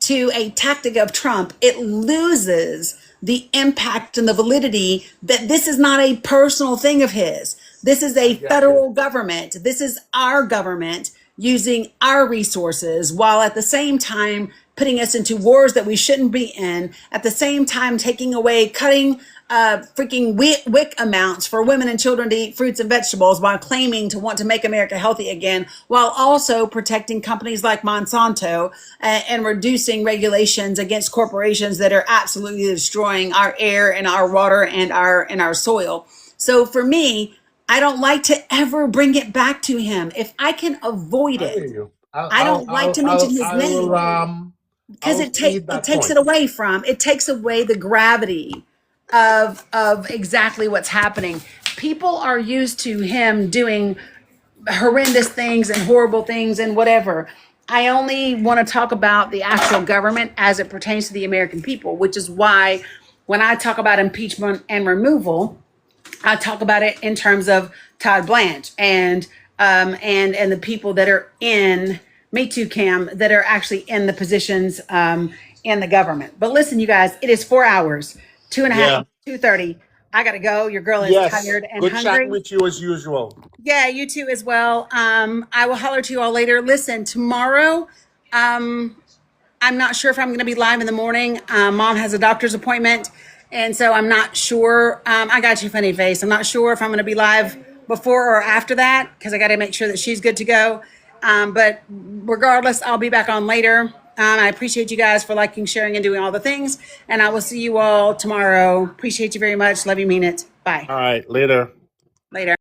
to a tactic of Trump, it loses the impact and the validity that this is not a personal thing of his. This is a federal government. This is our government using our resources while at the same time putting us into wars that we shouldn't be in, at the same time taking away, cutting freaking WIC amounts for women and children to eat fruits and vegetables while claiming to want to make America healthy again, while also protecting companies like Monsanto and reducing regulations against corporations that are absolutely destroying our air and our water and our soil. So for me, I don't like to ever bring it back to him. If I can avoid I hear it, you. I don't like to mention his I will name because I'll cede that takes point. it away from it takes away the gravity of exactly what's happening. People are used to him doing horrendous things and horrible things and whatever. I only want to talk about the actual government as it pertains to the American people, which is why when I talk about impeachment and removal, I talk about it in terms of Todd Blanche and the people that are in Me Too Cam that are actually in the positions in the government. But listen, you guys, it is 4 hours, two and a half, Yeah. 2:30. I gotta go. Your girl is Yes. tired and Good chatting hungry. with you as usual. Yeah, you too as well. I will holler to you all later. Listen, tomorrow, I'm not sure if I'm going to be live in the morning. Mom has a doctor's appointment, and so I'm not sure. I got you, funny face. I'm not sure if I'm going to be live before or after that because I got to make sure that she's good to go. But regardless, I'll be back on later. I appreciate you guys for liking, sharing, and doing all the things. And I will see you all tomorrow. Appreciate you very much. Love you, mean it. Bye. All right. Later. Later.